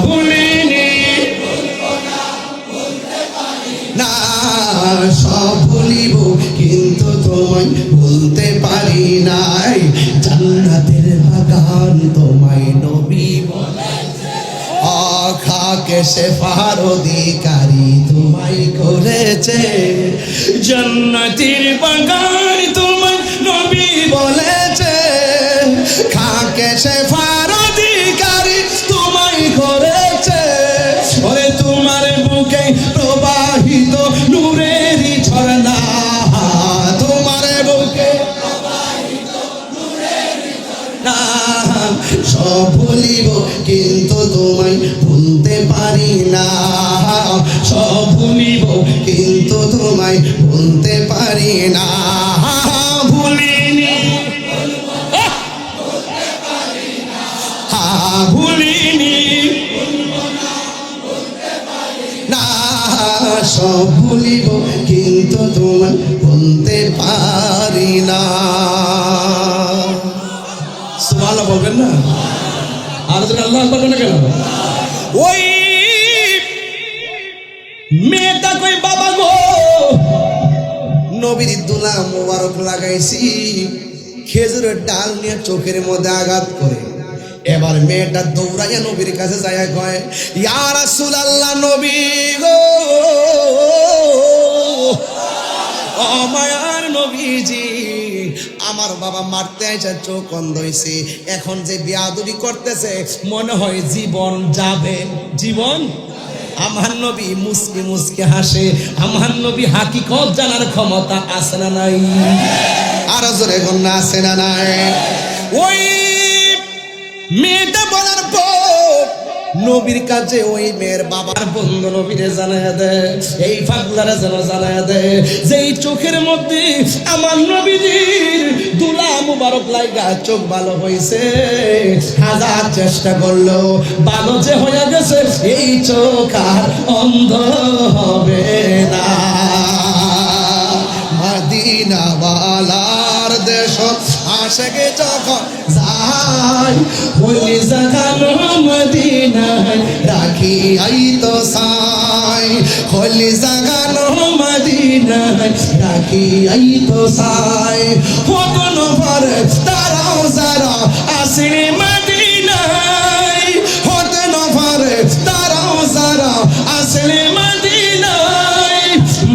ভুলিনি, না সব ভুলিব কিন্তু তোমায় ভুলতে পারি নাই। জান্নাতের বাগান তোমায় নবী বলেছে, খাকে শেফার অধিকারী তোমায় করেছে। জান্নাতের বাগান তোমায় নবী বলেছে, খাকে শেফার অধিকারী তোমায় করেছে। ওরে তোমার বুকে প্রবাহিত নূরেরই ঝরনা, তোমার বুকে প্রবাহিত নূরেরই ঝরনা। সব ভুলিব কিন্তু তোমায় ভুলতে পারি না, সব ভুলিব কিন্তু তোমায় ভুলতে পারি না। ভুলিনি, ভুলিনি, না সব ভুলিব কিন্তু তোমায় ভুলতে পারি না। সুবহানাল্লাহ বলবেন না? আর যদি আল্লাহ আকবার বলেন না কেন? ওই মেয়েটা কই, বাবা গো, নবীর দুলা মোবারক লাগাইছি, খেজুরের ডাল নিয়ে চোখের মধ্যে আঘাত করে। এবার মেয়েটা দৌড়াইয়া নবীর কাছে যায়, কয়, ইয়া রাসূলুল্লাহ, নবী গো, আমার বাবা মারতে আইসা চোখ অন্ধ হইছে, এখন যে বিয়াদবি করতেছে মনে হয় জীবন যাবে, জীবন। আমার নবী মুসকে মুসকে হাসে, আমার নবী হাকিকত জানার ক্ষমতা আছে না নাই? আর জোরে গন্না আছে না নাই? ওই মেয়েটা বলার পর নবীর কাছে ওই মেয়ের বাবার বন্ধু নবীরে জানায় দেয়, এই পাগলারে যেন জানায় দেয় যে এই চোখের মধ্যে আমার নবীজির দুলা মুবারক লাগা চোখ ভালো হয়েছে, হাজার চেষ্টা করলো ভালো যে হয়ে গেছে, এই চোখ আর অন্ধ হবে না। মদিনা ওয়ালার দেশ আশেকে যখন যাই, ওই জাগানো মদিনায় রাখি আই তো সাই, ওই জাগানো মদিনায় রাখি আই তো সাই। কোন পরে তারাও যারা আসে মদিনায়, কোন পরে তারাও যারা আসে মদিনায়,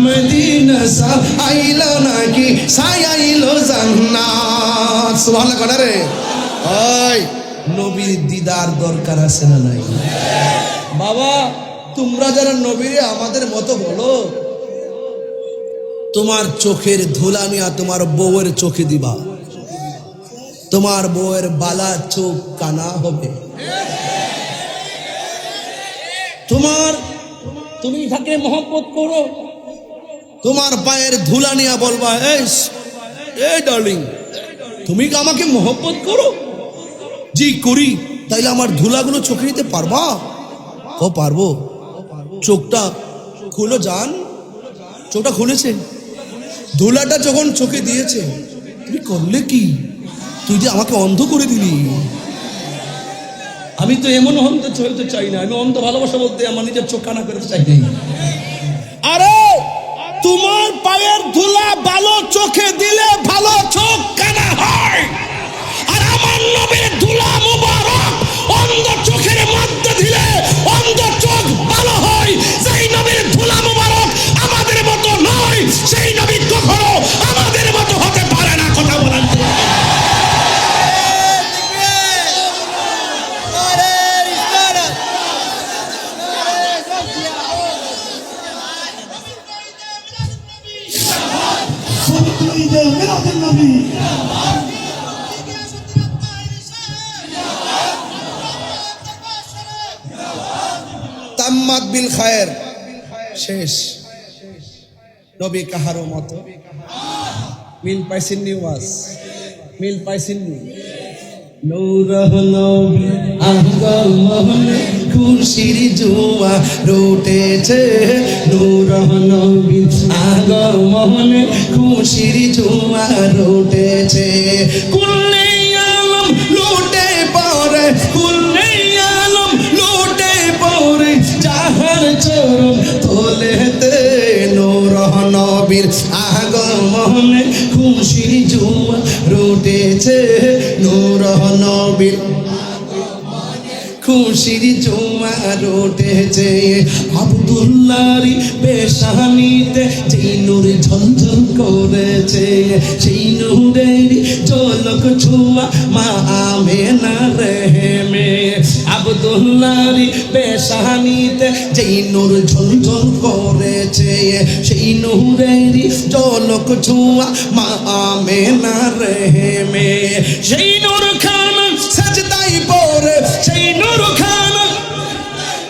মদিনা সা আইলো নাকি সাই আইলো জান্নাত। সুবহানাল্লাহ কনা রে। ওই নবীর দিদার দরকার আছে না নাই? বাবা তোমরা যারা নবীরে আমাদের মতো বলো, তোমার চোখের ধুলা নিয়া তোমার বউয়ের চোখে দিবা, তোমার বউয়ের বালা চোখ কানা হবে। তুমি তাকে মহব্বত করো, তোমার পায়ের ধুলা নিয়া বলবা, এই ডার্লিং তুমি কি আমাকে মহব্বত করো? জি করি। তাইলে আমার ধুলাগুলো চোখে নিতে পারবা? ও পারবো। চোখটা খুলো যান। চোখটা খুলেছে, ধুলাটা যখন চোখে দিয়েছে, তুমি করলে কি? তুই যে আমাকে অন্ধ করে দিলি। আমি তো এমন অন্ধ হতে চাই না, আমি অন্ধ ভালোবাসা বলতে আমার নিজের চোখ কানা করতে চাই না। আরে তোমার পায়ের ধুলা ভালো চোখে দিলে ভালো চোখ কানা হয়, আর আমার নবীর ধুলা মুবারক অন্ধ চোখের মধ্যে দিলে অন্ধ চোখ ভালো হয়। যেই নবীর ধুলা মুবারক আমাদের মতো নয়, সেই নবী কখনো আমাদের মতো হতে পারে না। কথা বলেন। মিলাদ নবী তাম্মাত বিল খায়ের, শেষ। নবী কাহারো মতো মিল পাইছেননি? ওয়াজ মিল পাইছেননি? নূর নবী আগমনে খুশির জোয়া রুটেছে, নূর নবী আগমনে খুশির জোয়া রুটেছে। কুল্লে আলম লুটে পড়ে, কুল্লে আলম লুটে পড়ে, যাহার চরণ তোলেতে নূর নবীর আগমনে খুশির জোয়া রুটেছে, নূর নবীর খুশির জোয়া রুটেছে। আব্দুল্লাহর পেশানিতে যেই নূর ঝলঝল করেছে, সেই নূরের ঝলক ছোঁয়া মা আমেনার রেহেমে। আব্দুল্লাহর পেশানিতে যেই নূর ঝলঝল করেছে, সেই নূরের ঝলক ছোঁয়া মা আমেনার রেহেমে। সেই নূর খান সাজদাই পড়ে, সেই নূর খান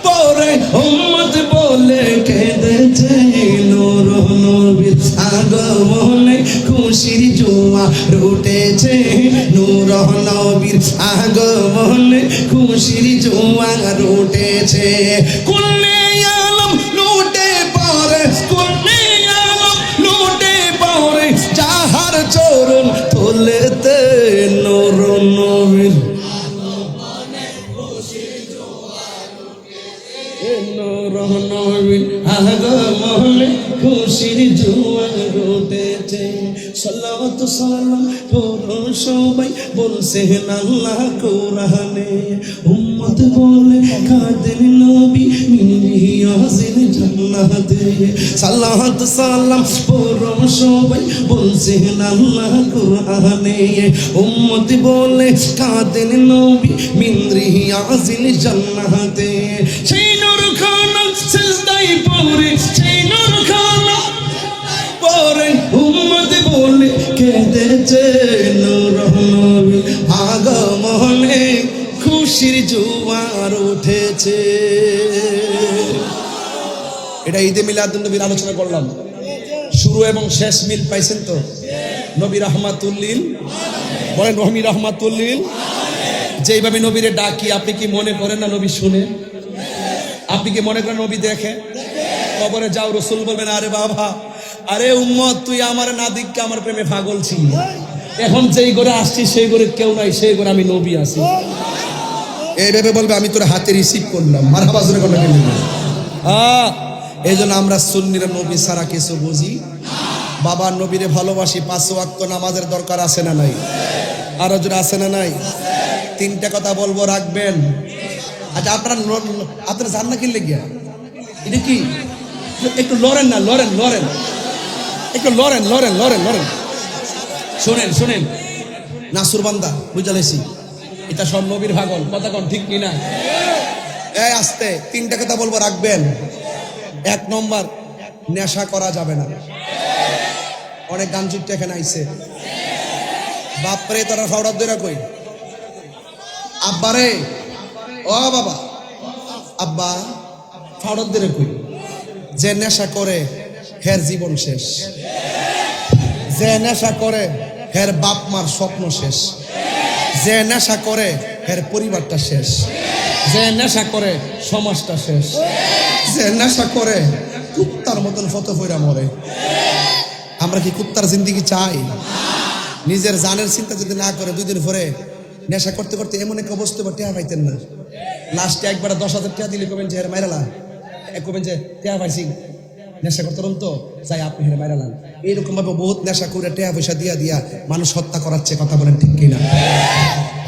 পরে উম্মত বলে কেঁদেছে, নূর নবীর আগমনে খুশির জোয়া রুটেছে, নূর নবীর আগমনে খুশির জোয়া রুটেছে। কুল্লে আলম লুটে পড়ে, কুল্লে আলম লুটে পড়ে, যাহার চরণ তোলেতে নূর নবীর নবীর আগমনে খুশির জোয়ার উঠেছে। সালাত সালাম পড়ো সবাই বলছেন আল্লাহ কোরআনে উম্মত বলে কাঁদেন নবী মিনহি আসিল জান্নাতে সালাত সালাম পড়ো সবাই বলছেন আল্লাহ কোরআনে উম্মত বলে কাঁদেন নবী মিনহি আসিল জান্নাতে সেই নূর খানা সিজদায় পড়ে সেই নূর খানা পরে উম্মত বলে কেঁদেছে নূর নবী আগমনে খুশির জোয়ার উঠেছে। এটা ঈদে মিলাদুন নবীর আলোচনা করলাম, শুরু এবং শেষ মিল পাইছেন তো? নবী রাহমাতুল্লিল বলেন, রহমি রাহমাতুল্লিল। যেইভাবে নবীরে ডাকি আপনি কি মনে করেন না নবী শুনে? আপনি কি মনে করেন নবী দেখে? কবরে যাও, রসুল বলবেন আরে বাবা, আরে উম্মত তুই আমার না দিককে আমার প্রেমে পাগল ছিল, এখন যেই ঘরে আসছি সেই ঘরে কেউ নাই, সেই ঘরে আমি নবী আছি। এইভাবে বলবে আমি তোর হাতে রিসিভ করলাম, মারহাবা জোরে করলে কেন? এই জন্য আমরা সুন্নিরা নবী ছাড়া কিছু বুঝি। বাবার নবীরে ভালোবাসি, 5 ওয়াক্ত নামাজের দরকার আছে না নাই? আরো জোরে আছে না নাই? 3টা কথা বলবো, রাখবেন। আচ্ছা আপনারা জান না কি লেগে এটা কি একটু লড়েন না, লড়েন লড়েন একটু লড়েন লড়েন লড়েন লড়েন। শোনেন শোনেন, নাসুর বান্দা বুঝালেছি, এটা সব নবীর ভাগল, কথা কোন ঠিক কিনা? এই আস্তে 3টা কথা বলবো, রাখবেন। 1 নম্বর, নেশা করা যাবে না। অনেক গান যুক্ত এখানে আইছে, বাপরে তোরা ফাউডার দইরা কই আব্বারে, ও বাবা আব্বা ফাউডার দইরা কই। যে নেশা করে হের জীবন শেষ, যে নেশা করে হের বাপ মার স্বপ্ন শেষ, যে নেশা করে হের পরিবারটা শেষ, যে নেশা করে সমাজটা শেষ, যে নেশা করে কুত্তার মতন ফটো ফইরা মরে। আমরা কি কুত্তার জিন্দিগি চাই? নিজের জানের চিন্তা যদি না করে 2 দিন পরে নেশা করতে করতে এমন এক অবস্থা টেহা পাইতেন না, লাস্টে একবার 10,000 টাকা দিলে কবেন যে হের মাইরালা, কবেন যে টেহা পাইছি নেশা করতেন তো যাই আপনি হেরে মাইরালান। এইরকম ভাবে বহুত নেশা করে টেহা পয়সা দিয়া দিয়া মানুষ হত্যা করাচ্ছে, কথা বলেন ঠিক কিনা?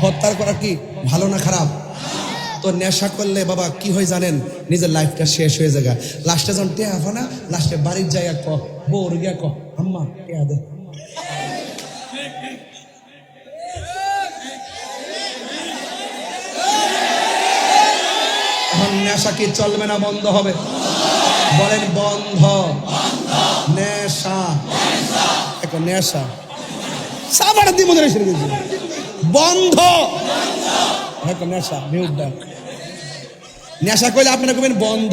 হত্যা করা কি ভালো না খারাপ? তো নেশা করলে বাবা কি হয় জানেন, নিজের লাইফটা শেষ হয়ে যায়। লাস্টে যখন টেহা ফানা, লাস্টে বাড়ির জায়গা ক বউর গিয়া ক আম্মা টেহা দে। এখন নেশা কি চলবে না বন্ধ হবে? বলেন বন্ধ। নেশা এখন নেশা সাবাড় দি মনে রেখে দিয়েছি, বন্ধ এখন নেশা। মিউটটা নেশা করলে আপনারা কবেন বন্ধ,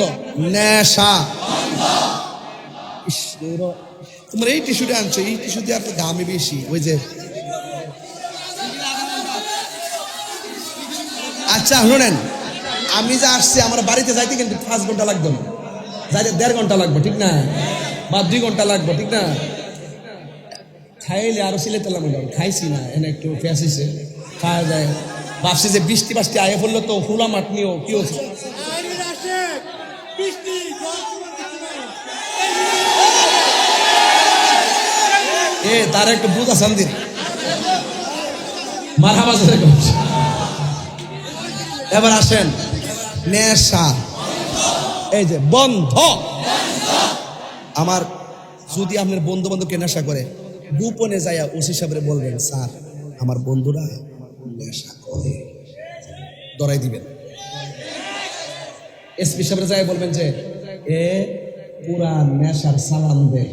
নেশা। তোমার এই টিস্যুটা আনছো, এই টিস্যু দিয়ে আপনার দামে বেশি। ওই যে আচ্ছা শুনেন, আমি যা আসছি আমার বাড়িতে যাইতে কিন্তু 5 ঘন্টা লাগবে না, যাইতে 1.5 ঘন্টা লাগবে, ঠিক না? বা 2 ঘন্টা লাগবে, ঠিক না? খাইলে আরো সিলে তেলাম, খাইছি না, এনে একটু ফেসিছে খাওয়া যায়। ভাবছি যে বৃষ্টি বাষ্টি আয়ে পড়লো তো হুলা মাঠ নিয়েও কি হচ্ছে, তার একটু বুঝ আসান দিন মারহাবা জোরে করছে। এবার আসেন, নেশা এই যে বন্ধ। আমার যদি আপনার বন্ধু বান্ধবকে নেশা করে, গোপনে যাইয়া ওসি সাহেবরে বলবেন স্যার আমার বন্ধুরা নেশা করে, ধরাই দিবেন। এসপি সাহেবরে যাই বলবেন যে এ পুরা নেশার সালাম দে,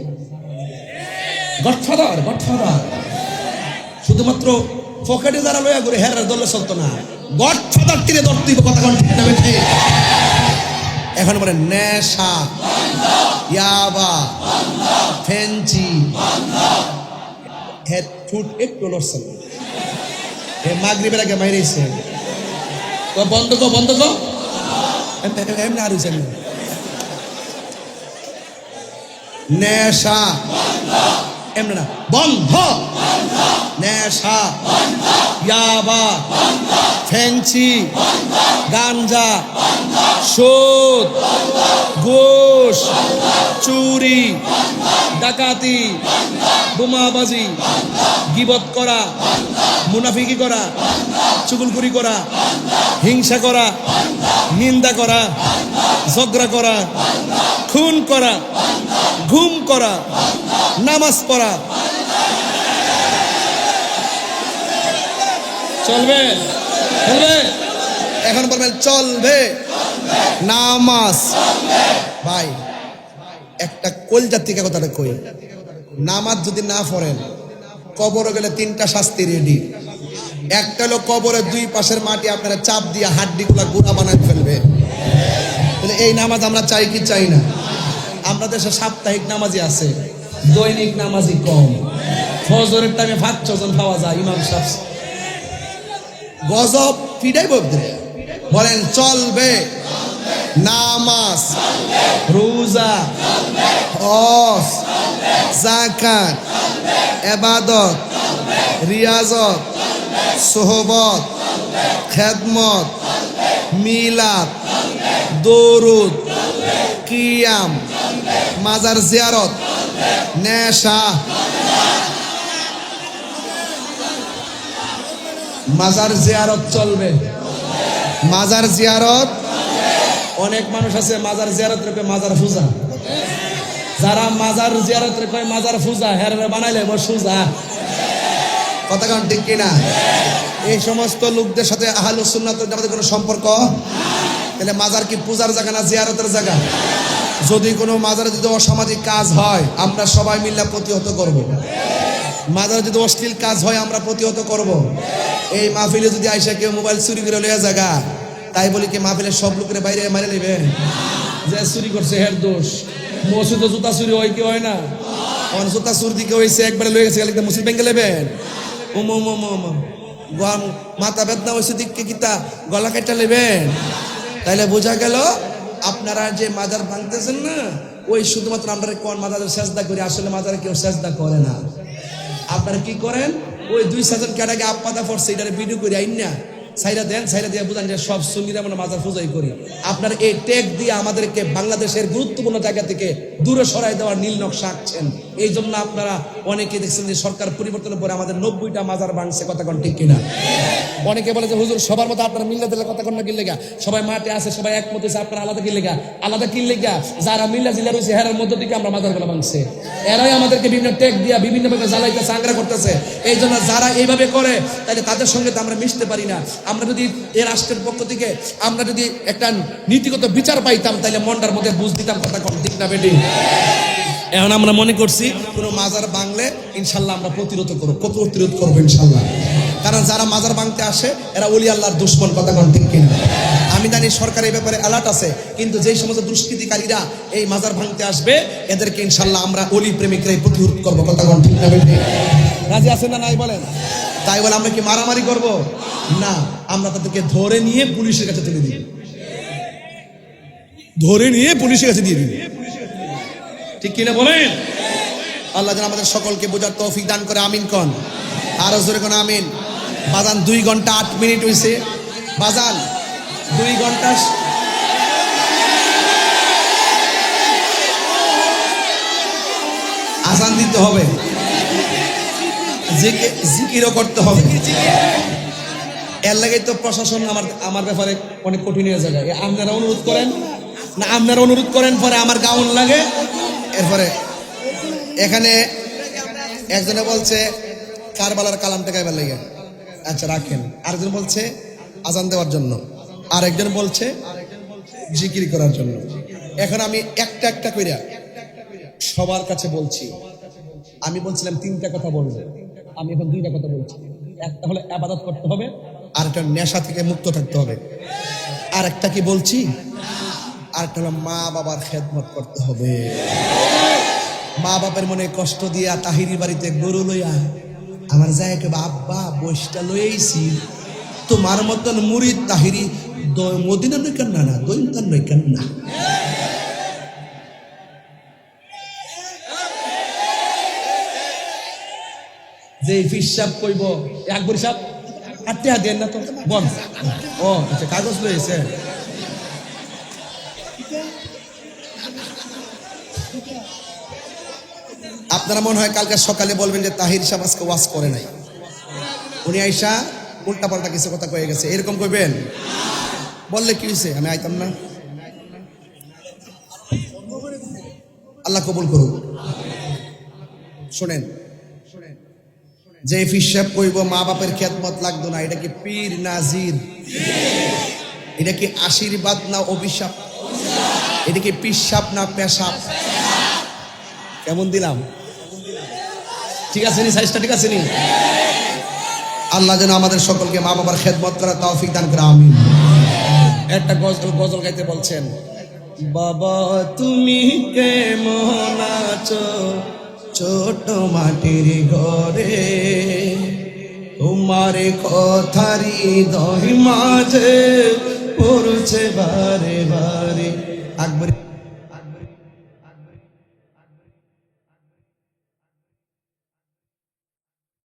গডফাদার গডফাদার। শুধুমাত্র পকেটে যারা লয়া করে হেরার দলে চলতো না, গডফাদার টিরে ধরতে হবে, কথা কোন ঠিক না? এখন বলে নেশা, ইয়াবা, ফেন্সি, হেড ফুট একটু লড়ছেন, মাগরিবের আগে মাইরেছে, বন্ধ কো বন্ধ কো এমনি আর নেশা এমনি না, বন্ধ। নেশা, ইয়াবা, ফেংচি, গাঞ্জা, সুদ, ঘুষ, চুরি, ডাকাতি, বোমাবাজি, গীবত করা, মুনাফিকি করা, চুগলখুরি করা, হিংসা করা, নিন্দা করা, ঝগড়া করা, খুন করা, ঘুম করা, নামাজ পড়া। চলবে? চলবে? এখন বলবেন চলবে নামাজ। ভাই একটা কলজার থেকে কথাটা কই, নামাজ যদি না পড়েন কবরে গেলে 3টা শাস্তি রেডি। একটা হলো কবরের 2 পাশের মাটি আপনারা চাপ দিয়ে হাড্ডিগুলা গুঁড়া বানায় ফেলবে। তাহলে এই নামাজ আমরা চাই কি চাই না? আমরা দেশে সাপ্তাহিক নামাজি আছে, দৈনিক নামাজি কম। ফজরের টাইমে 5 জন পাওয়া যায় ইমাম সাহেব। গজব ফিডাই বলতে বলেন চলবে নামাজ, রোজা, হজ, যাকাত, ইবাদত, রিয়াজত, সোহবত, খেদমত, মিলাদ, দরুদ, কিয়াম, মাজার জিয়ারত, নেশা, মাজার জিয়ারত চলবে। মাজার জিয়ারত। অনেক মানুষ আছে মাজার জিয়ারত রেখে মাজার পূজা। যারা মাজার জিয়ারত রেখে মাজার পূজা হের বানাইলে সুজা। কথা কারণ ঠিক কিনা? এই সমস্ত লোকদের সাথে আহলুস সুন্নাত ওয়াল জামাতের কোনো সম্পর্ক? তাহলে মাজার কি পূজার জায়গা না জিয়ারতের জায়গা? যদি কোনো মাজারে যদি অসামাজিক কাজ হয় আমরা সবাই মিলে প্রতিহত করব। মাজারে যদি অশ্লীল কাজ হয় আমরা প্রতিহত করব। এই মাহফিলে যদি আইসা কেউ মোবাইল চুরি করে লইয়া জায়গা, তাই বলি কি মাহফিলের সব লোকের বাইরে মারে নেবে? যে চুরি করছে হের দোষ। মসজিদে জুতা চুরি হয় কি হয় না? জুতা চুর দিকে হয়েছে একবারে লয়ে গেছে গেলে মুসলিম ব্যাংকে নেবেন। মাথা বেদনা হয়েছে দিককে কিতা গলা কাটা নেবেন। তাইলে বোঝা গেল আপনারা যে মাজার ভাঙতেছেন না, ওই শুধুমাত্র আমরা কোন মাজারের সেজদা করি, আসলে মাজারে কেউ সেজদা করে না। আপনারা কি করেন? ওই 2 জন ক্যাটাকে আপাদা পড়ছে এটারে ভিডিও করে আইন না সাইরা দেন, সাইরা দিয়ে বুঝান যে সব সুন্নিরা আমরা মাজার পূজাই করি। আপনার এই টেক দিয়ে আমাদেরকে বাংলাদেশের গুরুত্বপূর্ণ জায়গা থেকে দূরে সরাই দেওয়ার নীল নকশা আঁকছেন। এই জন্য আপনারা অনেকে দেখছেন যে সরকার পরিবর্তনের পরে আমাদের 90টা মাজার ভাঙছে। কথা কোন ঠিক কিনা? অনেকে বলে যে হুজুর সবার মতো আপনারা মিল্লা দিলে কথা কোন না কি লেগা? সবাই মাঠে আছে, সবাই একমত হয়েছে, আপনারা আলাদা কি লেগা? আলাদা কি লেগা? যারা মিল্লা জিল্লা রয়েছে হেরার মধ্য থেকে আমরা মাজার গুলো ভাঙছে। এরাই আমাদেরকে বিভিন্ন টেক দিয়া বিভিন্নভাবে জ্বালাইতে চাংরা করতেছে। এই জন্য যারা এইভাবে করে তাহলে তাদের সঙ্গে তো আমরা মিশতে পারি না। আমরা যদি এই রাষ্ট্রের পক্ষ থেকে আমরা যদি একটা নীতিগত বিচার পাইতাম তাহলে মনটার মধ্যে বুঝ দিতাম। কথা কম ঠিক না বেটি? এখন আমরা মনে করছি কোনো মাজার ভাঙলে ইনশাল্লাহ আমরা প্রতিরোধ করবো ইনশাল্লাহ। কারণ যারা মাজার ভাঙতে আসে এরা ওলি আল্লাহর দুশমন। কথা কম ঠিক কিনা? আমি জানি সরকার এই ব্যাপারে অ্যালার্ট আছে, কিন্তু যেই সমস্ত দুষ্কৃতিকারীরা এই মাজার ভাঙতে আসবে এদেরকে ইনশাল্লাহ আমরা ওলি প্রেমিকরাই প্রতিরোধ করবো। কথা কম ঠিক না বেটি? রাজি আছেন না নাই বলেন? তাই বলে আমরা কি মারামারি করব না, আমরা তাদেরকে ধরে নিয়ে পুলিশের কাছে তুলে দিই, ধরে নিয়ে পুলিশের কাছে দিয়ে দিই। ঠিক কিনা বলেন? আল্লাহ যেন আমাদের সকলকে বোঝার তৌফিক দান করে। আমিন কোন? আরো জোরে কোন আমিন। বাজান 2 ঘন্টা 8 মিনিট হয়েছে। বাজান 2 ঘন্টা আজান দিতে হবে, জিকিরও করতে হবে। এর লাগে তো প্রশাসন আমার ব্যাপারে অনেক কঠিন হয়ে যায়। আপনারা অনুরোধ করেন না, আপনারা অনুরোধ করেন পরে আমার গাউন লাগে। এরপরে এখানে একজনে বলছে কারবালার কালামটা গাইবার লাগে, আচ্ছা রাখেন। আরেকজন বলছে আজান দেওয়ার জন্য, আর একজন বলছে জিকির করার জন্য। এখন আমি একটা একটা কইরা সবার কাছে বলছি। আমি বলছিলাম 3টা কথা বলবো, আমি এখন 2টা কথা বলছি। একটা হলো ইবাদত করতে হবে, আর একটা নেশা থেকে মুক্ত থাকতে হবে। আর একটা কি বলছি? আর একটা হলো মা বাবার খেদমত করতে হবে। মা বাবার মনে কষ্ট দিয়া তাহিরি বাড়িতে গরু লইয়া আমার যায় কে আব্বা বৈশটা লইছি, তোমার মতন মুরিদ তাহিরি মদিনা নই কান্না না, দৈনকান নই কান্না। যে ফিসাব কইব একবার সাপ কাটতে দেন না তো বল ও আচ্ছা কাগজ লইছে আপনারা মনে হয় কালকে সকালে বলবেন যে তাহির সাহেব আজকে ওয়াজ করে নাই, উনি আইসা উল্টা পাল্টা কিছু কথা কয়ে গেছে, এরকম কইবেন? বললে কি হয়েছে, আমি আইতাম না? আল্লাহ কবুল করুন। শোনেন, যে ফিসাব কইব মা বাপের খেদমত লাগতো না, এটা কি পীর নাজির? এটা কি আশীর্বাদ না অভিশাপ? এটা কি পিসাব না পেশাব? কেমন দিলাম? ঠিক আছে নি? সাইজটা ঠিক আছে নি? আল্লাহ যেন আমাদের সকলকে মা বাবার খেদমত করার তৌফিক দান করে, আমিন। একটা গজল গাইতে বলছেন, বাবা তুমি কেমন আছো ছোট মাটির ঘরে, তোমার কথারি দহি মাঝে পড়ছে বারে বারে। আকবর